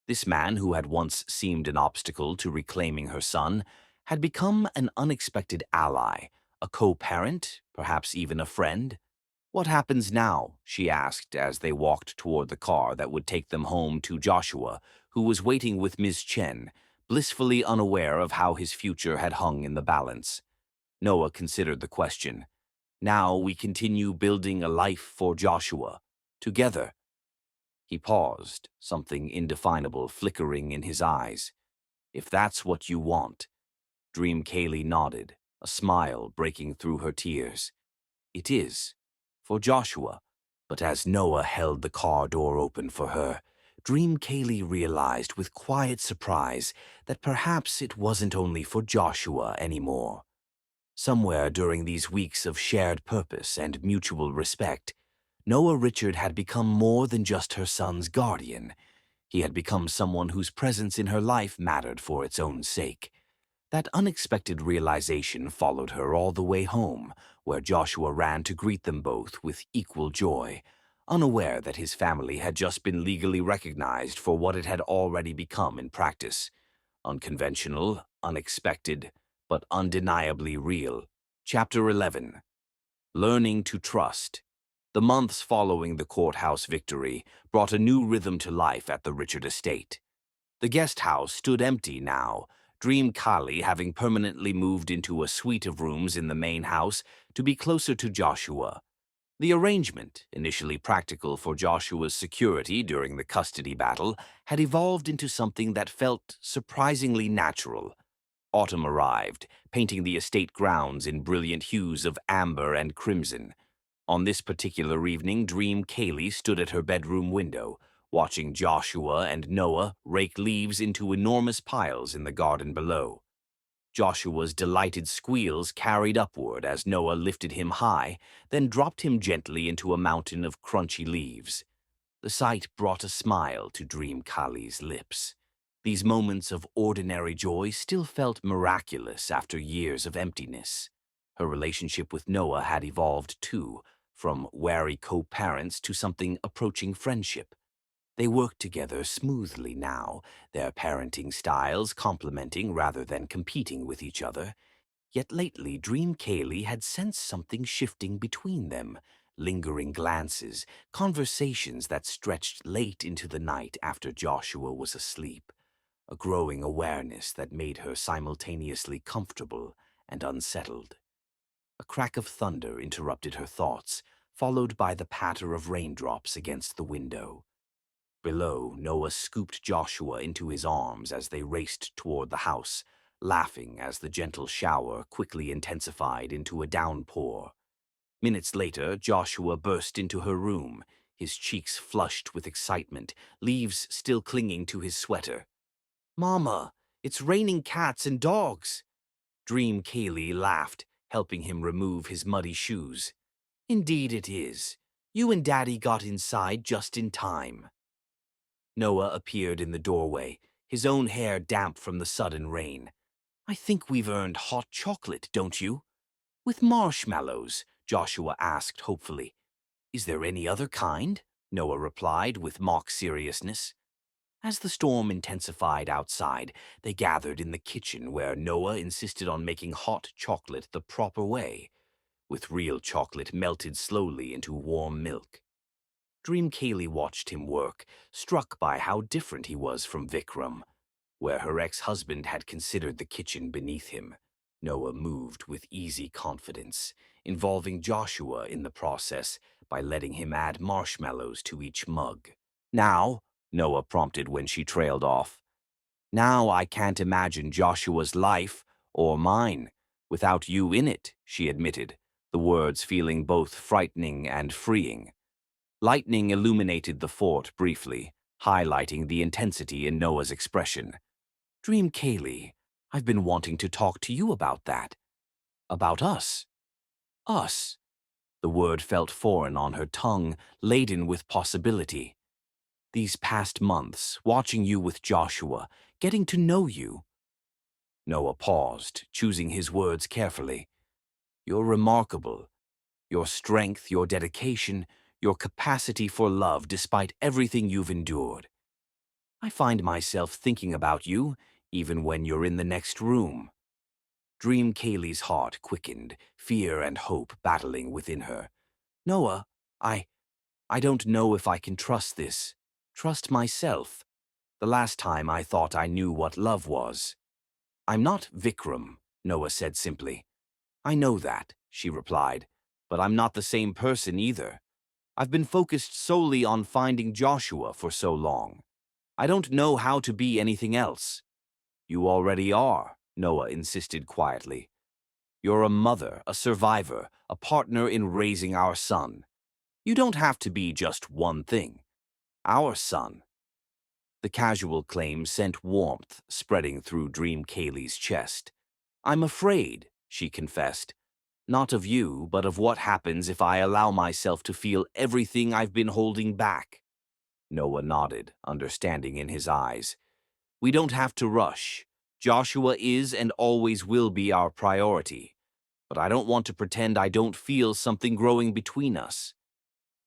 This man, who had once seemed an obstacle to reclaiming her son, had become an unexpected ally, a co-parent, perhaps even a friend. "What happens now?" she asked as they walked toward the car that would take them home to Joshua, who was waiting with Ms. Chen, blissfully unaware of how his future had hung in the balance. Noah considered the question. "Now we continue building a life for Joshua, together." He paused, something indefinable flickering in his eyes. "If that's what you want." Dream Kaylee nodded, a smile breaking through her tears. "It is. For Joshua." But as Noah held the car door open for her, Dream Kaylee realized with quiet surprise that perhaps it wasn't only for Joshua anymore. Somewhere during these weeks of shared purpose and mutual respect, Noah Richard had become more than just her son's guardian. He had become someone whose presence in her life mattered for its own sake. That unexpected realization followed her all the way home, where Joshua ran to greet them both with equal joy, unaware that his family had just been legally recognized for what it had already become in practice. Unconventional, unexpected, but undeniably real. Chapter 11. Learning to Trust. The months following the courthouse victory brought a new rhythm to life at the Richard estate. The guest house stood empty now, Dream Kali having permanently moved into a suite of rooms in the main house to be closer to Joshua. The arrangement, initially practical for Joshua's security during the custody battle, had evolved into something that felt surprisingly natural. Autumn arrived, painting the estate grounds in brilliant hues of amber and crimson. On this particular evening, Dream Kaylee stood at her bedroom window, watching Joshua and Noah rake leaves into enormous piles in the garden below. Joshua's delighted squeals carried upward as Noah lifted him high, then dropped him gently into a mountain of crunchy leaves. The sight brought a smile to Dream Kali's lips. These moments of ordinary joy still felt miraculous after years of emptiness. Her relationship with Noah had evolved too, from wary co-parents to something approaching friendship. They worked together smoothly now, their parenting styles complementing rather than competing with each other. Yet lately, Dream Kaylee had sensed something shifting between them, lingering glances, conversations that stretched late into the night after Joshua was asleep, a growing awareness that made her simultaneously comfortable and unsettled. A crack of thunder interrupted her thoughts, followed by the patter of raindrops against the window. Below, Noah scooped Joshua into his arms as they raced toward the house, laughing as the gentle shower quickly intensified into a downpour. Minutes later, Joshua burst into her room, his cheeks flushed with excitement, leaves still clinging to his sweater. "Mama, it's raining cats and dogs." Dream Kaylee laughed, helping him remove his muddy shoes. "Indeed it is. You and Daddy got inside just in time." Noah appeared in the doorway, his own hair damp from the sudden rain. "I think we've earned hot chocolate, don't you?" "With marshmallows," Joshua asked hopefully. "Is there any other kind?" Noah replied with mock seriousness. As the storm intensified outside, they gathered in the kitchen where Noah insisted on making hot chocolate the proper way, with real chocolate melted slowly into warm milk. Dream Kaylee watched him work, struck by how different he was from Vikram. Where her ex-husband had considered the kitchen beneath him, Noah moved with easy confidence, involving Joshua in the process by letting him add marshmallows to each mug. "Now," Noah prompted when she trailed off. "Now I can't imagine Joshua's life, or mine, without you in it," she admitted, the words feeling both frightening and freeing. Lightning illuminated the fort briefly, highlighting the intensity in Noah's expression. "Dream Kaylee, I've been wanting to talk to you about that. About us." "Us." The word felt foreign on her tongue, laden with possibility. "These past months, watching you with Joshua, getting to know you." Noah paused, choosing his words carefully. "You're remarkable. Your strength, your dedication, your capacity for love despite everything you've endured. I find myself thinking about you, even when you're in the next room." Dream Kaylee's heart quickened, fear and hope battling within her. "Noah, I don't know if I can trust this. Trust myself. The last time I thought I knew what love was." "I'm not Vikram," Noah said simply. "I know that," she replied, "but I'm not the same person either. I've been focused solely on finding Joshua for so long. I don't know how to be anything else." "You already are," Noah insisted quietly. "You're a mother, a survivor, a partner in raising our son. You don't have to be just one thing. Our son." The casual claim sent warmth spreading through Dream Kaylee's chest. "I'm afraid," she confessed. "Not of you, but of what happens if I allow myself to feel everything I've been holding back." Noah nodded, understanding in his eyes. "We don't have to rush. Joshua is and always will be our priority. But I don't want to pretend I don't feel something growing between us."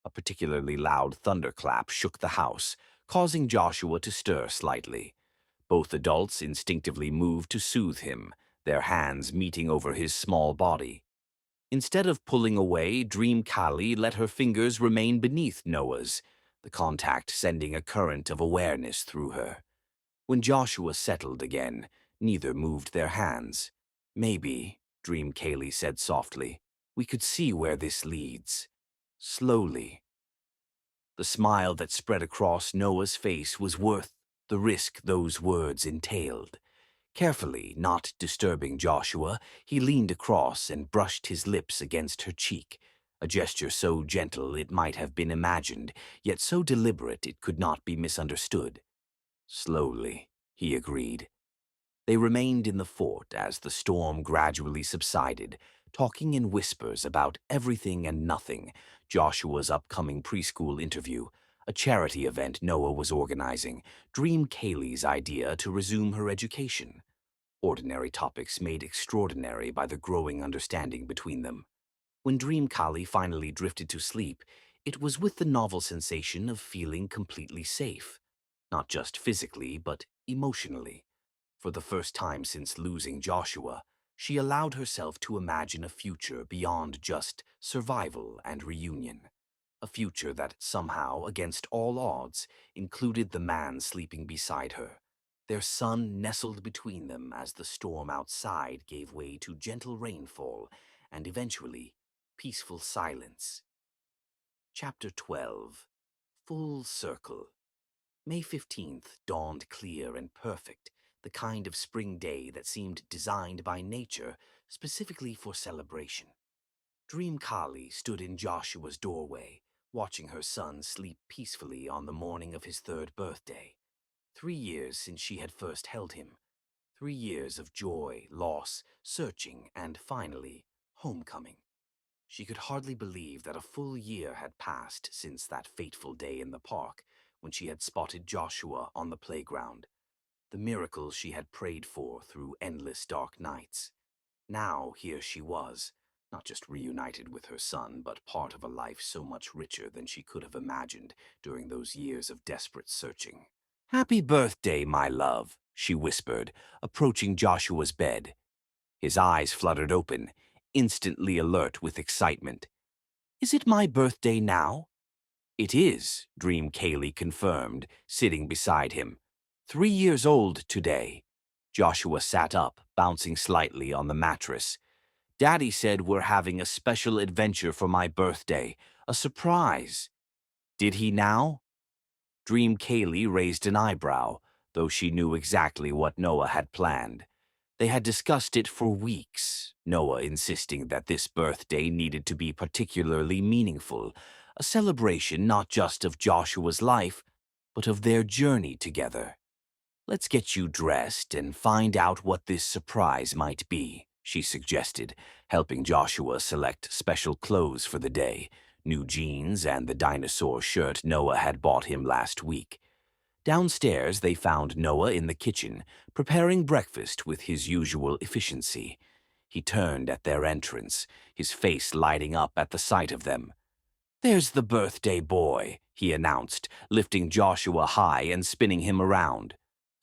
A particularly loud thunderclap shook the house, causing Joshua to stir slightly. Both adults instinctively moved to soothe him, their hands meeting over his small body. Instead of pulling away, Dream Kali let her fingers remain beneath Noah's, the contact sending a current of awareness through her. When Joshua settled again, neither moved their hands. "Maybe," Dream Kaylee said softly, "we could see where this leads." Slowly. The smile that spread across Noah's face was worth the risk those words entailed. Carefully, not disturbing Joshua, he leaned across and brushed his lips against her cheek, a gesture so gentle it might have been imagined, yet so deliberate it could not be misunderstood. "Slowly," he agreed. They remained in the fort as the storm gradually subsided, talking in whispers about everything and nothing: Joshua's upcoming preschool interview, a charity event Noah was organizing, Dream Kaylee's idea to resume her education. ordinary topics made extraordinary by the growing understanding between them. When Dream Kali finally drifted to sleep, it was with the novel sensation of feeling completely safe, not just physically, but emotionally. For the first time since losing Joshua, she allowed herself to imagine a future beyond just survival and reunion. A future that somehow, against all odds, included the man sleeping beside her. Their son nestled between them as the storm outside gave way to gentle rainfall and eventually peaceful silence. Chapter 12. Full Circle. May 15th dawned clear and perfect, the kind of spring day that seemed designed by nature specifically for celebration. Dream Kali stood in Joshua's doorway, watching her son sleep peacefully on the morning of his third birthday. 3 years since she had first held him. 3 years of joy, loss, searching, and finally, homecoming. She could hardly believe that a full year had passed since that fateful day in the park when she had spotted Joshua on the playground. The miracle she had prayed for through endless dark nights. Now here she was, not just reunited with her son, but part of a life so much richer than she could have imagined during those years of desperate searching. "Happy birthday, my love," she whispered, approaching Joshua's bed. His eyes fluttered open, instantly alert with excitement. "Is it my birthday now?" "It is," Dream Kaylee confirmed, sitting beside him. 3 years old today. Joshua sat up, bouncing slightly on the mattress. "Daddy said we're having a special adventure for my birthday, a surprise." "Did he now?" Dream Kaylee raised an eyebrow, though she knew exactly what Noah had planned. They had discussed it for weeks, Noah insisting that this birthday needed to be particularly meaningful, a celebration not just of Joshua's life, but of their journey together. "Let's get you dressed and find out what this surprise might be," she suggested, helping Joshua select special clothes for the day, new jeans and the dinosaur shirt Noah had bought him last week. Downstairs, they found Noah in the kitchen, preparing breakfast with his usual efficiency. He turned at their entrance, his face lighting up at the sight of them. "There's the birthday boy," he announced, lifting Joshua high and spinning him around.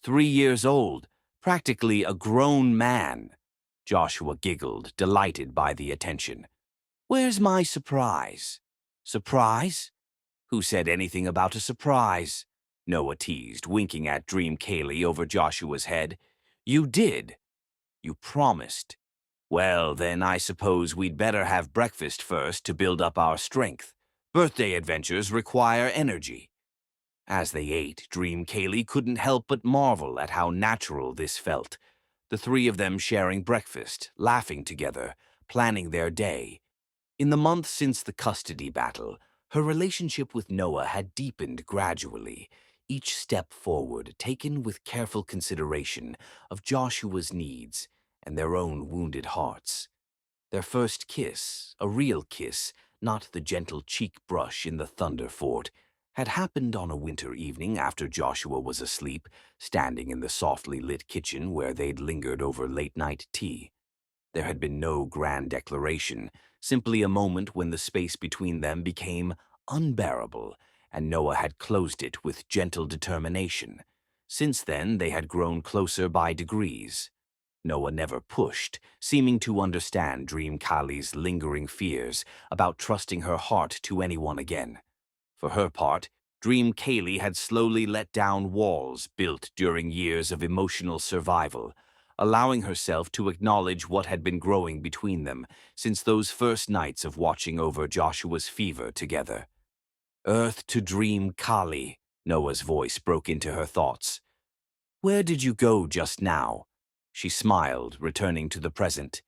3 years old, practically a grown man. Joshua giggled, delighted by the attention. "Where's my surprise?" "Surprise? Who said anything about a surprise?" Noah teased, winking at Dream Kaylee over Joshua's head. "You did. You promised. Well, then I suppose we'd better have breakfast first to build up our strength. Birthday adventures require energy." As they ate, Dream Kaylee couldn't help but marvel at how natural this felt. The three of them sharing breakfast, laughing together, planning their day. In the month since the custody battle, her relationship with Noah had deepened gradually, each step forward taken with careful consideration of Joshua's needs and their own wounded hearts. Their first kiss, a real kiss, not the gentle cheek brush in the Thunder Fort, had happened on a winter evening after Joshua was asleep, standing in the softly lit kitchen where they'd lingered over late-night tea. There had been no grand declaration, simply a moment when the space between them became unbearable, and Noah had closed it with gentle determination. Since then, they had grown closer by degrees. Noah never pushed, seeming to understand Dream Kali's lingering fears about trusting her heart to anyone again. For her part, Dream Kaylee had slowly let down walls built during years of emotional survival, allowing herself to acknowledge what had been growing between them since those first nights of watching over Joshua's fever together. "Earth to Dream Kali," Noah's voice broke into her thoughts. "Where did you go just now?" She smiled, returning to the present.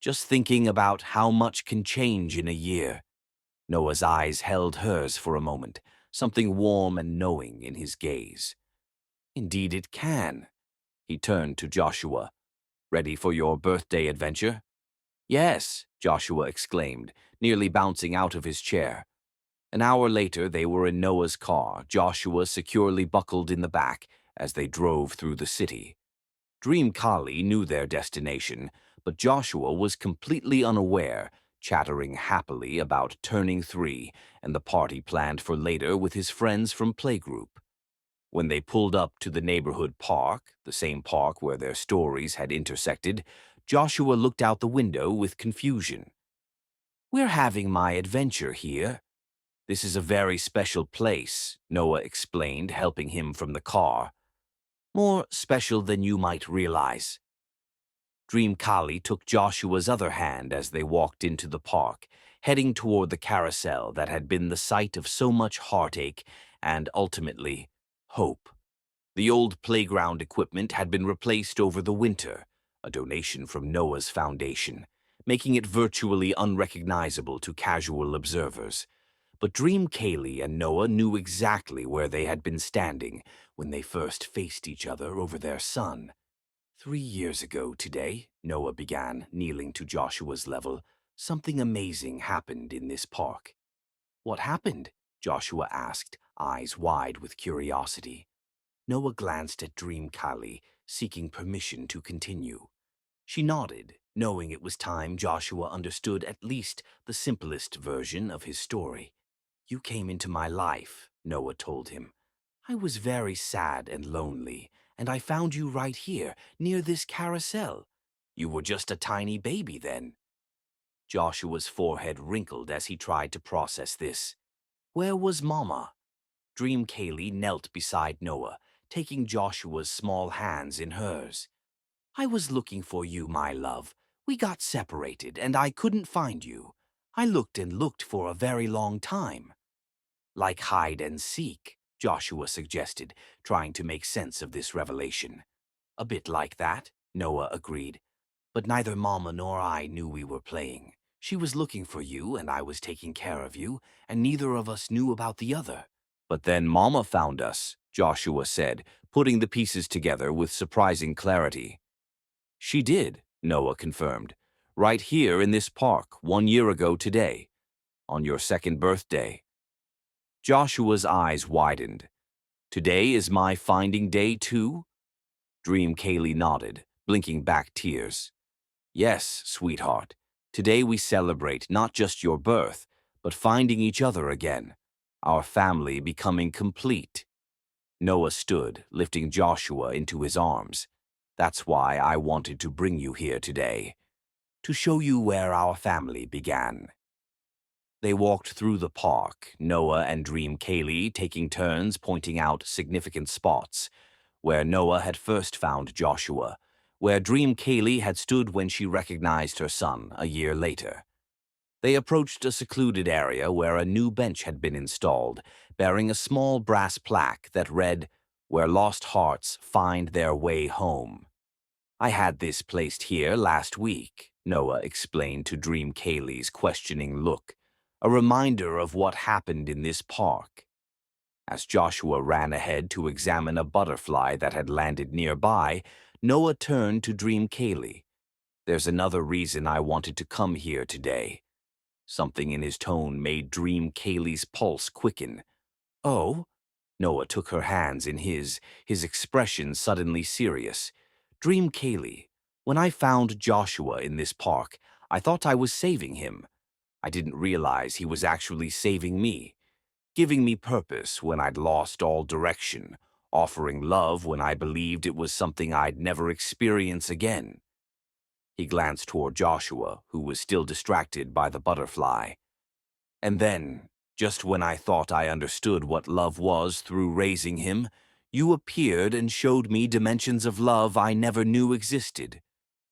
"Just thinking about how much can change in a year." Noah's eyes held hers for a moment, something warm and knowing in his gaze. "Indeed it can." He turned to Joshua. "Ready for your birthday adventure?" "Yes," Joshua exclaimed, nearly bouncing out of his chair. An hour later, they were in Noah's car, Joshua securely buckled in the back as they drove through the city. Dream Kali knew their destination, but Joshua was completely unaware, chattering happily about turning 3 and the party planned for later with his friends from playgroup. When they pulled up to the neighborhood park, the same park where their stories had intersected, Joshua looked out the window with confusion. "We're having my adventure here. This is a very special place," Noah explained, helping him from the car. "More special than you might realize." Dream Kali took Joshua's other hand as they walked into the park, heading toward the carousel that had been the site of so much heartache and, ultimately, hope. The old playground equipment had been replaced over the winter, a donation from Noah's foundation, making it virtually unrecognizable to casual observers. But Dream Kaylee and Noah knew exactly where they had been standing when they first faced each other over their son. 3 years ago today, Noah began, kneeling to Joshua's level, something amazing happened in this park. "What happened?" Joshua asked, eyes wide with curiosity. Noah glanced at Dream Kali, seeking permission to continue. She nodded, knowing it was time Joshua understood at least the simplest version of his story. "You came into my life," Noah told him. "I was very sad and lonely, and I found you right here, near this carousel. You were just a tiny baby then." Joshua's forehead wrinkled as he tried to process this. "Where was Mama?" Dream Kaylee knelt beside Noah, taking Joshua's small hands in hers. "I was looking for you, my love. We got separated, and I couldn't find you. I looked and looked for a very long time." "Like hide and seek," Joshua suggested, trying to make sense of this revelation. "A bit like that," Noah agreed. "But neither Mama nor I knew we were playing. She was looking for you, and I was taking care of you, and neither of us knew about the other." "But then Mama found us," Joshua said, putting the pieces together with surprising clarity. "She did," Noah confirmed. "Right here in this park, 1 year ago today, on your second birthday." Joshua's eyes widened. "Today is my finding day too?" Dream Kaylee nodded, blinking back tears. "Yes, sweetheart. Today we celebrate not just your birth, but finding each other again, our family becoming complete." Noah stood, lifting Joshua into his arms. "That's why I wanted to bring you here today, to show you where our family began." They walked through the park, Noah and Dream Kaylee taking turns pointing out significant spots, where Noah had first found Joshua, where Dream Kaylee had stood when she recognized her son a year later. They approached a secluded area where a new bench had been installed, bearing a small brass plaque that read, "Where lost hearts find their way home." "I had this placed here last week," Noah explained to Dream Kaylee's questioning look, "a reminder of what happened in this park." As Joshua ran ahead to examine a butterfly that had landed nearby, Noah turned to Dream Kaylee. "There's another reason I wanted to come here today." Something in his tone made Dream Kaylee's pulse quicken. "Oh?" Noah took her hands in his expression suddenly serious. "Dream Kaylee, when I found Joshua in this park, I thought I was saving him. I didn't realize he was actually saving me, giving me purpose when I'd lost all direction, offering love when I believed it was something I'd never experience again." He glanced toward Joshua, who was still distracted by the butterfly. "And then, just when I thought I understood what love was through raising him, you appeared and showed me dimensions of love I never knew existed.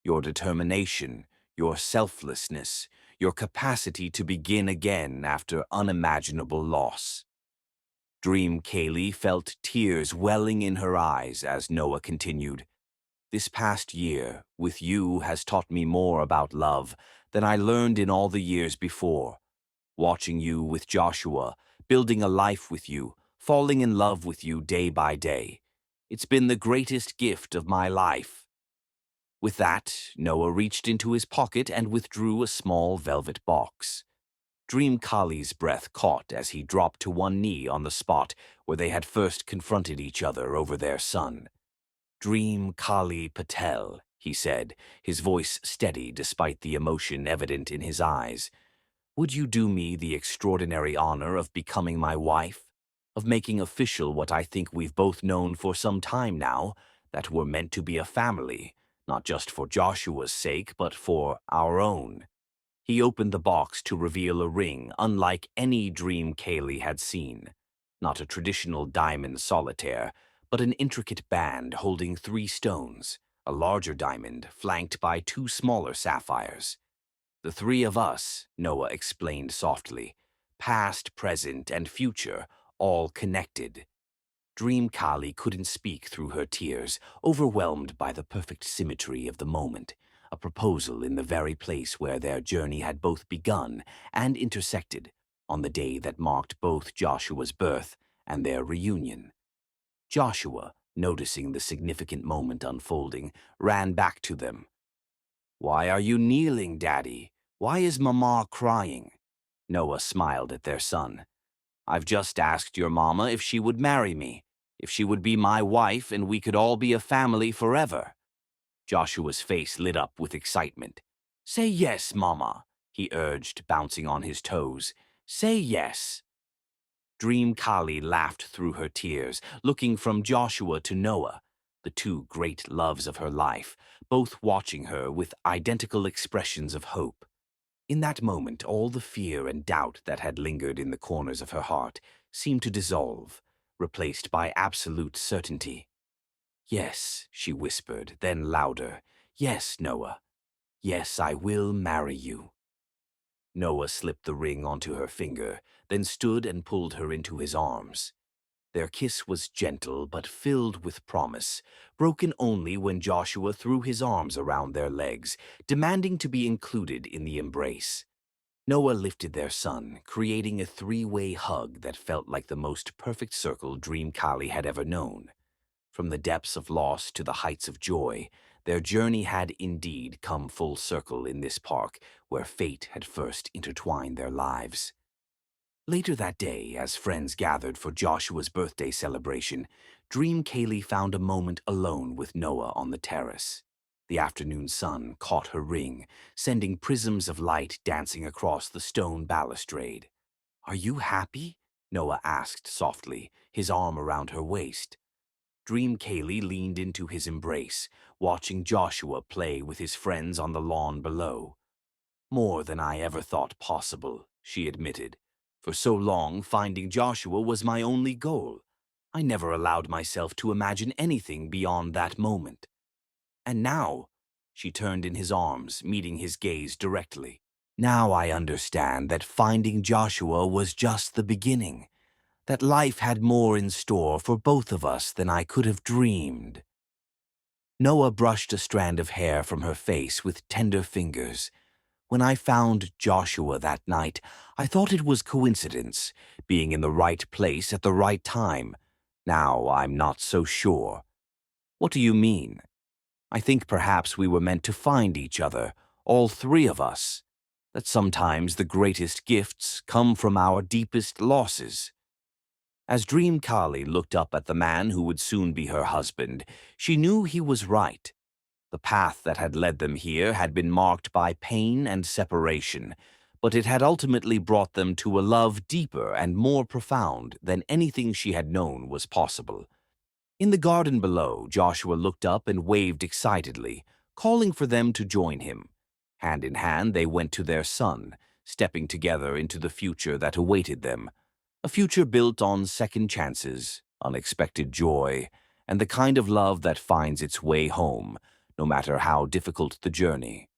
Your determination, your selflessness, your capacity to begin again after unimaginable loss." Dream Kaylee felt tears welling in her eyes as Noah continued. "This past year, with you, has taught me more about love than I learned in all the years before. Watching you with Joshua, building a life with you, falling in love with you day by day. It's been the greatest gift of my life." With that, Noah reached into his pocket and withdrew a small velvet box. Dream Kali's breath caught as he dropped to one knee on the spot where they had first confronted each other over their son. Dream Kali Patel, he said, his voice steady despite the emotion evident in his eyes. Would you do me the extraordinary honor of becoming my wife? Of making official what I think we've both known for some time now, that we're meant to be a family, not just for Joshua's sake, but for our own. He opened the box to reveal a ring unlike any dream Kaylee had seen. Not a traditional diamond solitaire, but an intricate band holding 3 stones, a larger diamond flanked by 2 smaller sapphires. The 3 of us, Noah explained softly, past, present, and future, all connected. Dream Kali couldn't speak through her tears, overwhelmed by the perfect symmetry of the moment, a proposal in the very place where their journey had both begun and intersected, on the day that marked both Joshua's birth and their reunion. Joshua, noticing the significant moment unfolding, ran back to them. "Why are you kneeling, Daddy? Why is Mama crying?" Noah smiled at their son. "I've just asked your mama if she would marry me, if she would be my wife and we could all be a family forever." Joshua's face lit up with excitement. "Say yes, Mama," he urged, bouncing on his toes. "Say yes." Dream Kali laughed through her tears, looking from Joshua to Noah, the 2 great loves of her life, both watching her with identical expressions of hope. In that moment, all the fear and doubt that had lingered in the corners of her heart seemed to dissolve, replaced by absolute certainty. "Yes," she whispered, then louder. "Yes, Noah. Yes, I will marry you." Noah slipped the ring onto her finger, then stood and pulled her into his arms. Their kiss was gentle but filled with promise, broken only when Joshua threw his arms around their legs, demanding to be included in the embrace. Noah lifted their son, creating a 3-way hug that felt like the most perfect circle Dream Kali had ever known. From the depths of loss to the heights of joy, their journey had indeed come full circle in this park where fate had first intertwined their lives. Later that day, as friends gathered for Joshua's birthday celebration, Dream Kaylee found a moment alone with Noah on the terrace. The afternoon sun caught her ring, sending prisms of light dancing across the stone balustrade. "Are you happy?" Noah asked softly, his arm around her waist. Dream Kaylee leaned into his embrace, watching Joshua play with his friends on the lawn below. "More than I ever thought possible," she admitted. "For so long, finding Joshua was my only goal. I never allowed myself to imagine anything beyond that moment. And now," she turned in his arms, meeting his gaze directly, "now I understand that finding Joshua was just the beginning, that life had more in store for both of us than I could have dreamed." Noah brushed a strand of hair from her face with tender fingers. "When I found Joshua that night, I thought it was coincidence, being in the right place at the right time. Now I'm not so sure." "What do you mean?" "I think perhaps we were meant to find each other, all 3 of us. That sometimes the greatest gifts come from our deepest losses." As Dream Kali looked up at the man who would soon be her husband, she knew he was right. The path that had led them here had been marked by pain and separation, but it had ultimately brought them to a love deeper and more profound than anything she had known was possible. In the garden below, Joshua looked up and waved excitedly, calling for them to join him. Hand in hand, they went to their son, stepping together into the future that awaited them. A future built on second chances, unexpected joy, and the kind of love that finds its way home, no matter how difficult the journey.